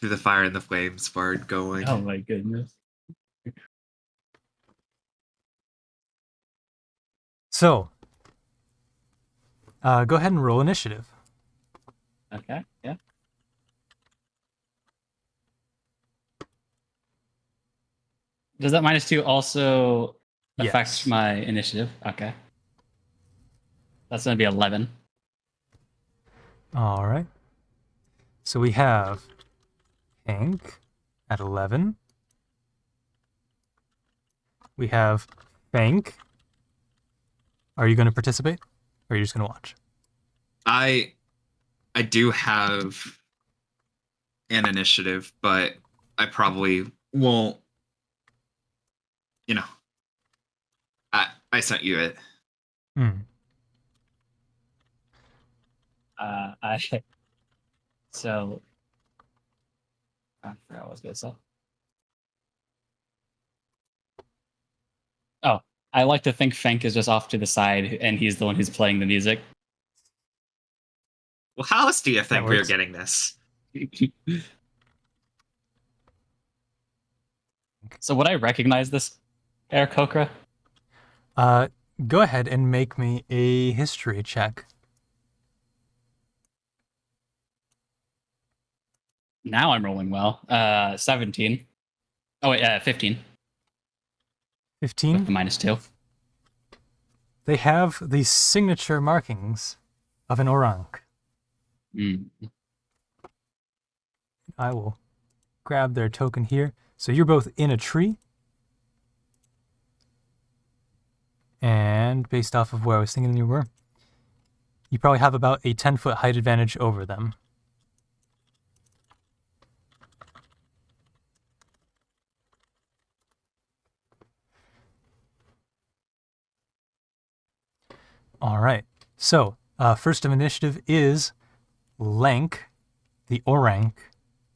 C: through the fire and the flames part going.
B: oh my goodness.
A: So, go ahead and roll initiative.
B: Okay, yeah. Does that minus 2 also affect
A: Yes.
B: my initiative? Okay. That's gonna be 11.
A: All right. So we have Hank at 11. We have Fank. Are you going to participate, or are you just going to watch?
C: I do have an initiative, but I probably won't. You know, I sent you it.
A: Hmm.
B: I so I forgot what I was gonna say. Oh, I like to think Fank is just off to the side and he's the one who's playing the music.
C: Well, how else do you think we're
A: works.
C: getting this?
B: So would I recognize this Aarakocra?
A: Go ahead and make me a history check.
B: Now I'm rolling well. 17. Oh wait, 15 with
A: 15.
B: the -2.
A: They have the signature markings of an orang.
B: Mm.
A: I will grab their token here. So you're both in a tree. And based off of where I was thinking you were, you probably have about a 10-foot height advantage over them. All right. So first of initiative is Lank, the orang,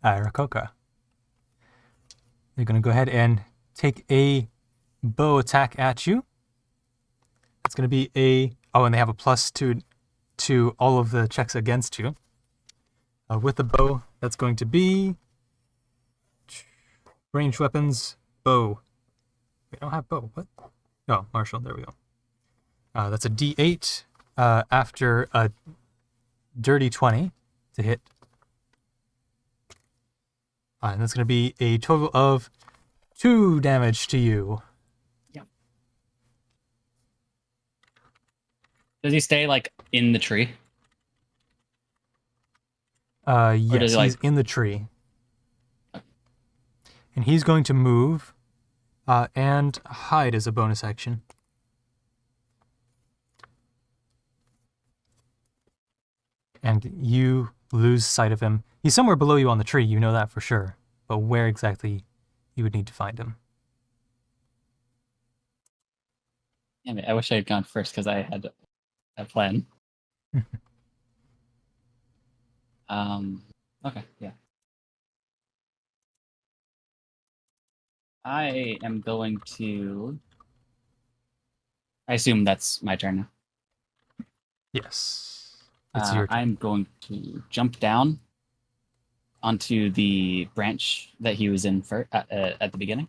A: Irakoka. They're going to go ahead and take a bow attack at you. It's going to be a... Oh, and they have a +2 to all of the checks against you. With the bow, that's going to be... Ranged weapons, bow. We don't have bow. What? Oh, martial. There we go. That's a D8 after a dirty 20 to hit. And that's going to be a total of 2 damage to you.
B: Yep. Does he stay like in the tree?
A: Yes,
B: does
A: he's
B: he,
A: in the tree. And he's going to move and hide as a bonus action. And you lose sight of him. He's somewhere below you on the tree, you know that for sure. But where exactly you would need to find him.
B: Damn it, I wish I had gone first because I had a plan. Okay, yeah. I am going to... I assume that's my turn now.
A: Yes. It's your turn.
B: I'm going to jump down onto the branch that he was in at the beginning.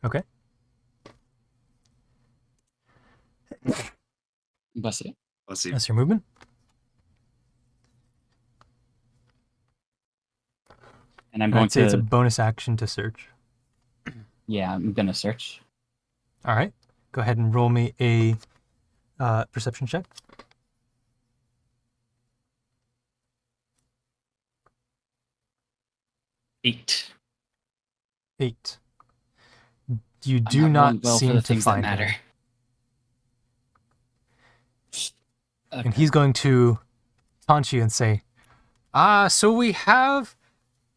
A: Okay.
B: Bless you.
C: Let's see.
A: That's your movement.
B: And I'm going
A: I'd say it's a
B: to...
A: bonus action to search.
B: Yeah, I'm going to search.
A: All right. Go ahead and roll me a perception check.
B: 8.
A: 8. You
B: I'm
A: do not
B: rolling well
A: seem
B: for the
A: to
B: things that
A: find
B: matter.
A: him.
B: Okay.
A: And he's going to taunt you and say, so we have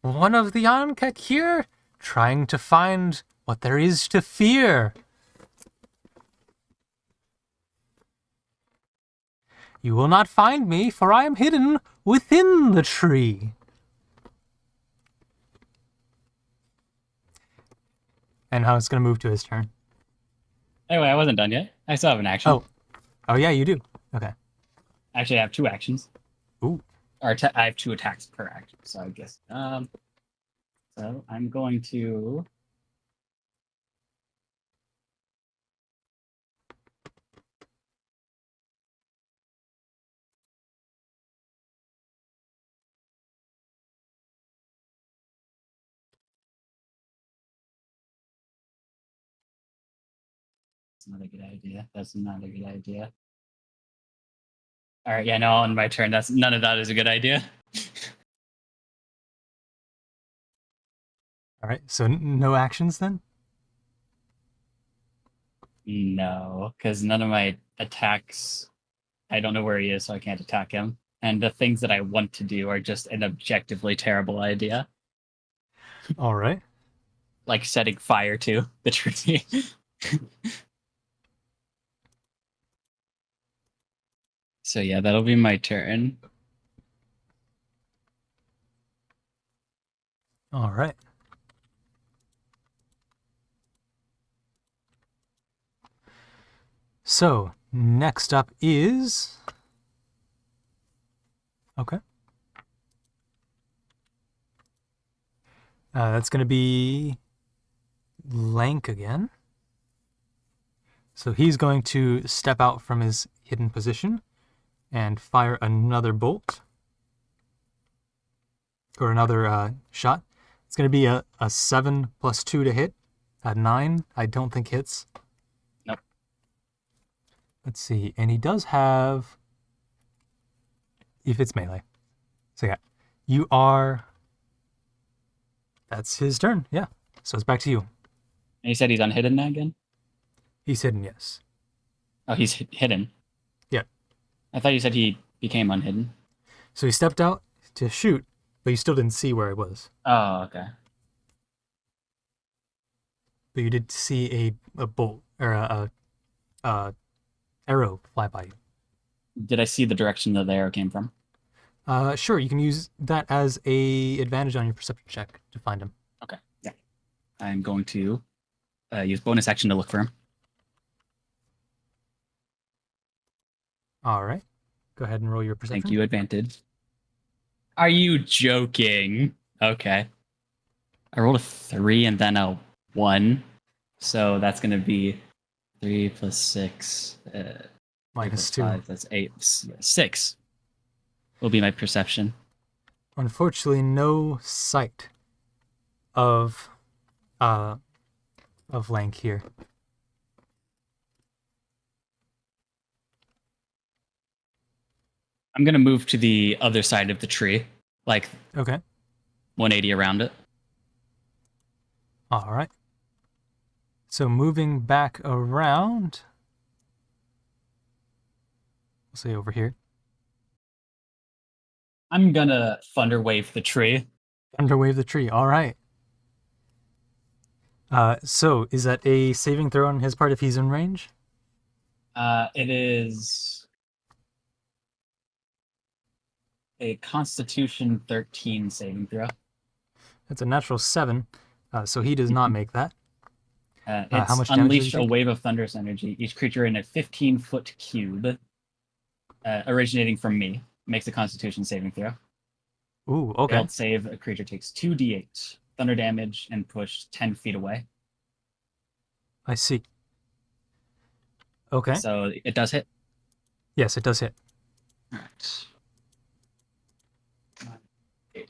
A: one of the Ankek here trying to find what there is to fear. You will not find me, for I am hidden within the tree. And now it's going to move to his turn.
B: Anyway, I wasn't done yet. I still have an action.
A: Oh yeah, you do. Okay.
B: Actually, I have 2 actions.
A: Ooh.
B: Or I have 2 attacks per action, so I guess. So I'm going to... That's not a good idea. That's not a good idea. All right, yeah, no, on my turn. None of that is a good idea.
A: All right. So no actions then?
B: No, because none of my attacks, I don't know where he is, so I can't attack him. And the things that I want to do are just an objectively terrible idea,
A: All right.
B: like setting fire to the tree. So yeah, that'll be my turn.
A: All right. So next up is... Okay. That's going to be Lank again. So he's going to step out from his hidden position and fire another bolt. Or another shot. It's going to be a 7 + 2 to hit A 9, I don't think hits.
B: Nope.
A: Let's see. And he does have... If it's melee. So yeah. You are... That's his turn, yeah. So it's back to you.
B: And you said he's unhidden now again?
A: He's hidden, yes.
B: Oh, he's hidden.
A: Yeah.
B: I thought you said he became unhidden.
A: So he stepped out to shoot, but you still didn't see where it was.
B: Oh, okay.
A: But you did see a bolt or a arrow fly by you.
B: Did I see the direction that the arrow came from?
A: Sure, you can use that as a advantage on your perception check to find him.
B: Okay, yeah. I'm going to use bonus action to look for him.
A: All right. Go ahead and roll your perception.
B: Thank you, advantage. Are you joking? Okay. I rolled a 3 and then a 1. So that's going to be 3 plus 6.
A: Minus
B: 2. 5, that's 8. 6 will be my perception.
A: Unfortunately, no sight of Lank here.
B: I'm going to move to the other side of the tree, like
A: Okay.
B: 180 around it.
A: All right. So moving back around, we'll say over here.
B: I'm going to thunder wave the tree.
A: Thunderwave the tree. All right. So is that a saving throw on his part if he's in range?
B: It is a Constitution 13 saving throw.
A: That's a natural 7, so he does not make that.
B: It's
A: how much damage
B: unleashed
A: does he
B: a
A: take?
B: wave of thunderous energy. Each creature in a 15-foot cube originating from me makes a Constitution saving throw.
A: Ooh, okay.
B: Failed save, a creature takes 2d8 thunder damage and pushed 10 feet away.
A: I see. Okay.
B: So it does hit.
A: Yes, it does hit.
B: All right. 8.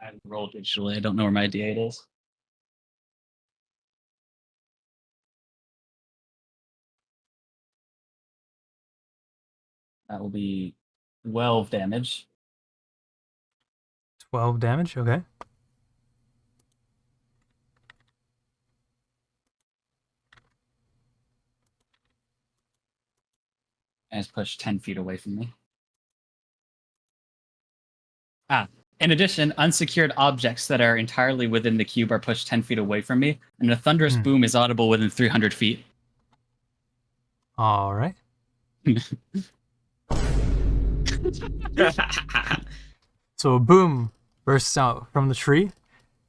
B: I rolled digitally. I don't know where my d8 is. That will be 12 damage.
A: 12 damage, okay.
B: And it's pushed 10 feet away from me. In addition, unsecured objects that are entirely within the cube are pushed 10 feet away from me, and a thunderous boom is audible within 300 feet.
A: All right. So a boom bursts out from the tree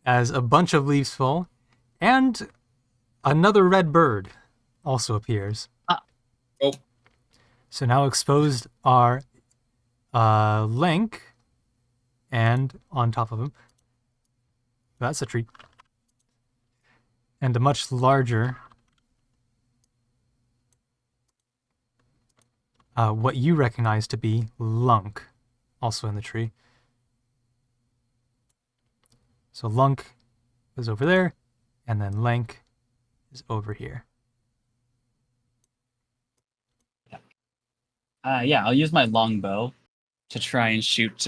A: as a bunch of leaves fall, and another red bird also appears.
C: Oh.
A: So now exposed are Lank, and on top of him, that's a tree, and a much larger, what you recognize to be Lunk, also in the tree. So Lunk is over there, and then Lank is over here.
B: Yeah, I'll use my longbow to try and shoot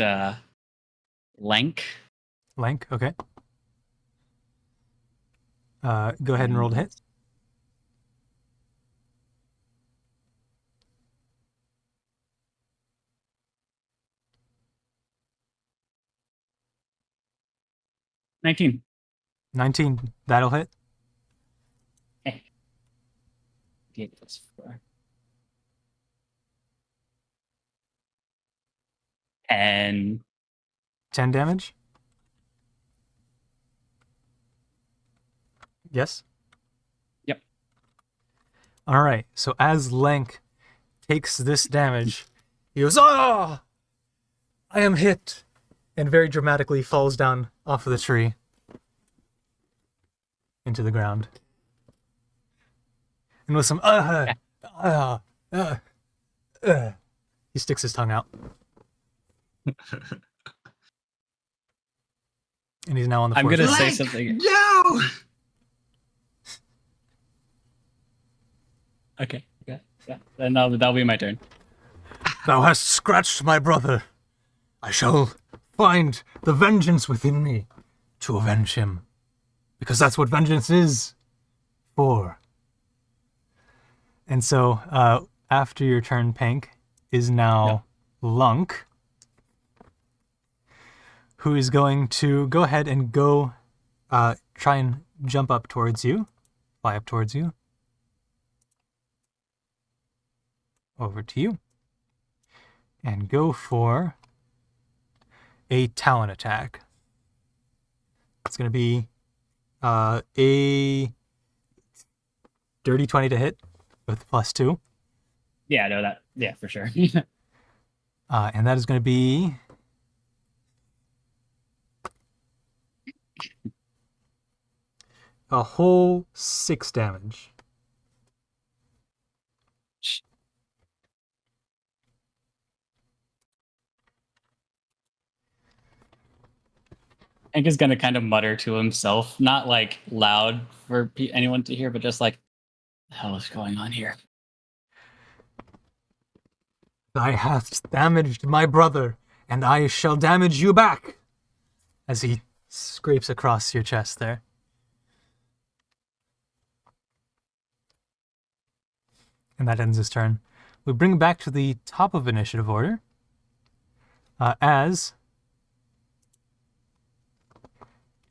B: Lank.
A: Lank, okay. Go ahead and roll to hit.
B: $19.
A: 19, that'll hit.
B: Okay. 8 plus 4. 10.
A: 10 damage. Yes?
B: Yep.
A: All right, so as Lank takes this damage, he goes, "Ah! I am hit!" and very dramatically falls down off of the tree into the ground. And with some, he sticks his tongue out. And he's now on the
B: I'm
A: fourth
B: gonna
A: round.
B: say something.
C: No!
B: Okay. Yeah. Then that'll be my turn.
A: Thou hast scratched my brother. I shall find the vengeance within me to avenge him. Because that's what vengeance is for. And so, after your turn, Pink, is now Lunk, who is going to go ahead and try and jump up towards you, fly up towards you. Over to you. And go for a talon attack. It's going to be a dirty 20 to hit with +2.
B: Yeah, no, yeah, for sure.
A: And that is going to be a whole 6 damage.
B: Hank is gonna kind of mutter to himself, not like loud for anyone to hear, but just like, "The hell is going on here?"
A: Thou hast damaged my brother, and I shall damage you back. As he scrapes across your chest there. And that ends his turn. We bring back to the top of initiative order. As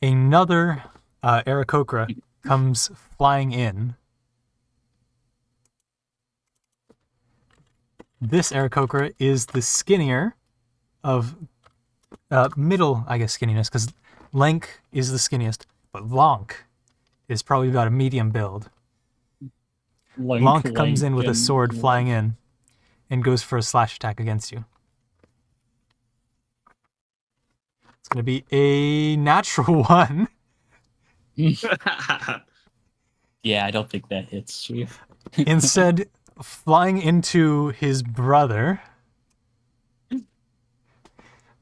A: another Aarakocra comes flying in. This Aarakocra is the skinnier of middle, I guess, skinniness, because Lank is the skinniest, but Lonk is probably about a medium build. Lonk comes in with a sword flying in and goes for a slash attack against you. It's going to be a natural 1.
B: Yeah, I don't think that hits, Chief.
A: Instead, flying into his brother,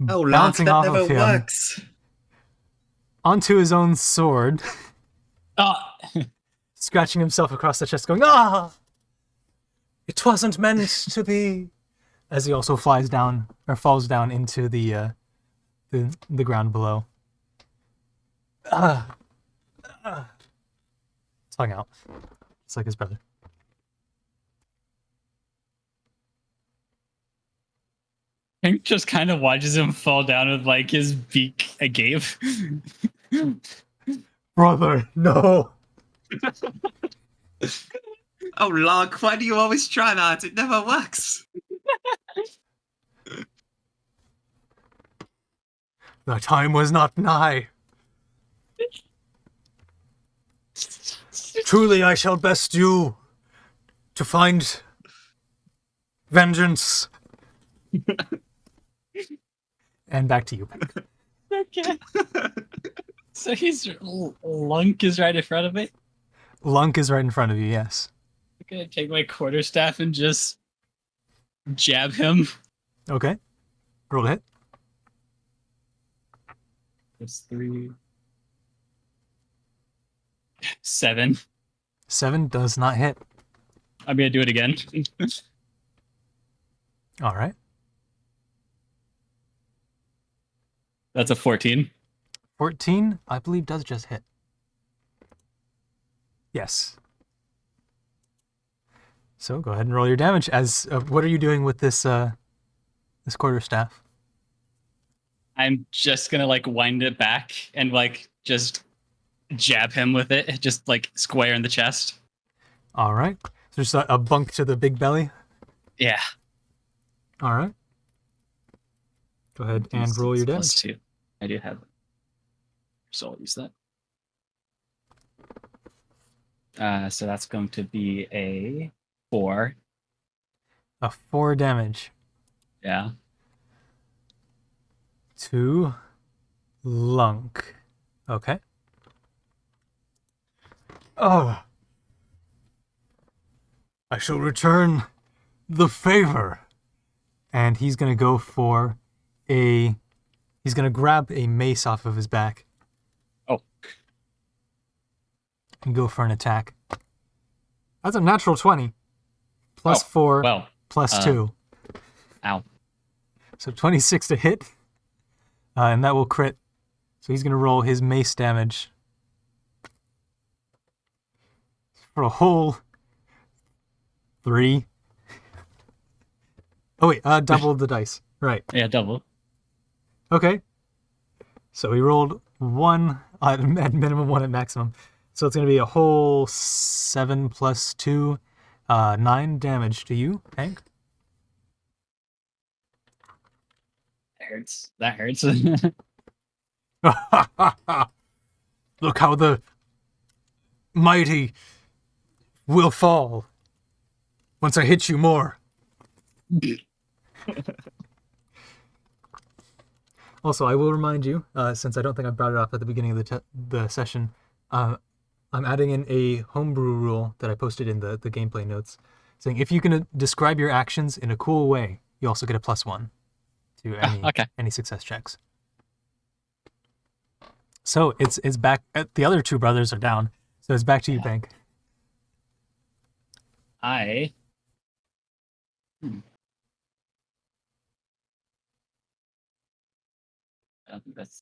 C: Oh, Lance,
A: bouncing
C: that
A: off
C: never
A: of him
C: works.
A: onto his own sword,
B: Ah!
A: scratching himself across the chest, going, "Ah! It wasn't meant to be." As he also flies down or falls down into the ground below. Tongue out. It's like his brother.
B: Hank just kind of watches him fall down with like his beak agape.
A: Brother, no.
C: Oh, Log, why do you always try that? It never works.
A: The time was not nigh. Truly I shall best you to find vengeance. And back to you, Peck.
B: Okay. So Lunk is right in front of me.
A: Lunk is right in front of you, yes.
B: I'm gonna take my quarterstaff and just jab him.
A: Okay. Roll a hit.
B: That's 3. 7.
A: 7 does not hit.
B: I'm gonna do it again.
A: All right.
B: That's a 14.
A: 14, I believe, does just hit. Yes. So go ahead and roll your damage. As what are you doing with this this quarterstaff?
B: I'm just gonna like wind it back and like just jab him with it, just like square in the chest.
A: All right. So just a bunk to the big belly.
B: Yeah.
A: All right. Go ahead and roll your damage.
B: +2. I do have it. So I'll use that. So that's going to be a 4.
A: A 4 damage
B: Yeah.
A: to Lunk. Okay. Oh. I shall return the favor. And he's going to go for he's going to grab a mace off of his back and go for an attack. That's a natural 20. Plus
B: Oh,
A: 4,
B: well,
A: plus 2.
B: ow.
A: So 26 to hit. And that will crit. So he's going to roll his mace damage for a whole 3. Oh, wait. Double the dice. Right.
B: Yeah, double.
A: Okay. So he rolled 1 at minimum, 1 at maximum. So it's going to be a whole 7 plus 2, 9 damage to you, Hank.
B: That hurts. That hurts.
A: Look how the mighty will fall once I hit you more. Also, I will remind you, since I don't think I brought it up at the beginning of the session, I'm adding in a homebrew rule that I posted in the gameplay notes, saying if you can describe your actions in a cool way, you also get a +1 to any success checks. So it's back. The other 2 brothers are down, so it's back to you, Bank.
B: I don't think that's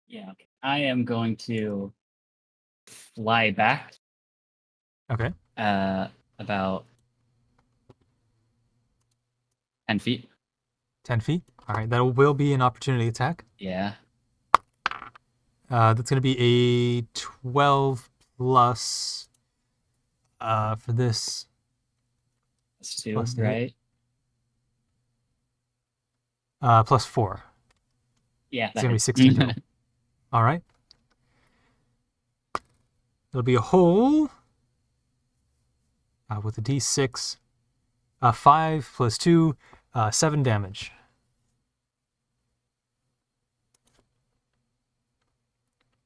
B: yeah, okay. I am going to fly back
A: Okay.
B: about 10 feet.
A: 10 feet. All right, that will be an opportunity attack.
B: Yeah.
A: That's going to be a 12 plus for this.
B: That's 2,
A: Plus the
B: right?
A: Plus 4.
B: Yeah.
A: It's going to be 16 total. All right. It'll be a whole with a d6. 5 plus 2, 7 damage.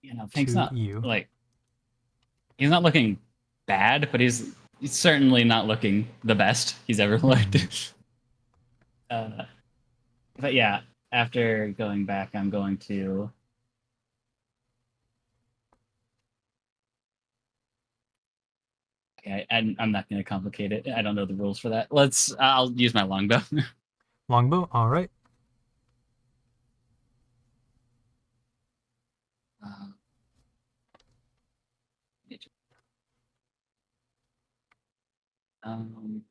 B: You know, Pink's
A: to
B: not
A: you.
B: like he's not looking bad, but he's certainly not looking the best he's ever looked. But yeah, after going back, I'm going to okay. I'm not going to complicate it. I don't know the rules for that. I'll use my longbow.
A: Longbow. All right.
B: Um,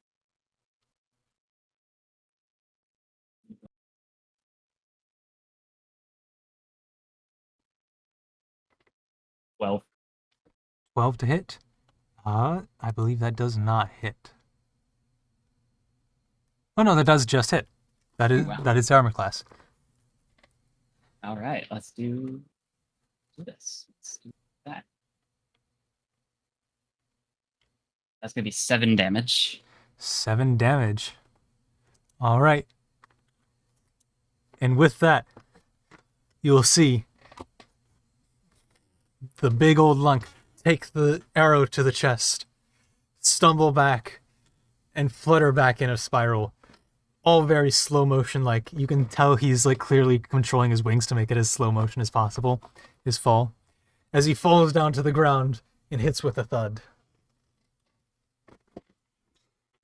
B: 12.
A: 12 to hit. I believe that does not hit. Oh no, that does just hit. That is
B: Wow.
A: that is armor class.
B: All right, let's do this. Let's do that. That's gonna be 7 damage.
A: 7 damage. All right. And with that, you will see the big old lunk take the arrow to the chest, stumble back, and flutter back in a spiral. All very slow motion, like you can tell he's like clearly controlling his wings to make it as slow motion as possible, his fall, as he falls down to the ground and hits with a thud.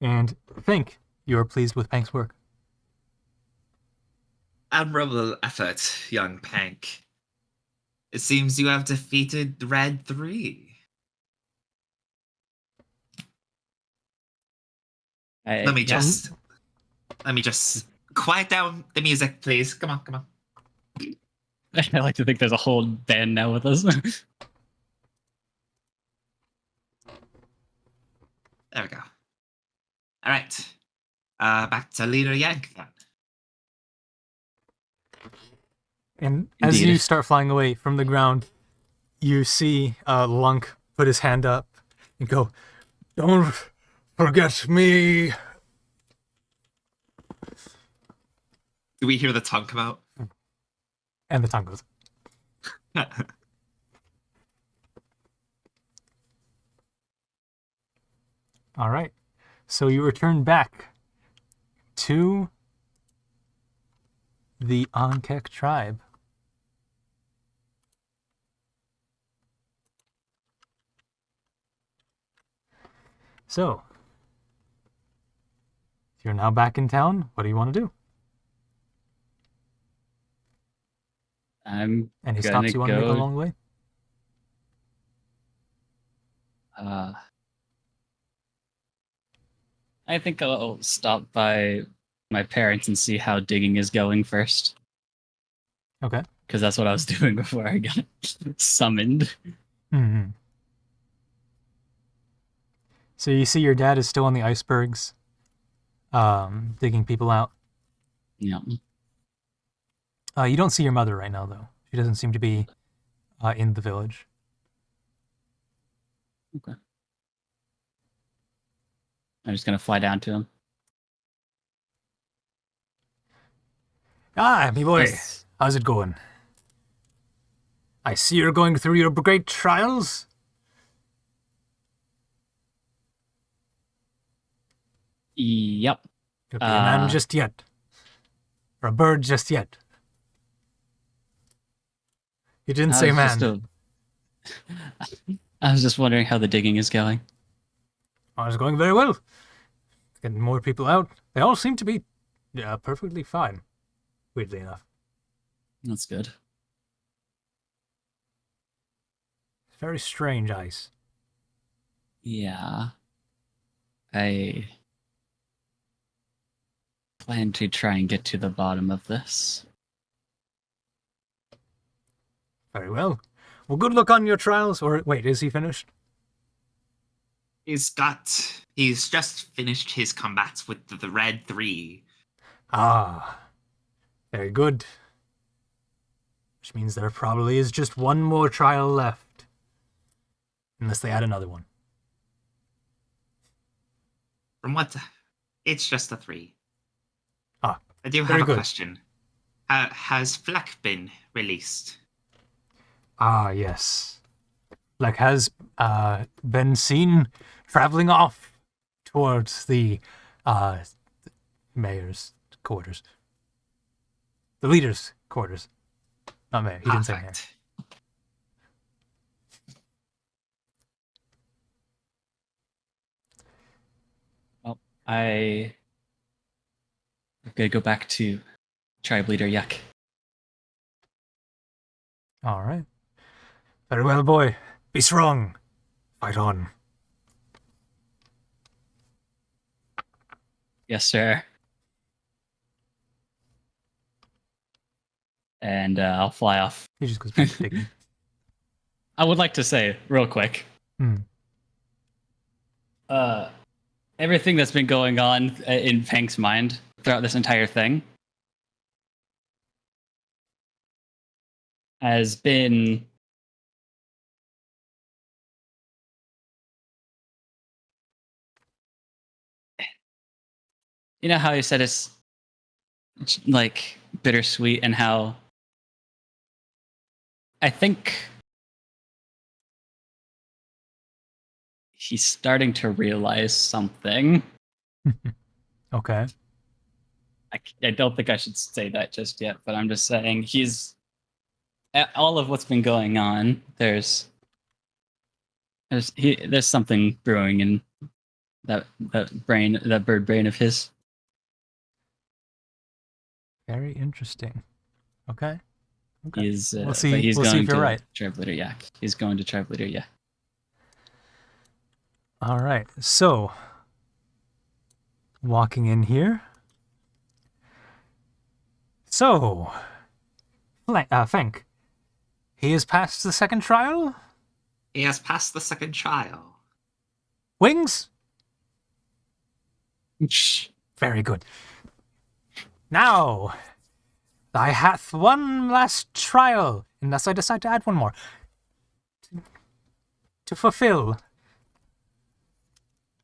A: And think you are pleased with Pank's work.
C: Admirable effort, young Pank. It seems you have defeated Red 3. Let me just quiet down the music, please. Come on.
B: I like to think there's a whole band now with us.
C: There we go. All right. Back to Leader Yank then.
A: And as
B: Indeed.
A: you start flying away from the ground, you see Lunk put his hand up and go, "Don't forget me."
C: Do we hear the tongue come out?
A: And the tongue goes. All right. So you return back to the Ankek tribe. So, you're now back in town. What do you want to do?
B: I'm
A: Any
B: gonna
A: stops you want to make
B: go.
A: along the way?
B: I think I'll stop by my parents and see how digging is going first,
A: Okay.
B: because that's what I was doing before I got summoned.
A: Mm-hmm. So you see your dad is still on the icebergs, digging people out.
B: Yeah.
A: You don't see your mother right now, though. She doesn't seem to be in the village.
B: Okay. I'm just gonna fly down to him.
A: Ah, me boy.
B: Yes.
A: How's it going? I see you're going through your great trials.
B: Yep.
A: You'll be a man just yet. Or a bird just yet. You didn't say man.
B: I was just wondering how the digging is going.
A: Oh, it's going very well. Getting more people out. They all seem to be perfectly fine, weirdly enough.
B: That's good.
A: Very strange ice.
B: Yeah. I plan to try and get to the bottom of this.
A: Very well. Well, good luck on your trials. Or wait, is he finished?
C: He's just finished his combats with the Red 3.
A: Ah, very good. Which means there probably is just one more trial left. Unless they add another one.
C: From what? It's just a 3.
A: Ah,
C: I do
A: very
C: have a
A: good.
C: question. Has Fleck been released?
A: Ah, yes. Like has been seen traveling off towards the mayor's quarters. The leader's quarters. Not mayor. He didn't say mayor.
C: Perfect.
B: Well, I'm gonna go back to tribe leader Yuck.
A: All right. Very well, boy. Be strong. Fight on.
B: Yes, sir. And I'll fly off.
A: He just goes back to digging.
B: I would like to say real quick.
A: Hmm.
B: Everything that's been going on in Pank's mind throughout this entire thing has been you know how he said it's like bittersweet, and how I think he's starting to realize something.
A: Okay.
B: I don't think I should say that just yet, but I'm just saying he's all of what's been going on. There's something brewing in that bird brain of his.
A: Very interesting. Okay. Okay.
B: He's
A: We'll see.
B: but he's
A: We'll see
B: going
A: if you're
B: to
A: right.
B: Tribe Leader Yak. He's going to Tribe Leader Yak.
A: All right. So, walking in here. So, Fenk, he has passed the second trial?
C: He has passed the second trial.
A: Wings? Very good. Now, I hath one last trial, unless I decide to add one more, to fulfill.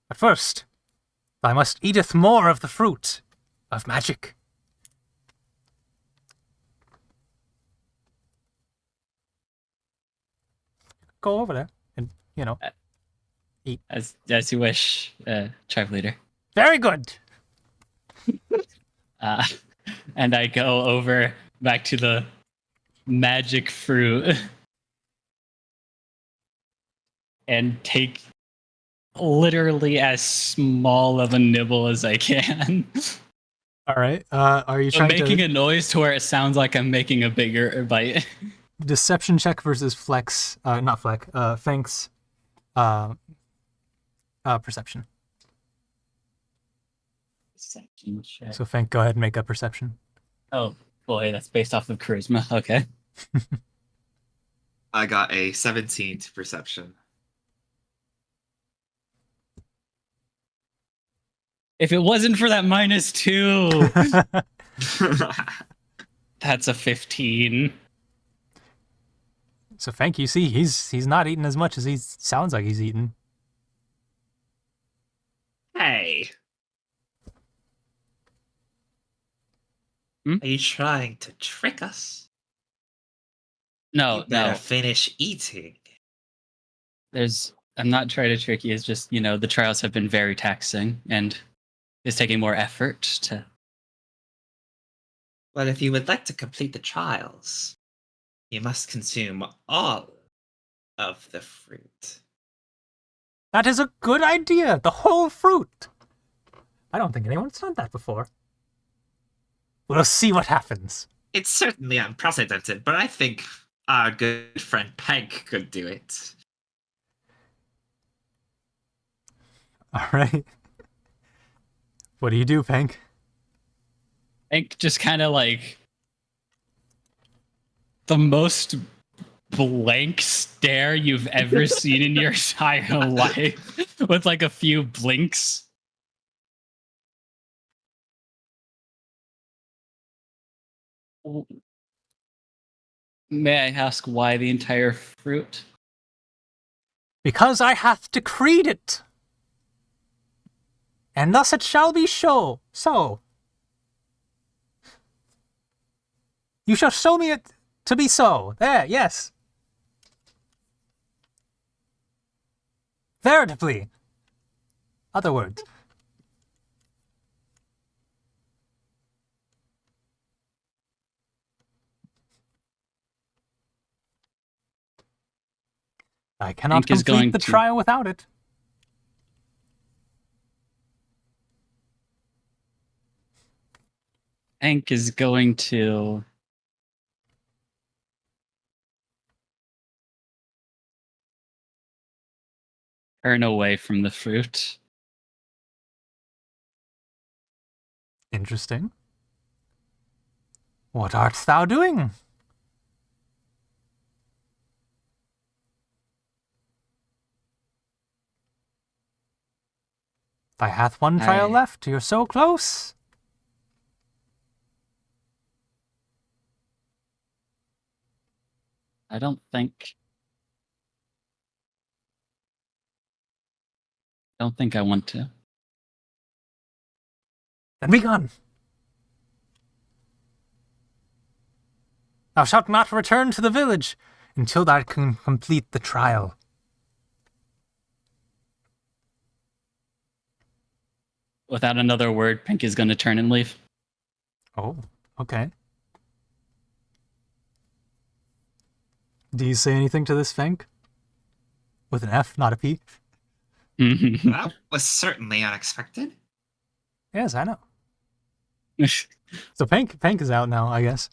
A: But first, I must eateth more of the fruit of magic. Go over there and, eat.
B: As you wish, Tribe Leader.
A: Very good.
B: And I go over back to the magic fruit and take literally as small of a nibble as I can.
A: All right. Are you
B: I'm
A: trying
B: making
A: to
B: a noise to where it sounds like I'm making a bigger bite.
A: deception check versus flex? Not flex. Fank's perception.
B: Perception check.
A: So Fank, go ahead and make a perception.
B: Oh boy, that's based off of charisma. Okay.
C: I got a 17 to perception.
B: If it wasn't for that -2, that's a 15.
A: So Fank, you see, he's not eating as much as he sounds like he's eating.
C: Hey.
B: Hmm?
C: Are you trying to trick us?
B: No,
C: You better
B: no.
C: finish eating.
B: I'm not trying to trick you. It's just, the trials have been very taxing and it's taking more effort to.
C: Well, if you would like to complete the trials, you must consume all of the fruit.
A: That is a good idea. The whole fruit. I don't think anyone's done that before. We'll see what happens.
C: It's certainly unprecedented, but I think our good friend Peg could do it.
A: All right. What do you do, Pank?
B: Hank just kind of like the most blank stare you've ever seen in your entire life with like a few blinks. May I ask why the entire fruit?
A: Because I hath decreed it. And thus it shall be so. You shall show me it to be so. There, yes. Veritably. Other words. I cannot
B: Hank is
A: complete
B: going
A: the
B: to-
A: trial without it.
B: Hank is going to turn away from the fruit.
A: Interesting. What art thou doing? Thy hath one trial
B: I-
A: left. You're so close.
B: I don't think I want to.
A: Then be gone. Thou shalt not return to the village until thou can complete the trial.
B: Without another word, Pink is going to turn and leave.
A: Oh, okay. Do you say anything to this Fank? With an F, not a P?
C: That was certainly unexpected.
A: Yes, I know. So Pank is out now, I guess.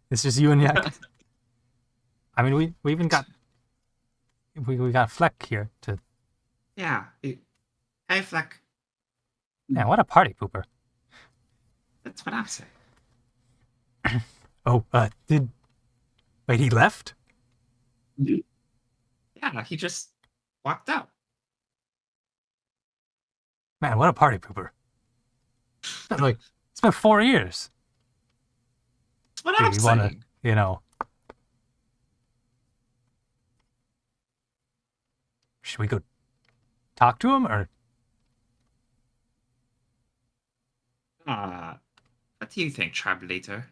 A: It's just you and Yak. I mean, we even got we got Fleck here to.
C: Yeah. Hey, Fleck.
A: Yeah, what a party pooper.
C: That's what I'm saying.
A: Oh, wait, he left?
C: Yeah, he just walked out.
A: Man, what a party pooper. It's been 4 years.
C: That's what
A: Do
C: I'm
A: you
C: saying.
A: wanna, you know. Should we go talk to him or?
C: What do you think, Tribe Leader?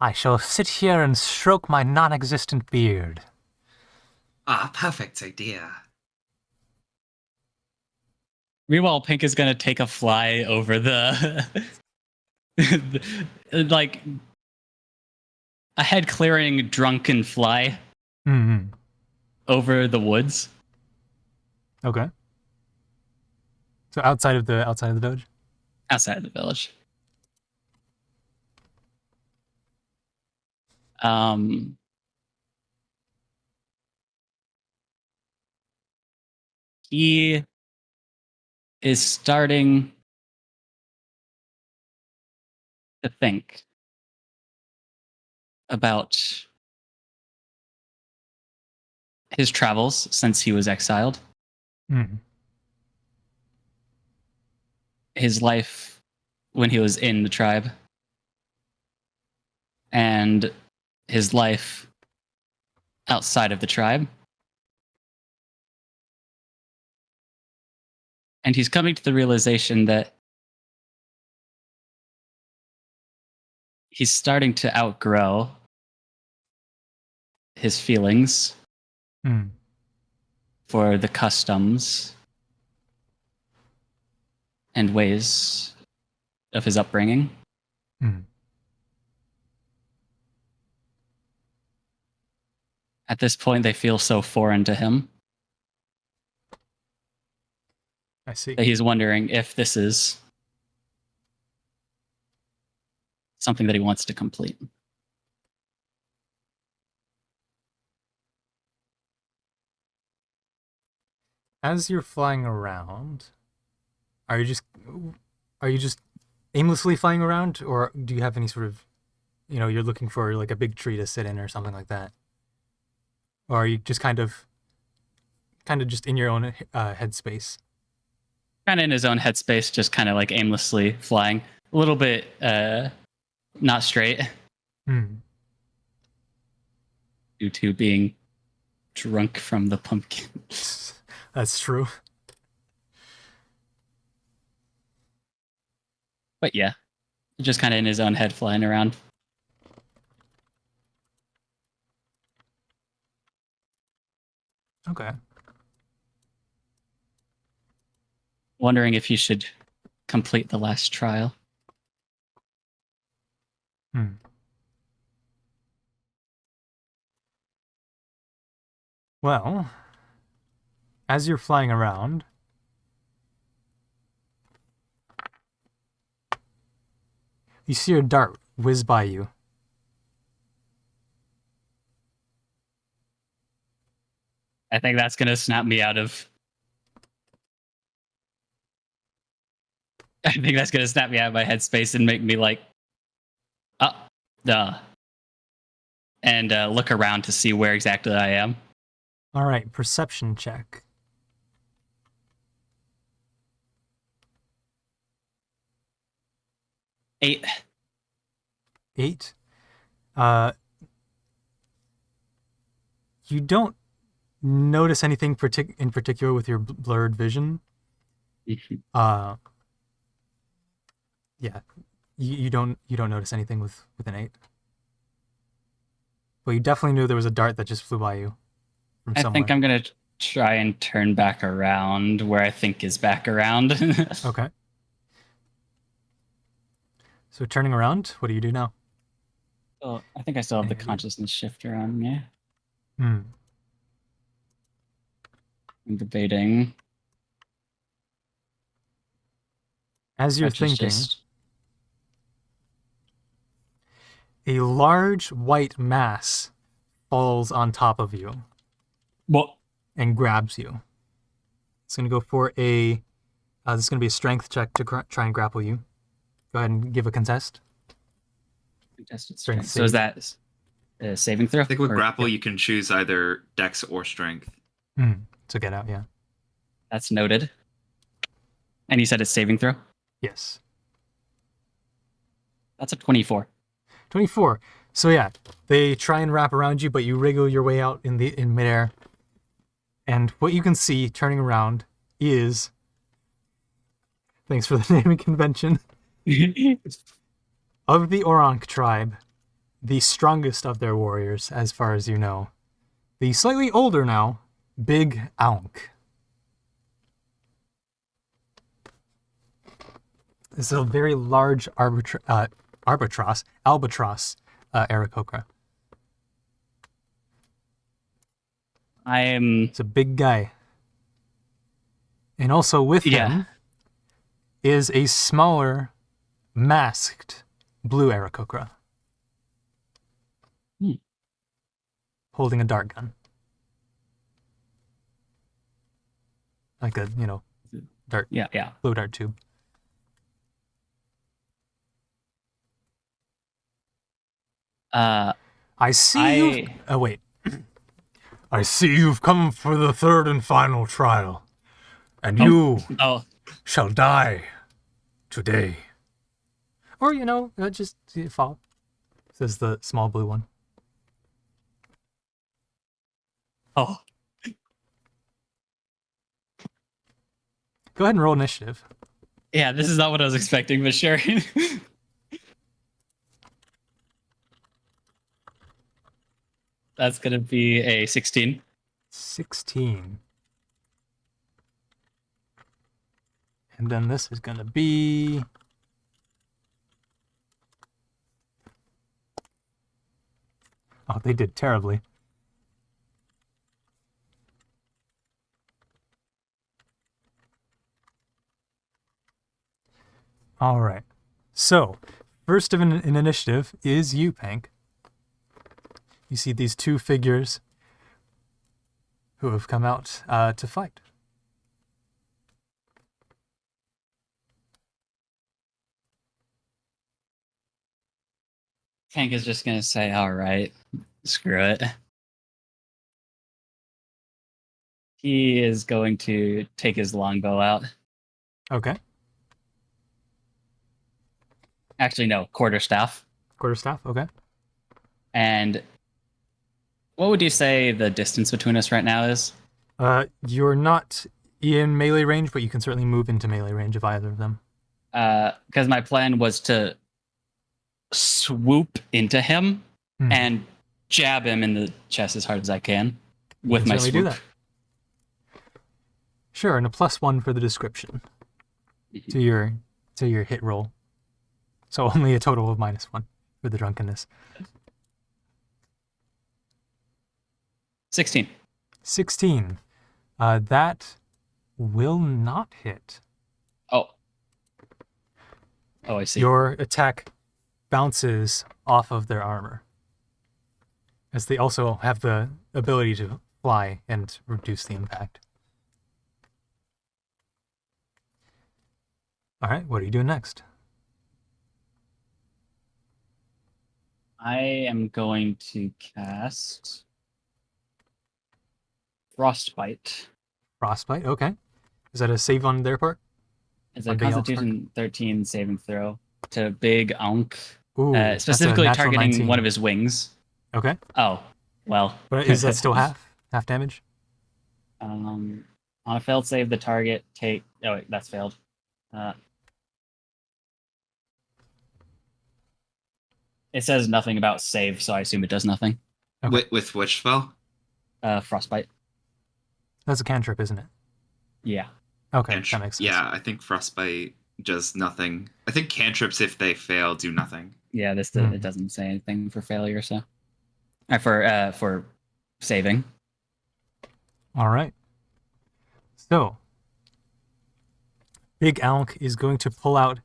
A: I shall sit here and stroke my non-existent beard.
C: Perfect idea.
B: Meanwhile, Pink is going to take a fly over the like a head clearing drunken fly.
A: Mm-hmm.
B: over the woods.
A: Okay. So outside of the doge.
B: Outside of the village. Um, he is starting to think about his travels since he was exiled,
A: Mm.
B: his life when he was in the tribe, and his life outside of the tribe. And he's coming to the realization that he's starting to outgrow his feelings
A: Mm.
B: for the customs and ways of his upbringing.
A: Mm.
B: At this point, they feel so foreign to him
A: I see.
B: that he's wondering if this is something that he wants to complete.
A: As you're flying around, are you just aimlessly flying around, or do you have any sort of, you're looking for like a big tree to sit in or something like that, or are you just kind of just in your own headspace?
B: Kind of in his own headspace, just kind of like aimlessly flying, a little bit not straight
A: Hmm.
B: due to being drunk from the pumpkin.
A: That's true.
B: But yeah, just kind of in his own head flying around.
A: Okay.
B: Wondering if he should complete the last trial.
A: Hmm. Well, as you're flying around, you see a dart whiz by you.
B: I think that's going to snap me out of. I think that's going to snap me out of my headspace and make me like, duh. And look around to see where exactly I am.
A: All right, perception check.
B: 8.
A: 8. You don't notice anything in particular with your blurred vision. Yeah, you don't notice anything with an 8. Well, you definitely knew there was a dart that just flew by you from
B: I
A: somewhere.
B: think I'm going to try and turn back around where I think is back around.
A: Okay. So turning around, what do you do now?
B: Oh, I think I still have the consciousness shifter on me.
A: Hmm.
B: I'm debating.
A: As you're
B: Which is
A: thinking,
B: just-
A: a large white mass falls on top of you
B: What?
A: and grabs you. It's going to go for a. This is going to be a strength check to try and grapple you. Go ahead and give a contest.
B: Contested
A: Strength
B: strength. So is that a saving throw?
C: I think with
B: Or-
C: grapple,
A: yeah.
C: you can choose either dex or strength.
A: So get out, yeah.
B: That's noted. And you said it's saving throw?
A: Yes.
B: That's a 24.
A: 24. So yeah, they try and wrap around you, but you wriggle your way out in midair. And what you can see turning around is, thanks for the naming convention, of the Oronk tribe, the strongest of their warriors, as far as you know. The slightly older now, Big Aunk. This is a very large albatross, Aarakocra.
B: I am.
A: It's a big guy. And also with
B: Yeah.
A: him is a smaller, masked blue Aarakocra.
B: Hmm.
A: Holding a dart gun. Like a, dart,
B: Yeah.
A: blue dart tube. I see you. Oh, wait. I see you've come for the third and final trial, and you
B: Oh,
A: shall die today. Or, just fall, says the small blue one.
B: oh.
A: Go ahead and roll initiative.
B: Yeah, this is not what I was expecting, but sure. That's gonna be a 16.
A: 16. And then this is going to be... Oh, they did terribly. All right. So, first of an initiative is you, Pank. You see these two figures who have come out to fight.
B: Hank is just gonna say, "All right, screw it." He is going to take his longbow out.
A: Okay.
B: Actually, no, quarterstaff.
A: Quarterstaff, okay.
B: And what would you say the distance between us right now is?
A: You're not in melee range, but you can certainly move into melee range of either of them.
B: Because my plan was to swoop into him and jab him in the chest as hard as I can with my swoop. Do that.
A: Sure, and a +1 for the description to your hit roll. So only a total of -1 for the drunkenness.
B: 16.
A: 16. That will not hit.
B: Oh, I see.
A: Your attack bounces off of their armor, as they also have the ability to fly and reduce the impact. All right, what are you doing next?
B: I am going to cast Frostbite.
A: Frostbite, okay. Is that a save on their part?
B: It's a Constitution 13 saving throw to Big Ankh.
A: Ooh,
B: specifically targeting
A: 19.
B: one of his wings.
A: Okay.
B: Oh, well.
A: But is that still half damage?
B: On a failed save, the target take... Oh, wait, that's failed. It says nothing about save, so I assume it does nothing.
C: Okay. With which spell?
B: Frostbite.
A: That's a cantrip, isn't it?
B: Yeah.
A: Okay, that makes sense.
C: Yeah, I think Frostbite does nothing. I think cantrips, if they fail, do nothing.
B: Yeah, it doesn't say anything for failure, so... for saving.
A: All right. So, Big Ankh is going to pull out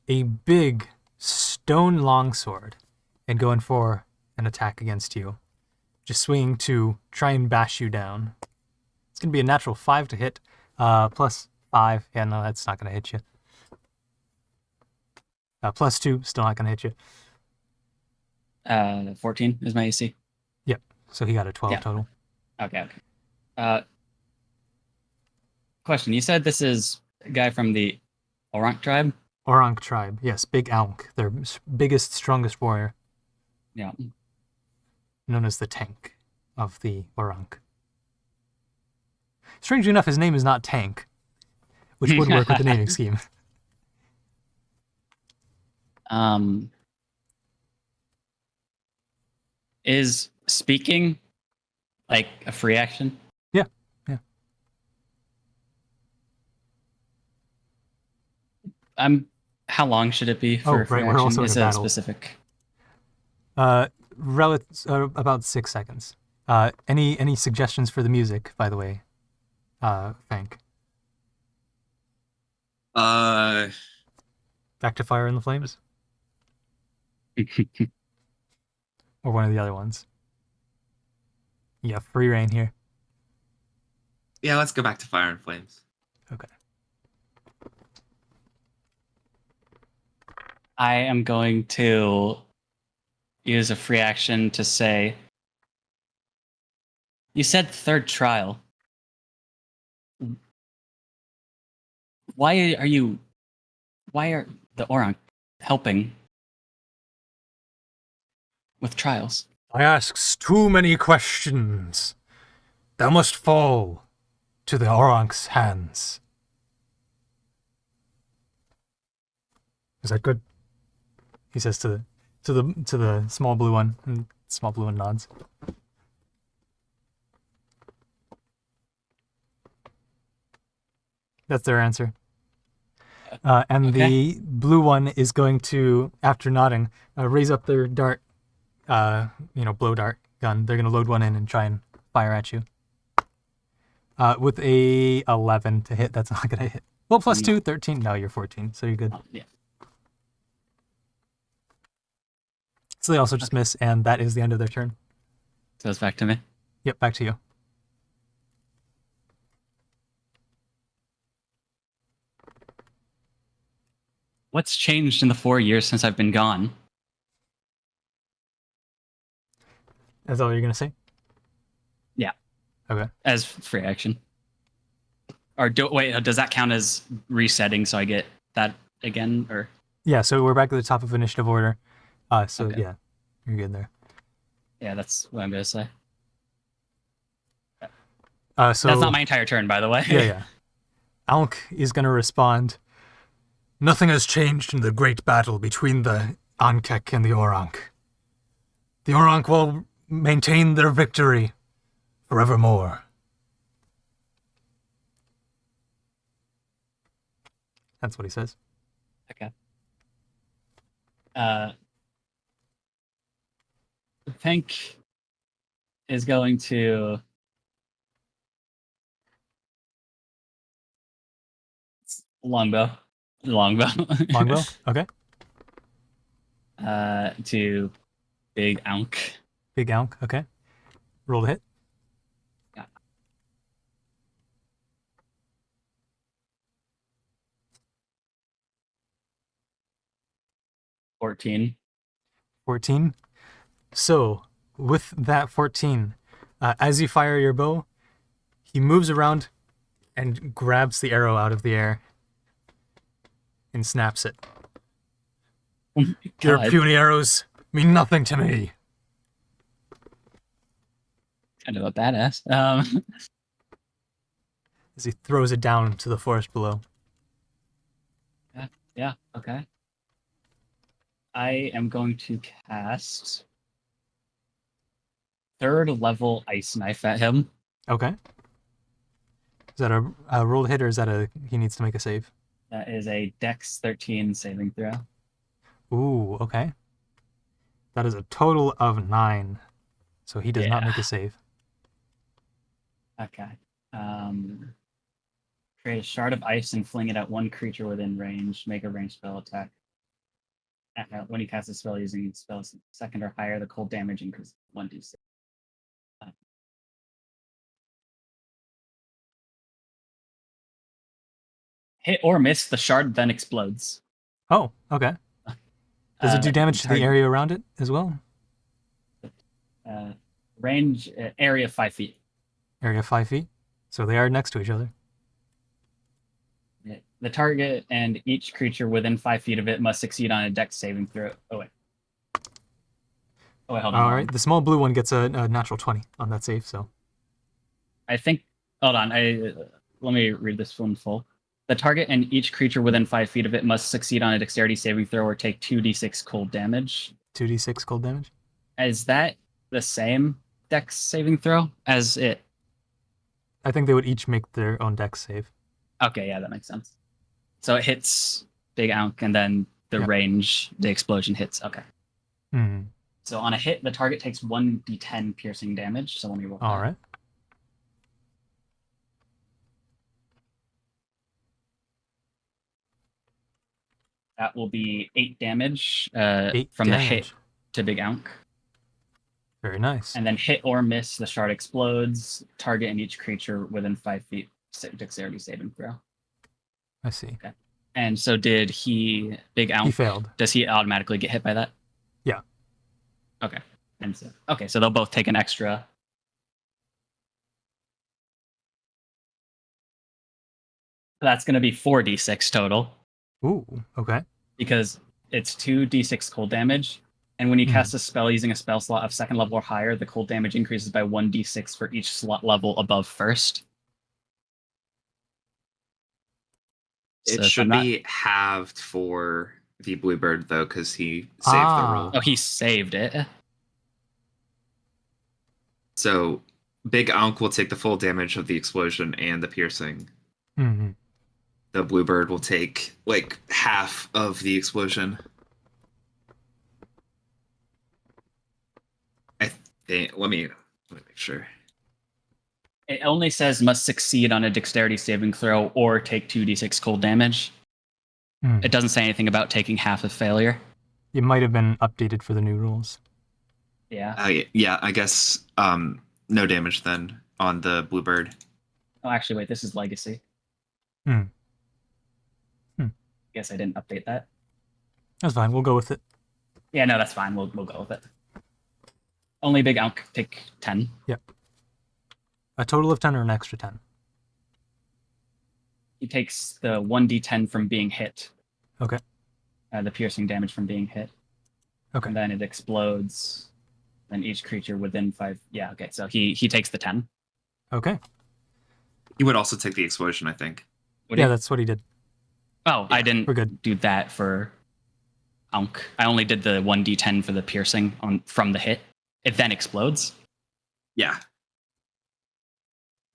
A: a big stone longsword and go in for an attack against you. Just swinging to try and bash you down. It's going to be a natural 5 to hit, +5. Yeah, no, that's not going to hit you. +2, still not going to hit you.
B: 14 is my AC.
A: Yep. So he got a 12 total.
B: Okay. Question: you said this is a guy from the Orank tribe?
A: Orank tribe, yes. Big Ankh, their biggest, strongest warrior.
B: Yeah.
A: Known as the Tank of the Orank. Strangely enough, his name is not Tank, which would work with the naming scheme.
B: Is speaking like a free action?
A: Yeah.
B: How long should it be for free action? Is it specific?
A: About 6 seconds. Any suggestions for the music, by the way, Fank?
C: Uh,
A: Back to Fire in the Flames? Or one of the other ones? Yeah, free reign here.
C: yeah, let's go back to Fire and Flames.
A: Okay.
B: I am going to use a free action to say, you said third trial. Why are the Orang helping with trials?
A: I asks too many questions. Thou must fall to the Orank's hands. Is that good? He says to the small blue one, and small blue one nods. That's their answer. And
B: Okay.
A: the blue one is going to, after nodding, raise up their dart, blow dart gun. They're going to load one in and try and fire at you. With a 11 to hit, that's not going to hit. Well, plus 2, 13. No, you're 14, so you're good.
B: Yeah.
A: So they also just miss, and that is the end of their turn.
B: So it's back to me.
A: Yep, back to you.
B: What's changed in the 4 years since I've been gone?
A: That's all you're going to say?
B: Yeah.
A: Okay.
B: As free action. Or does that count as resetting so I get that again? Or
A: Yeah, so we're back at the top of initiative order.
B: Okay.
A: Yeah, you're good there.
B: yeah, that's what I'm gonna say.
A: So
B: That's not my entire turn, by the way.
A: Yeah. Alk is going to respond. Nothing has changed in the great battle between the Ankek and the Orank. The Orank will maintain their victory forevermore. That's what he says.
B: Okay. Pink is going to longbow.
A: Longbow? Okay.
B: To big Ankh.
A: Big Alk, okay. Roll to hit.
B: Yeah. 14.
A: 14. So, with that 14, as you fire your bow, he moves around and grabs the arrow out of the air and snaps it. Your
B: God.
A: puny arrows mean nothing to me.
B: Kind of a badass.
A: As he throws it down to the forest below.
B: Yeah, okay. I am going to cast 3rd level ice knife at him.
A: Okay. Is that a roll to hit, or is that he needs to make a save?
B: That is a Dex 13 saving throw.
A: Ooh, okay. That is a total of 9. So he does not
B: Yeah.
A: make a save.
B: Okay. Create a shard of ice and fling it at one creature within range. Make a ranged spell attack. When you cast a spell using spells 2nd or higher, the cold damage increases 1d6. Hit or miss, the shard then explodes.
A: Oh, okay. Does it do damage to the
B: target-
A: area around it as well?
B: Range area 5 feet.
A: Area 5 feet? So they are next to each other.
B: The target and each creature within 5 feet of it must succeed on a Dex saving throw. Oh wait, hold on.
A: All right. The small blue one gets a natural 20 on that save, so.
B: I think. Hold on. Let me read this one full. The target and each creature within 5 feet of it must succeed on a Dexterity saving throw or take 2d6 cold damage.
A: 2d6 cold damage?
B: Is that the same Dex saving throw as it?
A: I think they would each make their own dex save.
B: Okay, yeah, that makes sense. So it hits Big Ankh, and then the
A: Yep.
B: range, the explosion hits. Okay.
A: Hmm.
B: So on a hit, the target takes 1d10 piercing damage. So let me roll.
A: All
B: that.
A: right.
B: That will be 8 damage
A: 8
B: from the
A: damage.
B: hit to Big Ankh.
A: Very nice.
B: And then hit or miss, the shard explodes. Target and each creature within 5 feet. Dexterity saving throw.
A: I see.
B: Okay. And so did he, Big Ankh?
A: He failed.
B: Does he automatically get hit by that?
A: Yeah.
B: Okay. And so, okay, so they'll both take an extra. That's going to be 4d6 total.
A: Ooh, okay.
B: Because it's 2d6 cold damage. And when you
A: Hmm.
B: cast a spell using a spell slot of second level or higher, the cold damage increases by 1d6 for each slot level above first.
C: It
B: So if
C: should
B: I'm not-
C: be halved for the Bluebird, though, because he saved the roll.
B: Oh, he saved it.
C: So Big Ankh will take the full damage of the explosion and the piercing.
A: Hmm.
C: The Bluebird will take like half of the explosion. I think. Let me make sure.
B: It only says must succeed on a dexterity saving throw or take 2d6 cold damage.
A: Hmm.
B: It doesn't say anything about taking half of failure.
A: It might have been updated for the new rules.
B: Yeah.
C: Yeah, I guess no damage then on the Bluebird.
B: Oh, actually, wait, this is legacy.
A: Hmm.
B: Guess I didn't update that.
A: That's fine. We'll go with it.
B: Yeah, no, that's fine. We'll go with it. Only Big Ankh take 10.
A: A total of 10 or an extra 10?
B: He takes the 1d10 from being hit.
A: Okay.
B: The piercing damage from being hit.
A: Okay.
B: And then it explodes. Then each creature within 5. Yeah, okay. So he takes the 10.
A: Okay.
C: He would also take the explosion, I think.
B: Would
A: Yeah,
B: he?
A: that's what he did.
B: Oh,
C: Yeah,
B: I didn't
A: we're good.
B: do that for Ankh. I only did the 1d10 for the piercing from the hit. It then explodes.
C: Yeah.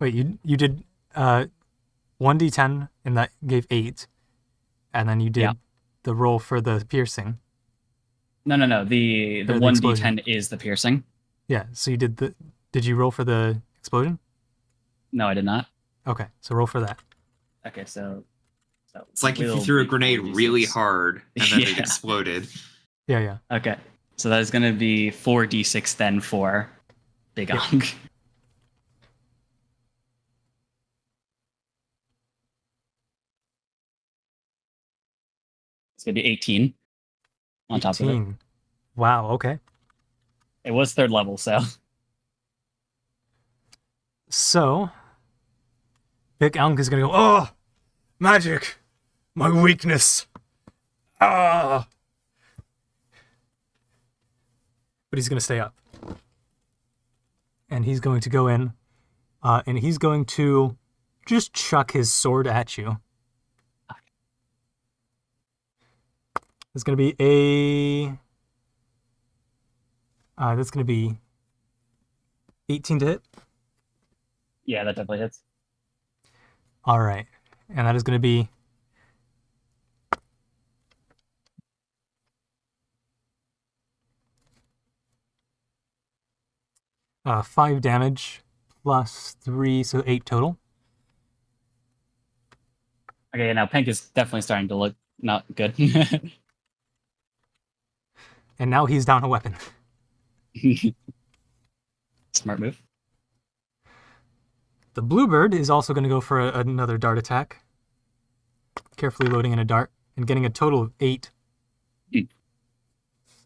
A: Wait, you did 1d10 and that gave 8. And then you did
B: Yeah.
A: the roll for the piercing.
B: No. The
A: The
B: 1d10
A: explosion.
B: is the piercing.
A: Yeah, so you did you roll for the explosion?
B: No, I did not.
A: Okay, so roll for that.
B: Okay, so
C: It's like if you
B: will
C: threw a
B: be
C: grenade
B: 4d6.
C: really hard and then it
B: Yeah.
C: exploded.
A: Yeah.
B: Okay, so that is going to be 4d6 then for Big
A: Yeah.
B: Ankh. It's going to be 18 on top of it.
A: 18. Wow, okay.
B: It was 3rd level, so
A: So, Big Ankh is going to go, oh, magic, my weakness. Ah. But he's going to stay up. And he's going to go in, and he's going to just chuck his sword at you. It's going to be that's going to be 18 to hit.
B: yeah, that definitely hits.
A: All right. And that is going to be 5 damage plus 3, so 8 total.
B: Okay, now Pink is definitely starting to look not good.
A: And now he's down a weapon.
B: Smart move.
A: The Bluebird is also going to go for another dart attack. Carefully loading in a dart and getting a total of 8.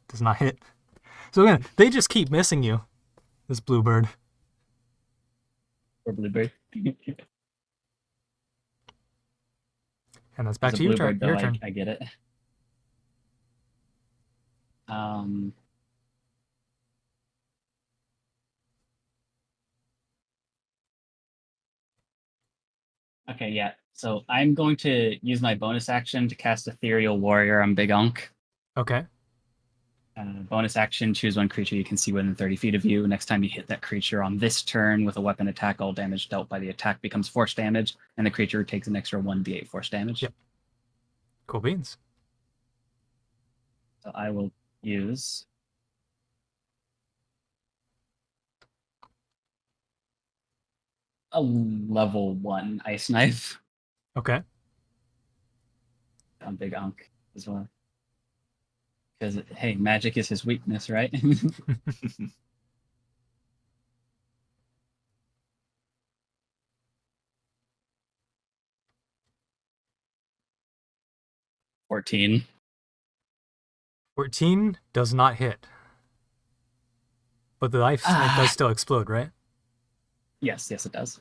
A: Does not hit. So again, they just keep missing you, this Bluebird.
B: Or Bluebird.
A: And that's back
B: As
A: to
B: a
A: you,
B: Bluebird,
A: your
B: though,
A: turn.
B: I get it. Okay, yeah. So I'm going to use my bonus action to cast Ethereal Warrior on Big Ankh.
A: Okay.
B: Bonus action, choose one creature you can see within 30 feet of you. Next time you hit that creature on this turn with a weapon attack, all damage dealt by the attack becomes force damage, and the creature takes an extra 1d8 force damage.
A: Yep. Cool beans.
B: So I will use a level 1 ice knife
A: Okay.
B: on Big Unk as well. Because, hey, magic is his weakness, right? 14.
A: 14 does not hit. But the ice knife does still explode, right?
B: Yes, it does.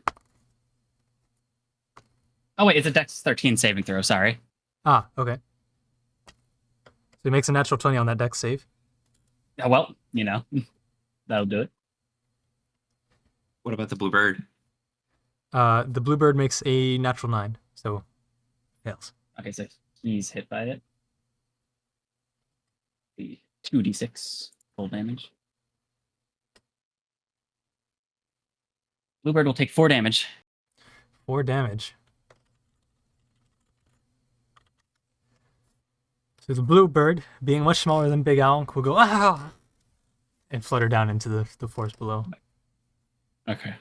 B: Oh, wait, it's a Dex 13 saving throw, sorry.
A: Ah, okay. So he makes a natural 20 on that dex save.
B: Oh, well, that'll do it.
C: What about the bluebird?
A: The bluebird makes a natural 9, so fails.
B: Okay, so he's hit by it. The 2d6 full damage. Bluebird will take 4 damage.
A: 4 damage. So the bluebird, being much smaller than Big Alk, will go ah and flutter down into the forest below.
B: Okay.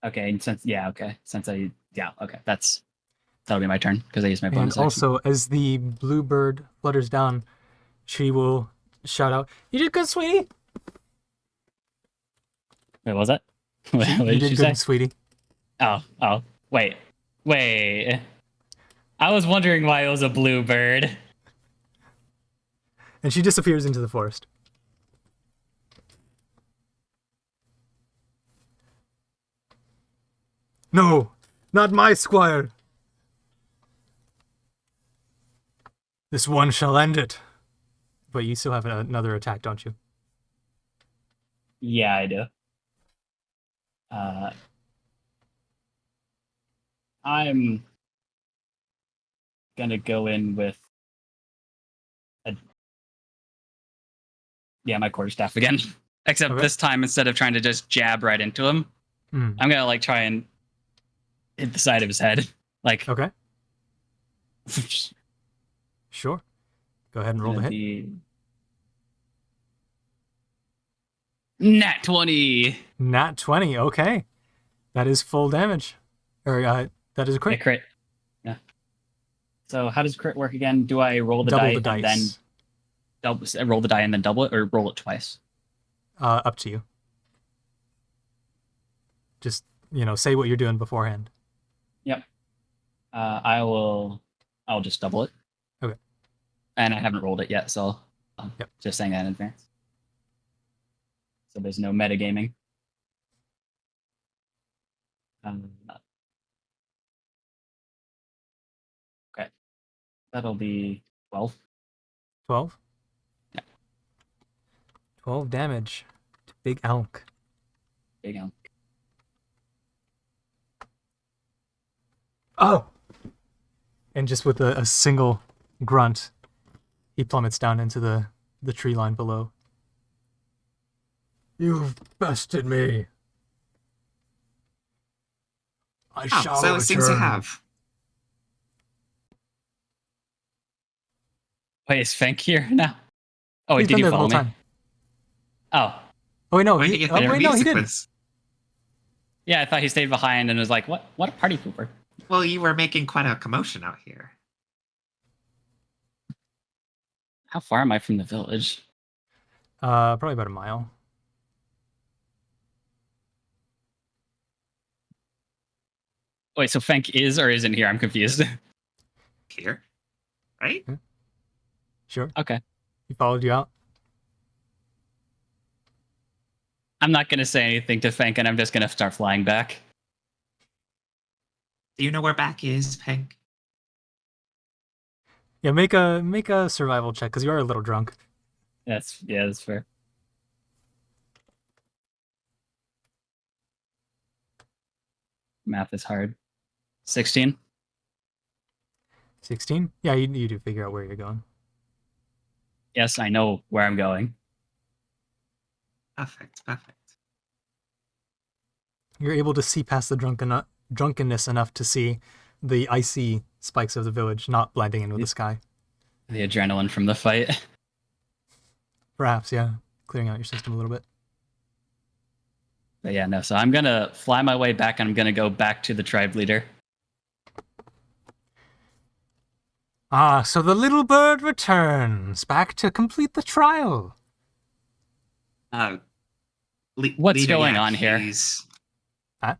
B: Okay, and since okay, that'll be my turn because I used my
A: And
B: bonus action.
A: also, as the bluebird flutters down, she will shout out, "You did good, sweetie!"
B: Wait, what was that? What
A: You
B: did
A: did
B: she
A: good,
B: say?
A: sweetie.
B: Oh, wait. I was wondering why it was a bluebird.
A: And she disappears into the forest. No, not my squire. This one shall end it. But you still have another attack, don't you?
B: Yeah, I do. I'm gonna go in with my quarterstaff again. Except
A: Okay.
B: this time, instead of trying to just jab right into him,
A: Hmm.
B: I'm gonna try and hit the side of his head.
A: Okay, sure. Go ahead and roll the hit.
B: Nat 20.
A: Nat 20, okay. That is full damage. Or, that is a
B: A
A: crit.
B: crit. Yeah. So how does crit work again? Do I roll the
A: Double
B: die
A: the dice.
B: and then roll the die and then double it, or roll it twice?
A: Up to you. Just, say what you're doing beforehand.
B: Yep. I'll just double it.
A: Okay.
B: And I haven't rolled it yet, so
A: Yep.
B: just saying that in advance. So there's no metagaming. Okay. That'll be 12.
A: 12?
B: Yeah.
A: 12 damage to Big Elk.
B: Big Elk.
A: Oh! And just with a single grunt, he plummets down into the tree line below. You've bested me. I shall
C: So it seems to
A: return.
C: have.
B: Wait, is Fenk here now? Oh, wait,
A: He's
B: did
A: been
B: you
A: there the
B: follow
A: whole
B: me?
A: time.
B: Oh,
A: Oh, wait, no.
C: Why did
A: He,
C: you get
A: oh,
C: the
A: wait, no, he
C: music
A: didn't.
C: quiz?
B: yeah, I thought he stayed behind and was like, what a party pooper.
C: Well, you were making quite a commotion out here.
B: How far am I from the village?
A: Probably about a mile.
B: Wait, so Fenk is or isn't here? I'm confused.
C: Here? Right?
A: Sure.
B: Okay.
A: He followed you out.
B: I'm not going to say anything to Fenk, and I'm just going to start flying back.
C: Do you know where back is, Pink?
A: Yeah, make a survival check because you are a little drunk.
B: That's fair. Math is hard. 16.
A: 16? Yeah, you do figure out where you're going.
B: Yes, I know where I'm going.
C: Perfect.
A: You're able to see past the drunkenness enough to see the icy spikes of the village not blending in with the sky.
B: The adrenaline from the fight.
A: Perhaps, yeah. clearing out your system a little bit.
B: But yeah, no. So I'm gonna fly my way back, and I'm gonna go back to the tribe leader.
A: Ah, so the little bird returns back to complete the trial.
B: What's
C: leader,
B: going
C: yeah,
B: on here?
A: Huh?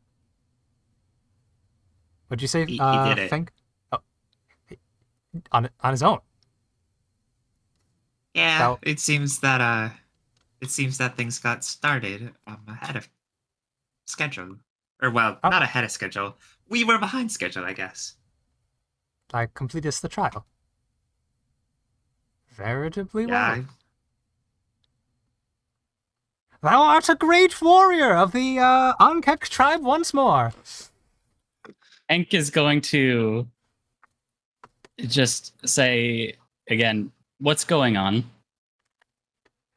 A: What'd you say?
C: He did it.
A: Fink? Oh, on his own.
C: Yeah,
A: So-
C: it seems that things got started ahead of schedule. Or well,
A: Oh.
C: not ahead of schedule. We were behind schedule, I guess.
A: I completest the trial. Veritably
C: Yeah,
A: well. Thou art a great warrior of the Ankek tribe once more.
B: Enk is going to just say again, what's going on?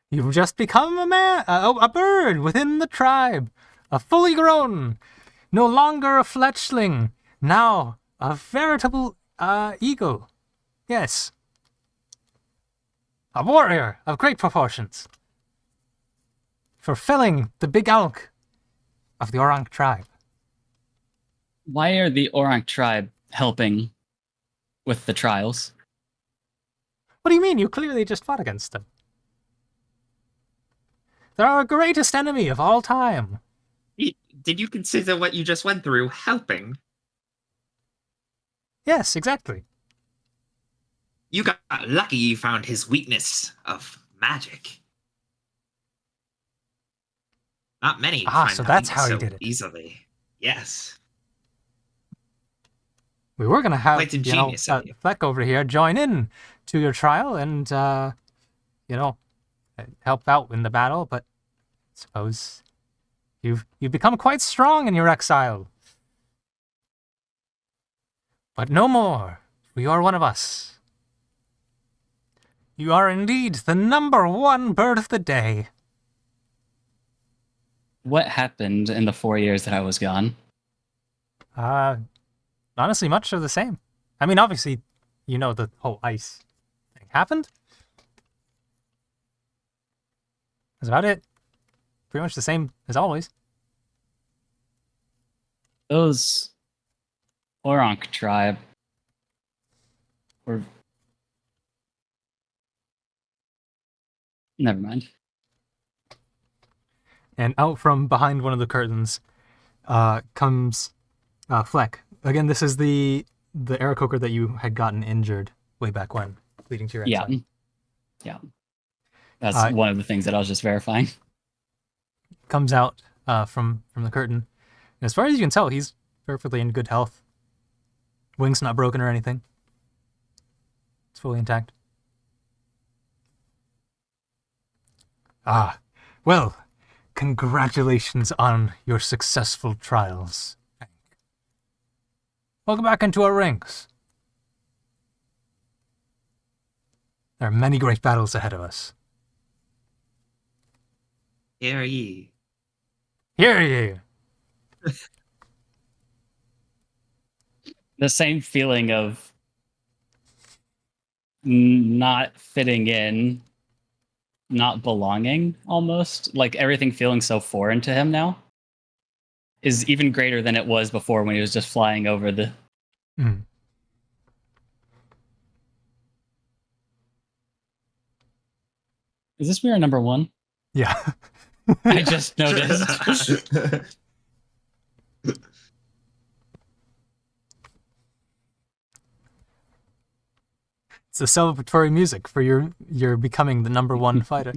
A: You've just become a man, a bird within the tribe, a fully grown, no longer a fletchling, now a veritable eagle. Yes, a warrior of great proportions, fulfilling the big elk of the Orang tribe.
B: Why are the Orang tribe helping with the trials?
A: What do you mean? You clearly just fought against them. They're our greatest enemy of all time.
C: did you consider what you just went through helping?
A: Yes, exactly.
C: You got lucky you found his weakness of magic. Not many find
A: so
C: that
A: that's
C: weakness
A: how he
C: so
A: did it.
C: easily. Yes.
A: We were gonna have,
C: Quite ingenious of you.
A: Fleck over here join in to your trial and, help out in the battle, but I suppose you've become quite strong in your exile. But no more, for you are one of us. You are indeed the #1 bird of the day.
B: What happened in the 4 years that I was gone?
A: Honestly, much of the same. I mean, obviously, the whole ice thing happened. That's about it. Pretty much the same as always.
B: Those Oronk tribe were. Never mind.
A: And out from behind one of the curtains comes Fleck. Again, this is the Aarakocra that you had gotten injured way back when, leading to your
B: Yeah.
A: exile.
B: Yeah. That's one of the things that I was just verifying.
A: Comes out from the curtain. And as far as you can tell, he's perfectly in good health. Wing's not broken or anything. It's fully intact. Well, congratulations on your successful trials. Welcome back into our ranks. There are many great battles ahead of us.
C: Hear ye.
A: Hear ye!
B: The same feeling of not fitting in, not belonging, almost. Like everything feeling so foreign to him now is even greater than it was before when he was just flying over the.
A: Mm.
B: Is this mirror #1?
A: Yeah.
B: I just noticed.
A: It's a celebratory music for your becoming the #1 fighter.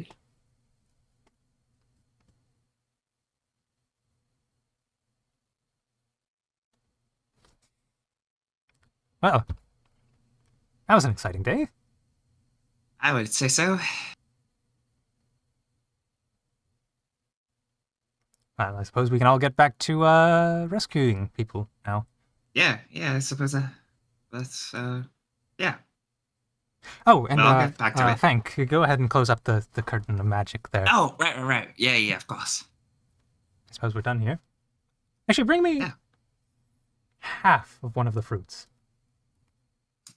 A: Well, that was an exciting day.
C: I would say so.
A: Well, I suppose we can all get back to rescuing people now.
C: Yeah, I suppose that's yeah.
A: Oh, and
C: I'll get back to it.
A: Thank, go ahead and close up the curtain of magic there.
C: Oh, right. Yeah, of course.
A: I suppose we're done here. Actually, bring me half of one of the fruits.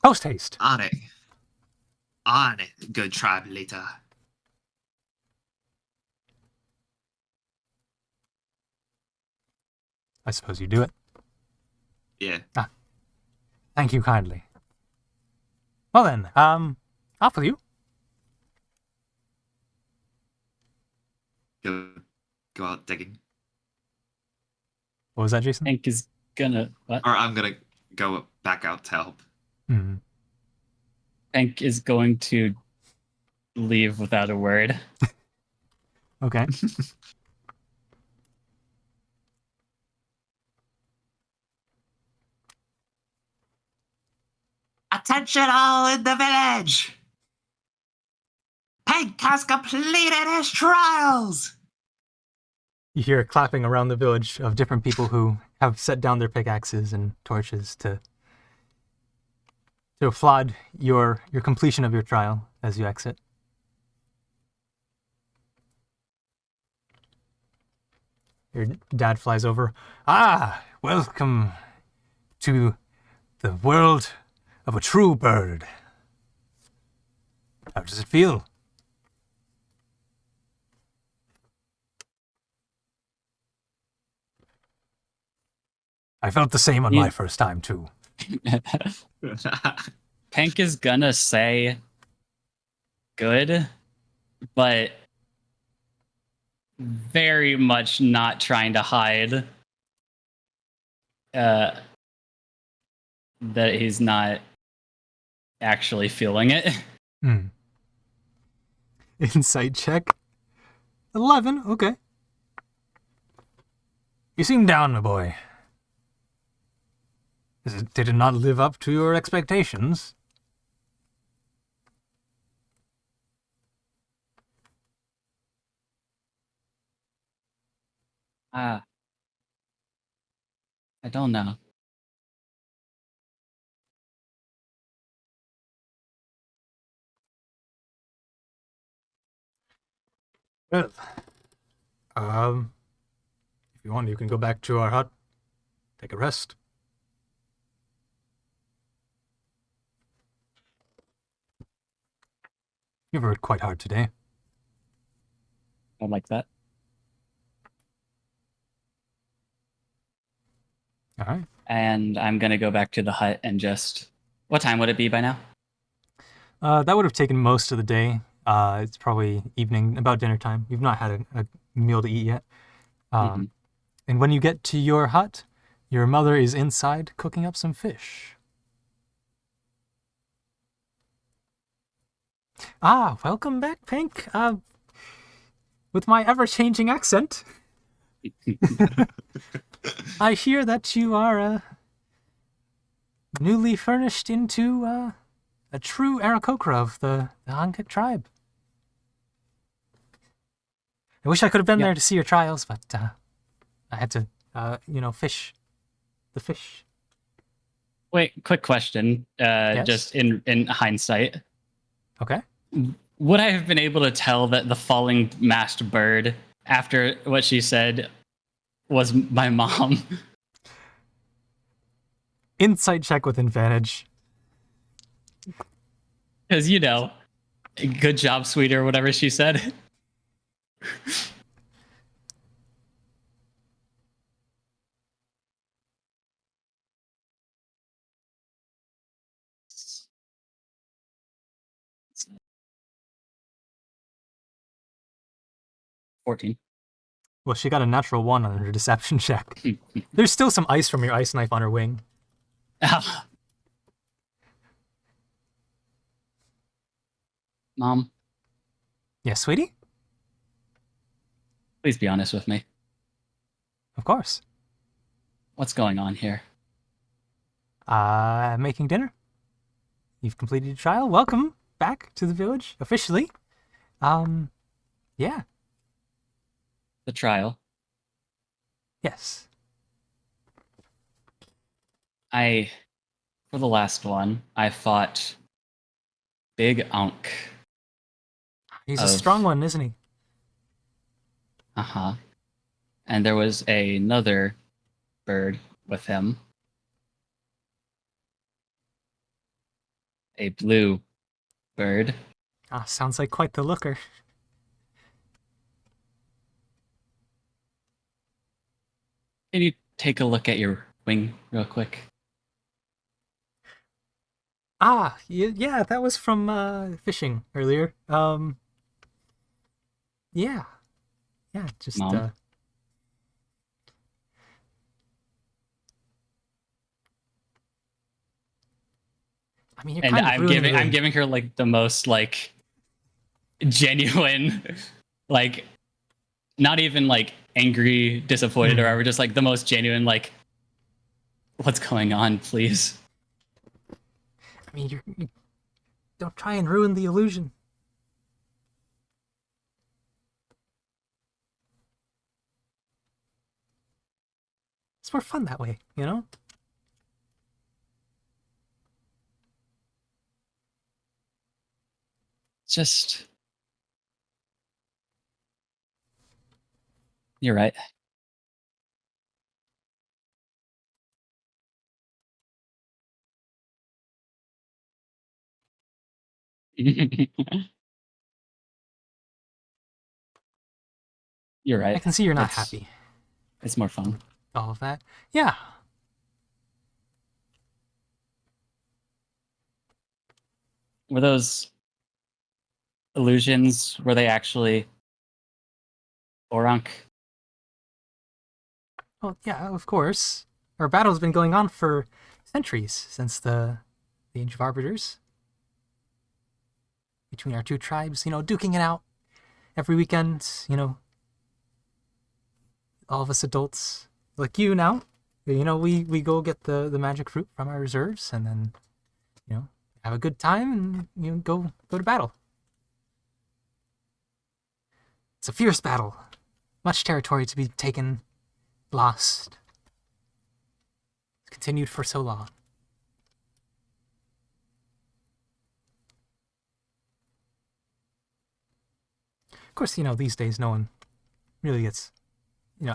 A: Post haste.
C: On it, good tribe leader.
A: I suppose you do it.
C: Yeah.
A: Thank you kindly. Well then, off with you.
C: Go out digging.
A: What was that, Jason?
B: Hank is gonna what?
C: Or I'm gonna go back out to help.
A: Hmm.
B: Hank is going to leave without a word.
A: Okay.
C: Attention all in the village! Pink has completed his trials!
A: You hear clapping around the village of different people who have set down their pickaxes and torches to applaud your completion of your trial as you exit. Your dad flies over. Ah, welcome to the world of a true bird. How does it feel? I felt the same on my first time, too.
B: Hank is gonna say good, but very much not trying to hide that he's not actually feeling it.
A: Hmm. Insight check. 11, okay. You seem down, my boy. Did it not live up to your expectations?
B: I don't know.
A: Well, if you want, you can go back to our hut, take a rest. You've worked quite hard today.
B: I like that.
A: All right.
B: And I'm gonna go back to the hut and just. What time would it be by now?
A: That would have taken most of the day. It's probably evening, about dinner time. You've not had a meal to eat yet. And when you get to your hut, your mother is inside cooking up some fish. Ah, welcome back, Pink. With my ever-changing accent. I hear that you are newly furnished into a true Aarakocra of the Ankhet tribe. I wish I could have been there to see your trials, but I had to, fish. The fish.
B: Wait, quick question.
A: Yes?
B: Just in hindsight,
A: Okay.
B: would I have been able to tell that the falling masked bird, after what she said, was my mom?
A: Insight check with advantage.
B: Because, good job, sweetie, or whatever she said. $14.
A: Well, she got a natural 1 on her deception check. There's still some ice from your ice knife on her wing.
B: Mom,
A: Yes, sweetie?
B: please be honest with me.
A: Of course.
B: What's going on here?
A: Making dinner. You've completed your trial. Welcome back to the village, officially. Yeah.
B: The trial.
A: Yes.
B: For the last one, I fought Big Unk.
A: He's a strong one, isn't he?
B: Uh-huh. And there was another bird with him. A blue bird.
A: Ah, sounds like quite the looker.
B: take a look at your wing real quick?
A: Ah, yeah, that was from fishing earlier. Yeah, just
B: Mom.
A: I mean, you're
B: And
A: kind of ruining
B: I'm
A: the.
B: giving her like the most like genuine, like not even like angry, disappointed, or whatever, just like the most genuine, like, what's going on, please?
A: I mean, you don't try and ruin the illusion. It's more fun that way, you know?
B: Just, you're right. You're
A: I
B: right.
A: can see you're not
B: It's
A: happy.
B: it's more fun.
A: All of that. Yeah.
B: Were those illusions, were they actually Orunk?
A: Well, yeah, of course. Our battle's been going on for centuries since the Age of Arbiters. Between our two tribes, duking it out every weekend, all of us adults, like you now, we go get the magic fruit from our reserves and then, have a good time and, go to battle. It's a fierce battle. Much territory to be taken, lost. It's continued for so long. Of course, these days no one really gets,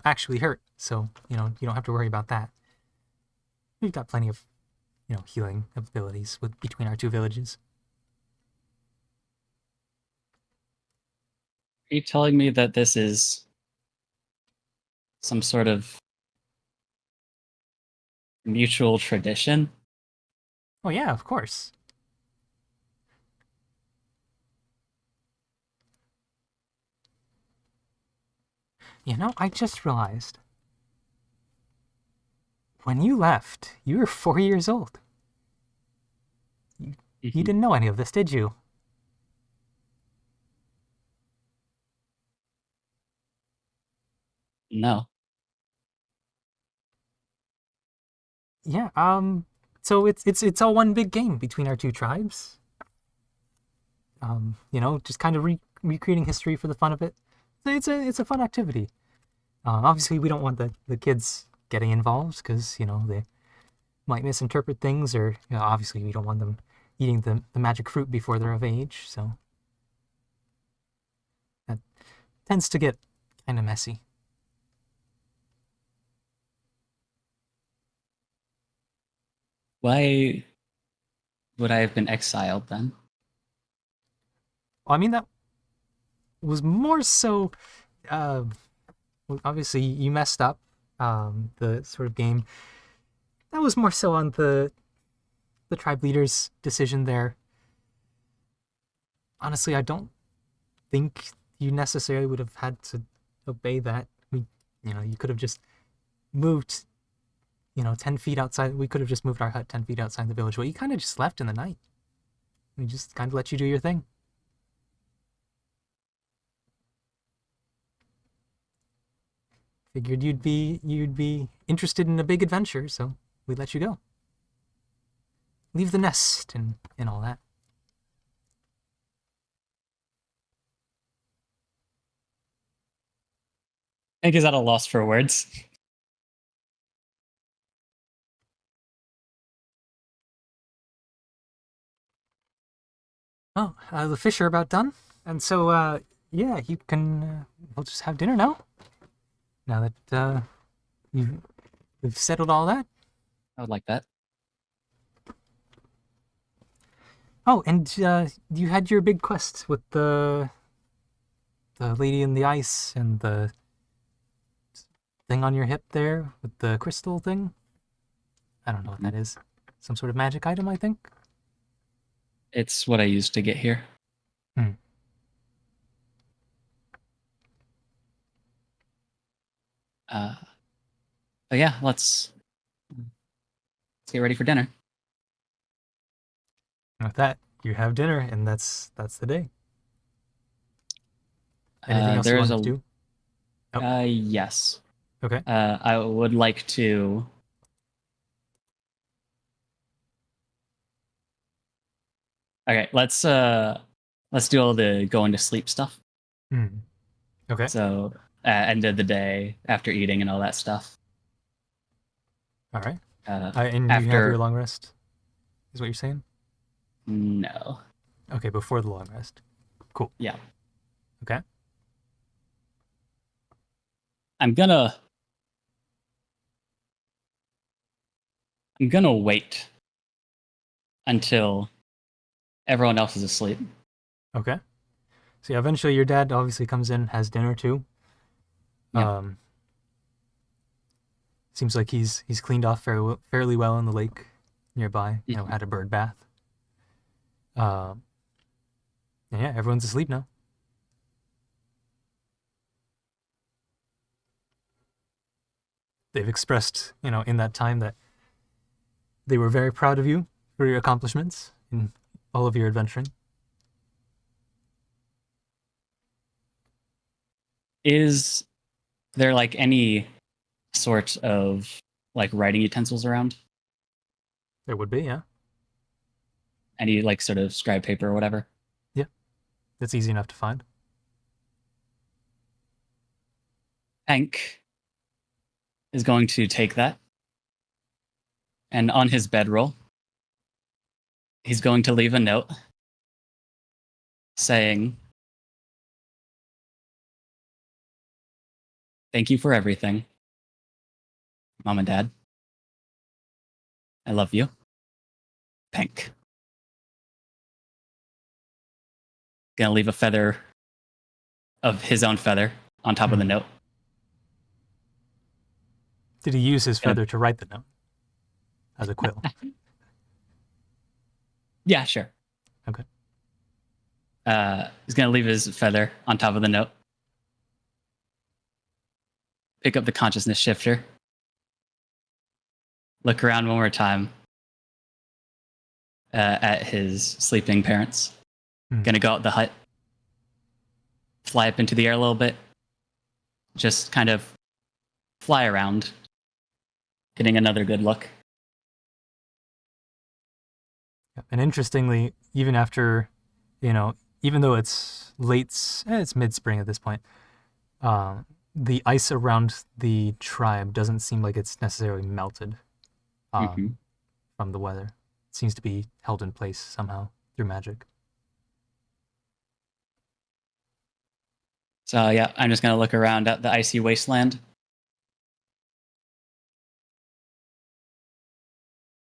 A: actually hurt. So, you don't have to worry about that. We've got plenty of, healing abilities between our two villages.
B: Are you telling me that this is some sort of mutual tradition?
A: Oh yeah, of course. I just realized when you left, you were 4 years old. You didn't know any of this, did you?
B: No.
A: Yeah. So it's all one big game between our two tribes. Just kind of recreating history for the fun of it. It's a fun activity. Obviously, we don't want the kids getting involved because they might misinterpret things, or obviously we don't want them eating the magic fruit before they're of age. So that tends to get kind of messy.
B: Why would I have been exiled then?
A: Well, I mean that was more so. Well, obviously, you messed up the sort of game. That was more so on the tribe leader's decision there. Honestly, I don't think you necessarily would have had to obey that. You could have just moved, 10 feet outside. We could have just moved our hut 10 feet outside the village. Well, you kind of just left in the night. We just kind of let you do your thing. Figured you'd be interested in a big adventure, so we let you go. Leave the nest and all that.
B: I think he's at a loss for words.
A: Oh, the fish are about done, and so yeah, you can. We'll just have dinner now. Now that we've settled all that.
B: I would like that.
A: Oh, and you had your big quest with the lady in the ice and the thing on your hip there with the crystal thing? I don't know what that is. Some sort of magic item, I think?
B: It's what I used to get here.
A: Hmm.
B: But yeah, let's get ready for dinner.
A: And with that, you have dinner, and that's the day. Anything else you
B: There's
A: wanted to do? Oh.
B: Yes.
A: Okay.
B: I would like to. Okay, let's do all the going to sleep stuff.
A: Hmm. Okay.
B: So end of the day after eating and all that stuff.
A: All right.
B: Uh,
A: And you have your
B: after
A: long rest, is what you're saying?
B: no,
A: Okay, before the long rest. Cool.
B: yeah,
A: Okay.
B: I'm gonna wait until everyone else is asleep.
A: Okay. So yeah, eventually your dad obviously comes in, has dinner too.
B: Yeah.
A: Seems like he's cleaned off fairly well in the lake nearby. You know,
B: Mhm.
A: had a bird bath. And yeah, everyone's asleep now. They've expressed, you know, in that time that they were very proud of you for your accomplishments in all of your adventuring.
B: Is there like any sort of like writing utensils around?
A: There would be, yeah.
B: Any like sort of scribe paper or whatever?
A: Yeah, that's easy enough to find.
B: Hank is going to take that, and on his bedroll, he's going to leave a note saying, "Thank you for everything, Mom and Dad. I love you. Hank." Gonna leave a feather of his own feather on top of the note.
A: Did he use his
B: Gonna-
A: feather to write the note as a quill?
B: Yeah, sure.
A: Okay.
B: He's gonna leave his feather on top of the note. Pick up the consciousness shifter. Look around one more time at his sleeping parents. Gonna go out the hut. Fly up into the air a little bit. Just kind of fly around. Getting another good look.
A: And interestingly, even after, you know, even though it's it's mid-spring at this point, the ice around the tribe doesn't seem like it's necessarily melted from the weather. It seems to be held in place somehow through magic.
B: So yeah, I'm just gonna look around at the icy wasteland.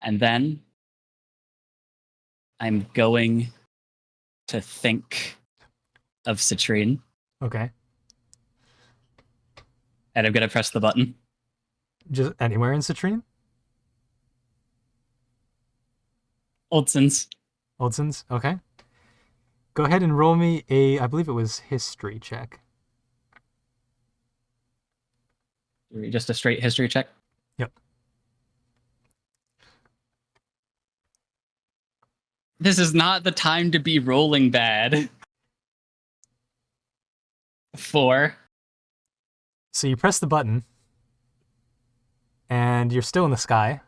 B: And then I'm going to think of Citrine.
A: Okay.
B: And I'm gonna press the button.
A: Just anywhere in Citrine?
B: Oldson's.
A: Oldson's? Okay. Go ahead and roll me I believe it was history check.
B: Just a straight history check.
A: Yep.
B: This is not the time to be rolling bad. 4.
A: So you press the button, and you're still in the sky,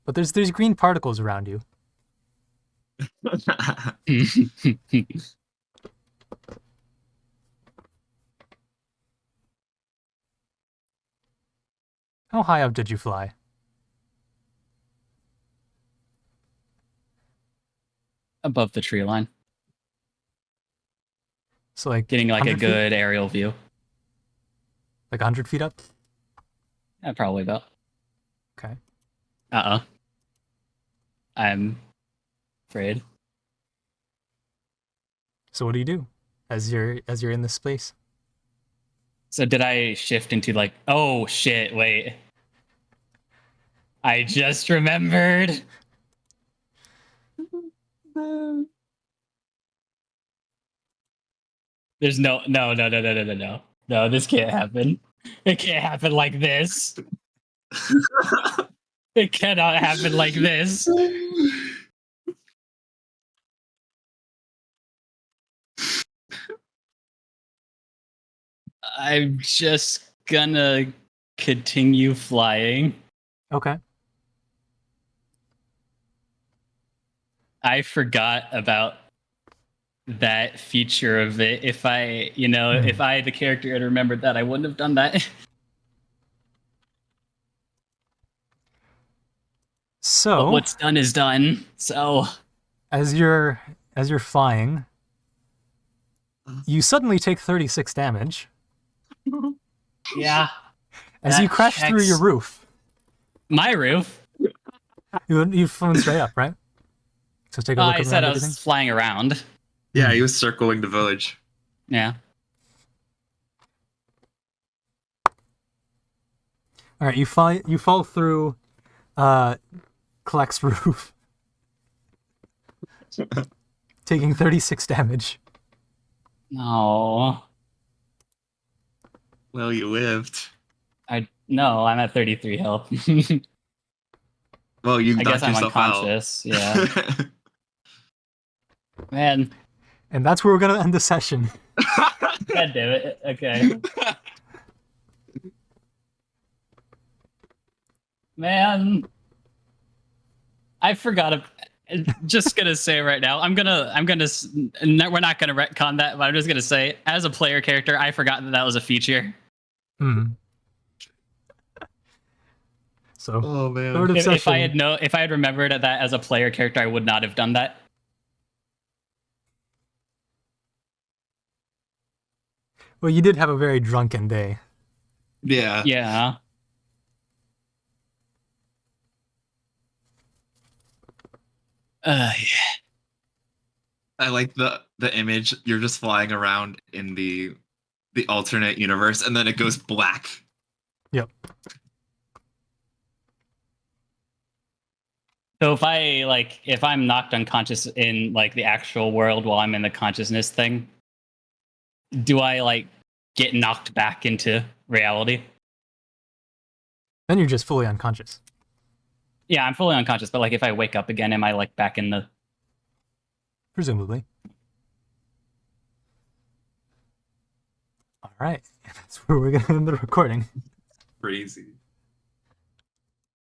A: but there's green particles around you. How high up did you fly?
B: Above the tree line.
A: So like
B: Getting like a
A: 100 feet?
B: good aerial view.
A: Like 100 feet up?
B: Yeah, probably about.
A: Okay.
B: I'm afraid.
A: So what do you do as you're in this space?
B: So did I shift into like, oh shit, wait. I just remembered. There's no. No, this can't happen. It can't happen like this. It cannot happen like this. I'm just gonna continue flying.
A: Okay.
B: I forgot about that feature of it. If I, if I, the character, had remembered that, I wouldn't have done that.
A: So
B: But what's done is done. So
A: as you're flying, you suddenly take 36 damage
B: yeah,
A: as
B: that
A: you crash through
B: checks.
A: your roof.
B: My roof.
A: You've flown straight up, right? So take a look
B: I
A: around
B: said I
A: everything.
B: was flying around.
C: Yeah, he was circling the village.
B: Yeah.
A: All right, you fall through Kleck's roof, taking 36 damage.
B: No.
C: Well, you lived.
B: No, I'm at 33 health.
C: Well, you
B: I
C: knocked
B: guess I'm
C: yourself
B: unconscious.
C: out.
B: Yeah. Man.
A: And that's where we're gonna end the session.
B: God damn it. Okay. Man. I forgot. Just gonna say right now, we're not gonna retcon that, but I'm just gonna say, as a player character, I forgot that was a feature.
A: So,
C: Oh man.
A: third of
B: If
A: session.
B: I had remembered that as a player character, I would not have done that.
A: Well, you did have a very drunken day.
C: Yeah.
B: Yeah. Yeah.
C: I like the image. You're just flying around in the alternate universe, and then it goes black.
A: Yep.
B: So if I'm knocked unconscious in like the actual world while I'm in the consciousness thing, do I get knocked back into reality?
A: Then you're just fully unconscious.
B: Yeah, I'm fully unconscious, but if I wake up again, am I back in the...
A: Presumably. All right. That's where we're going to end the recording.
C: Crazy.